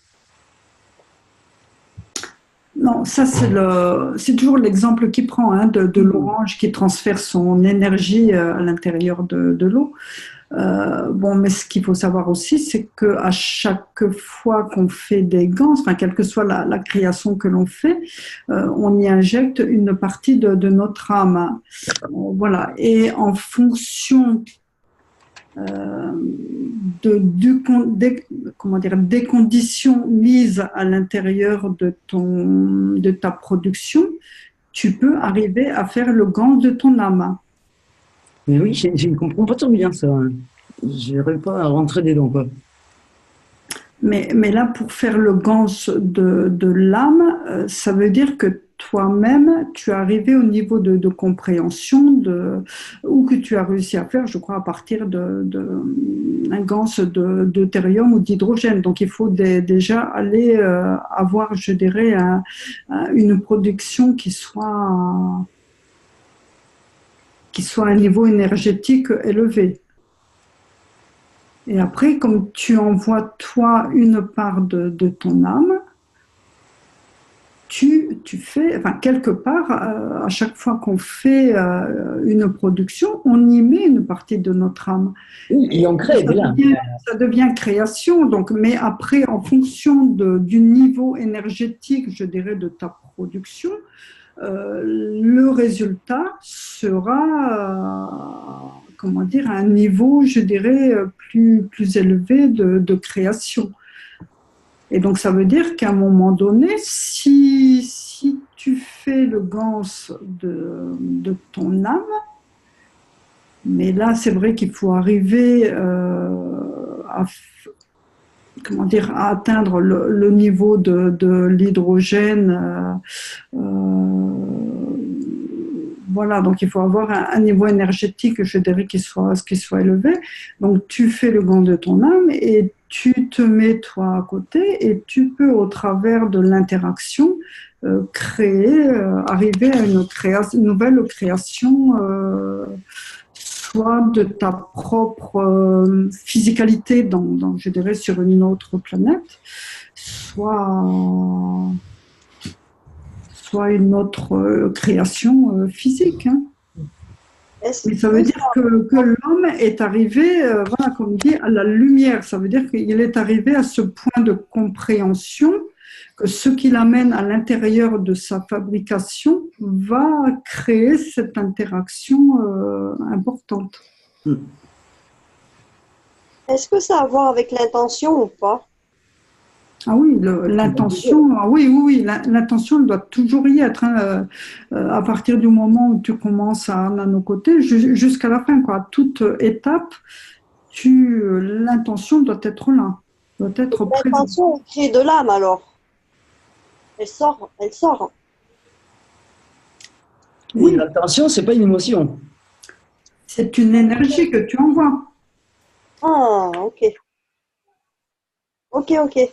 Non, ça c'est toujours l'exemple qu'il prend hein, de l'orange qui transfère son énergie à l'intérieur de l'eau. Bon, mais ce qu'il faut savoir aussi, c'est qu'à chaque fois qu'on fait des ganses, enfin, quelle que soit la création que l'on fait, on y injecte une partie de notre âme. Voilà. Et en fonction des conditions mises à l'intérieur de ta production, tu peux arriver à faire le gant de ton âme. Mais oui, je ne comprends pas trop bien ça. Hein. Je n'arrive pas à rentrer dedans. Quoi. Mais là, pour faire le gant de l'âme, ça veut dire que toi-même, tu es arrivé au niveau de compréhension ou que tu as réussi à faire, je crois, à partir d'un gant deutérium ou d'hydrogène. Donc, il faut déjà aller avoir, je dirais, une production qui soit à un niveau énergétique élevé. Et après, comme tu envoies, toi, une part de ton âme, tu fais, enfin, quelque part, à chaque fois qu'on fait une production, on y met une partie de notre âme. Et on crée, ça devient création. Donc, mais après, en fonction du niveau énergétique, je dirais, de ta production, le résultat sera, comment dire, à un niveau, je dirais, plus élevé de création. Et donc, ça veut dire qu'à un moment donné, si tu fais le gant de ton âme, mais là, c'est vrai qu'il faut arriver à atteindre le niveau de l'hydrogène. Voilà, donc il faut avoir un niveau énergétique, je dirais, qui soit élevé. Donc, tu fais le gant de ton âme et tu te mets toi à côté et tu peux, au travers de l'interaction, arriver à une nouvelle création, soit de ta propre physicalité, je dirais, sur une autre planète, soit une autre création physique. Hein. Mais ça veut dire que l'homme est arrivé, voilà, comme on dit, à la lumière. Ça veut dire qu'il est arrivé à ce point de compréhension que ce qu'il amène à l'intérieur de sa fabrication va créer cette interaction importante. Est-ce que ça a à voir avec l'intention ou pas? Ah oui, l'intention, l'intention elle doit toujours y être, hein, à partir du moment où tu commences à nanocoter jusqu'à la fin, quoi. À toute étape, l'intention doit être là, doit être présente. L'intention crée de l'âme alors. Elle sort, elle sort. Oui, l'intention, c'est pas une émotion. C'est une énergie que tu envoies. Ah, ok. Ok, ok.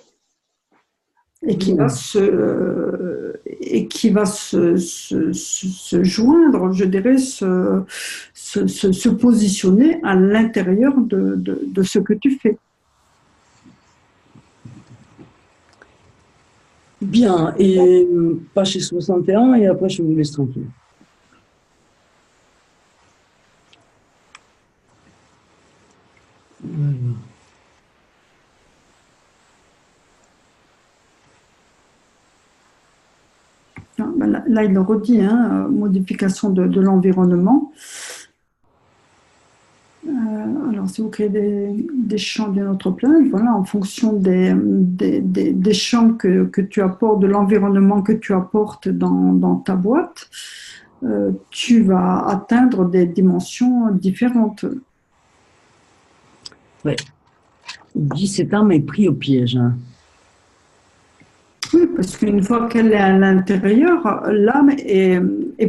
Et qui va se joindre, je dirais, se positionner à l'intérieur de ce que tu fais. Bien, et page 61, et après je vous laisse tranquille. Là, il le redit, hein, modification de l'environnement. Alors, si vous créez des champs d'une autre planète, voilà, en fonction des champs que tu apportes, de l'environnement que tu apportes dans ta boîte, tu vas atteindre des dimensions différentes. Ouais. Il dit cette âme est prise au piège. Hein. Oui, parce qu'une fois qu'elle est à l'intérieur, l'âme est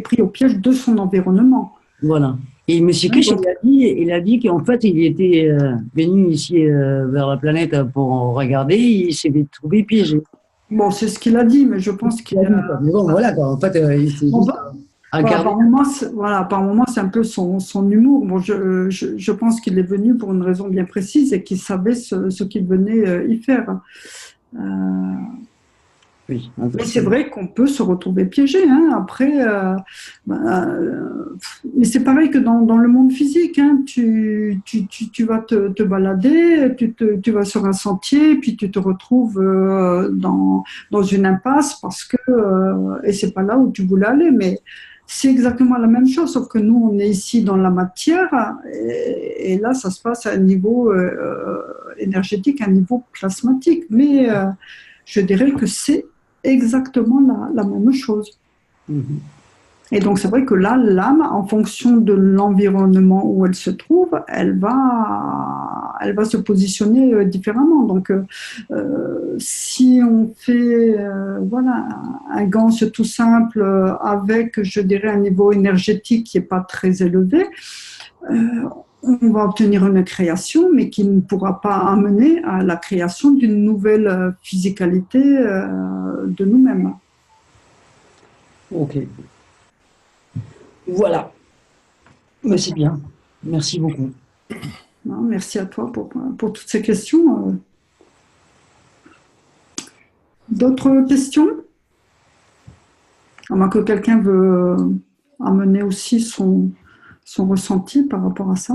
prise au piège de son environnement. Voilà. Et M. Krish, il a dit qu'en fait, il était venu ici vers la planète pour regarder, il s'est trouvé piégé. Bon, c'est ce qu'il a dit, mais je pense qu'il a... Mais bon, voilà, quoi. En fait, il s'est juste par moment, c'est un peu son humour. Bon, je pense qu'il est venu pour une raison bien précise et qu'il savait ce qu'il venait y faire. Oui, mais c'est vrai qu'on peut se retrouver piégé. Hein. Après, mais c'est pareil que dans le monde physique. Hein. Tu vas te balader, tu vas sur un sentier, puis tu te retrouves dans une impasse parce que et c'est pas là où tu voulais aller. Mais c'est exactement la même chose, sauf que nous, on est ici dans la matière, et là, ça se passe à un niveau énergétique, à un niveau plasmatique. Mais je dirais que c'est exactement la même chose. Et donc, c'est vrai que là, l'âme, en fonction de l'environnement où elle se trouve, elle va se positionner différemment. Donc, si on fait un ganse tout simple avec, je dirais, un niveau énergétique qui n'est pas très élevé, on va obtenir une création, mais qui ne pourra pas amener à la création d'une nouvelle physicalité de nous-mêmes. Ok. Voilà. Mais c'est bien. Merci beaucoup. Non, merci à toi pour toutes ces questions. D'autres questions? À moins que quelqu'un veut amener aussi son ressenti par rapport à ça.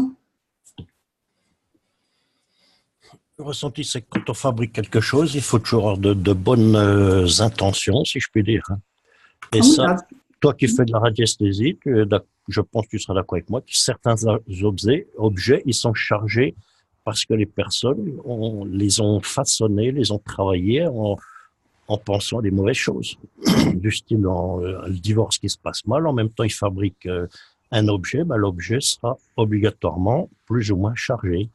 Le ressenti, c'est que quand on fabrique quelque chose, il faut toujours avoir de bonnes intentions, si je puis dire. Et toi qui fais de la radiesthésie, je pense que tu seras d'accord avec moi, que certains objets, ils sont chargés parce que les personnes les ont façonnés, les ont travaillés en pensant à des mauvaises choses. Du style, le divorce qui se passe mal, en même temps, ils fabriquent un objet, l'objet sera obligatoirement plus ou moins chargé.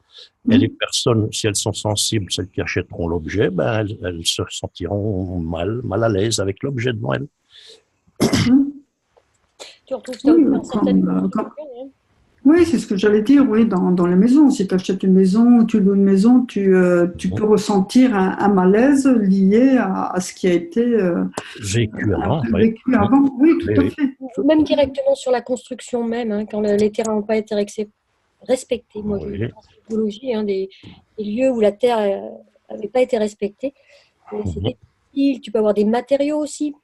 Et les personnes, si elles sont sensibles, celles qui achèteront l'objet, elles se sentiront mal à l'aise avec l'objet devant elles. Tu retrouves ça dans certaines Oui, c'est ce que j'allais dire, oui, dans les maisons. Si tu achètes une maison, tu loues une maison, tu peux ressentir un malaise lié à ce qui a été vécu avant. Oui, tout à fait. Même directement sur la construction même, hein, quand les terrains n'ont pas été respectés. Moi, je pense à l'écologie, des lieux où la terre n'avait pas été respectée. C'est difficile. Tu peux avoir des matériaux aussi.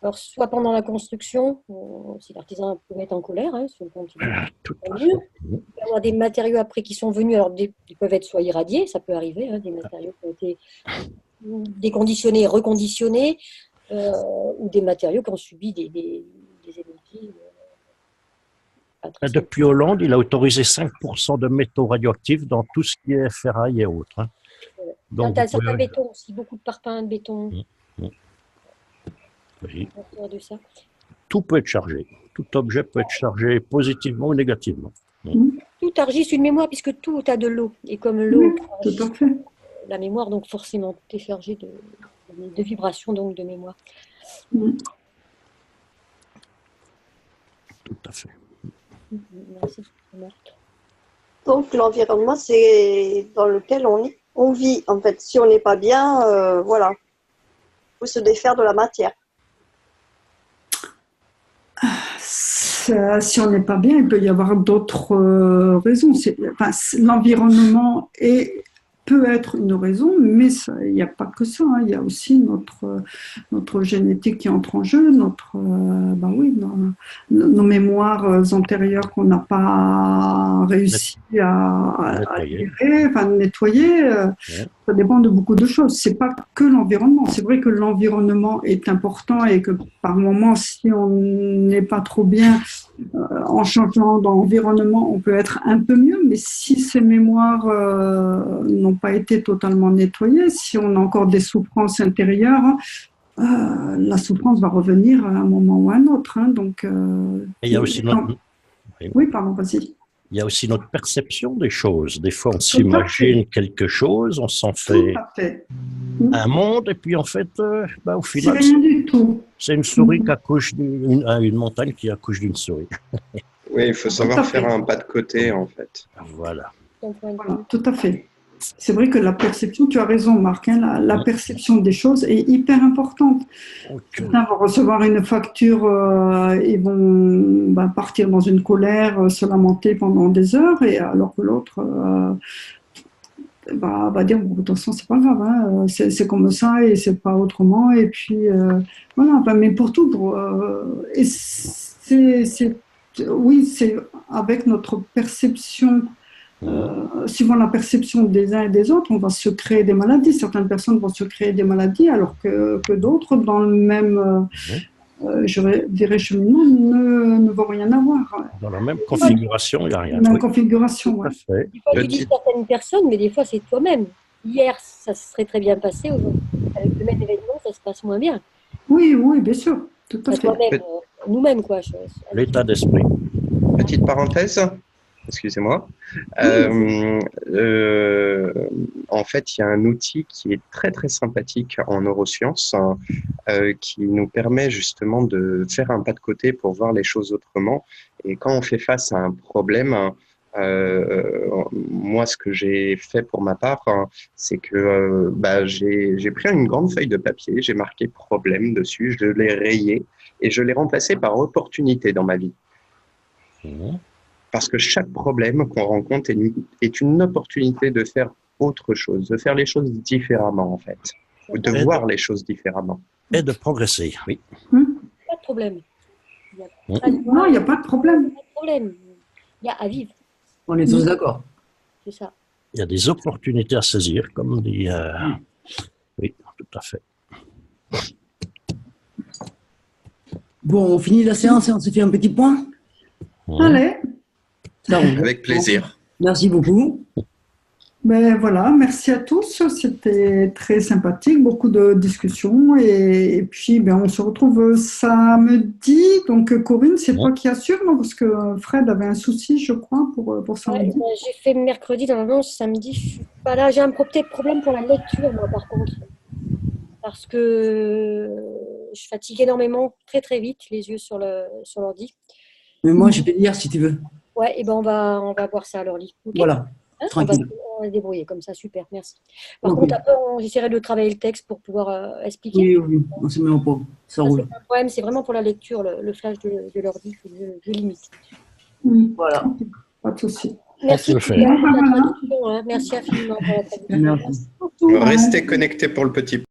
Alors, soit pendant la construction, si l'artisan peut mettre en colère, tu peux avoir des matériaux après qui sont venus, alors ils peuvent être soit irradiés, ça peut arriver, des matériaux qui ont été déconditionnés et reconditionnés, ou des matériaux qui ont subi des énergies. Depuis Hollande, il a autorisé 5% de métaux radioactifs dans tout ce qui est ferraille et autres. Hein. Donc, tu as certains bétons aussi, beaucoup de parpaings de béton. Oui. De ça. Tout peut être chargé. Tout objet peut être chargé positivement ou négativement. Tout enregistre une mémoire puisque tout a de l'eau. Et comme l'eau tout à fait. La mémoire, donc forcément, tout est chargé de vibrations, donc de mémoire. Tout à fait. Merci. Donc l'environnement, c'est dans lequel on vit. En fait, si on n'est pas bien, voilà, il faut se défaire de la matière. Si on n'est pas bien, il peut y avoir d'autres raisons. L'environnement peut être une raison, mais il n'y a pas que ça. Hein. Il y a aussi notre génétique qui entre en jeu, nos mémoires antérieures qu'on n'a pas réussi à nettoyer. Ça dépend de beaucoup de choses. C'est pas que l'environnement. C'est vrai que l'environnement est important et que par moments, si on n'est pas trop bien en changeant d'environnement, on peut être un peu mieux. Mais si ces mémoires n'ont pas été totalement nettoyées, si on a encore des souffrances intérieures, la souffrance va revenir à un moment ou à un autre. Hein. Donc, et il y a aussi Oui, pardon, vas-y. Il y a aussi notre perception des choses. Des fois, on s'imagine quelque chose, on s'en fait un monde, et puis en fait, au final, c'est rien du tout. C'est une souris qui accouche une montagne qui accouche d'une souris. Oui, il faut savoir faire un pas de côté, en fait. Voilà. Voilà, tout à fait. C'est vrai que la perception, tu as raison Marc, hein, la perception des choses est hyper importante. Certains vont recevoir une facture, ils vont partir dans une colère, se lamenter pendant des heures, et alors que l'autre va dire bon, de toute façon c'est pas grave, hein, c'est comme ça et c'est pas autrement, et puis voilà. Mais pour tout, oui, c'est avec notre perception. Suivant la perception des uns et des autres, on va se créer des maladies. Certaines personnes vont se créer des maladies alors que d'autres, dans le même je dirais cheminement, ne vont rien avoir. Dans la même configuration, il n'y a rien. Même configuration, oui. Des fois, tu dis certaines personnes, mais des fois, c'est toi-même. Hier, ça se serait très bien passé. Aujourd'hui, avec le même événement, ça se passe moins bien. Oui, bien sûr. Tout à fait. Nous-mêmes, quoi. L'état d'esprit. Petite parenthèse. Excusez-moi. En fait, il y a un outil qui est très très sympathique en neurosciences qui nous permet justement de faire un pas de côté pour voir les choses autrement. Et quand on fait face à un problème, moi, ce que j'ai fait pour ma part, c'est que j'ai pris une grande feuille de papier, j'ai marqué problème dessus, je l'ai rayé et je l'ai remplacé par opportunité dans ma vie. Parce que chaque problème qu'on rencontre est une opportunité de faire autre chose, de faire les choses différemment, en fait, ou de voir les choses différemment. Et de progresser, oui. Pas de problème. Non, il n'y a pas de problème. Pas de problème. Il y a à vivre. On est tous d'accord. C'est ça. Il y a des opportunités à saisir, comme dit... Oui, tout à fait. Bon, on finit la séance et on se fait un petit point. Allez. Avec plaisir. Merci beaucoup. Ben voilà, merci à tous. C'était très sympathique, beaucoup de discussions. Et puis, on se retrouve samedi. Donc, Corinne, c'est toi qui assure, non? Parce que Fred avait un souci, je crois, pour samedi. J'ai fait mercredi, normalement, samedi, je suis pas là. J'ai peut-être problème pour la lecture, moi, par contre. Parce que je fatigue énormément, très très vite, les yeux sur l'ordi. Mais moi, je peux te dire si tu veux. Ouais, et on va voir ça à l'ordi. Okay. Voilà, tranquille. On va se débrouiller comme ça, super, merci. Par contre, après, j'essaierai de travailler le texte pour pouvoir expliquer. Oui, on se met au pot, ça roule. C'est un problème, c'est vraiment pour la lecture, le flash de l'ordi que je limite. Voilà, pas de souci. Merci. Merci infiniment pour la traduction. Restez connectés pour le petit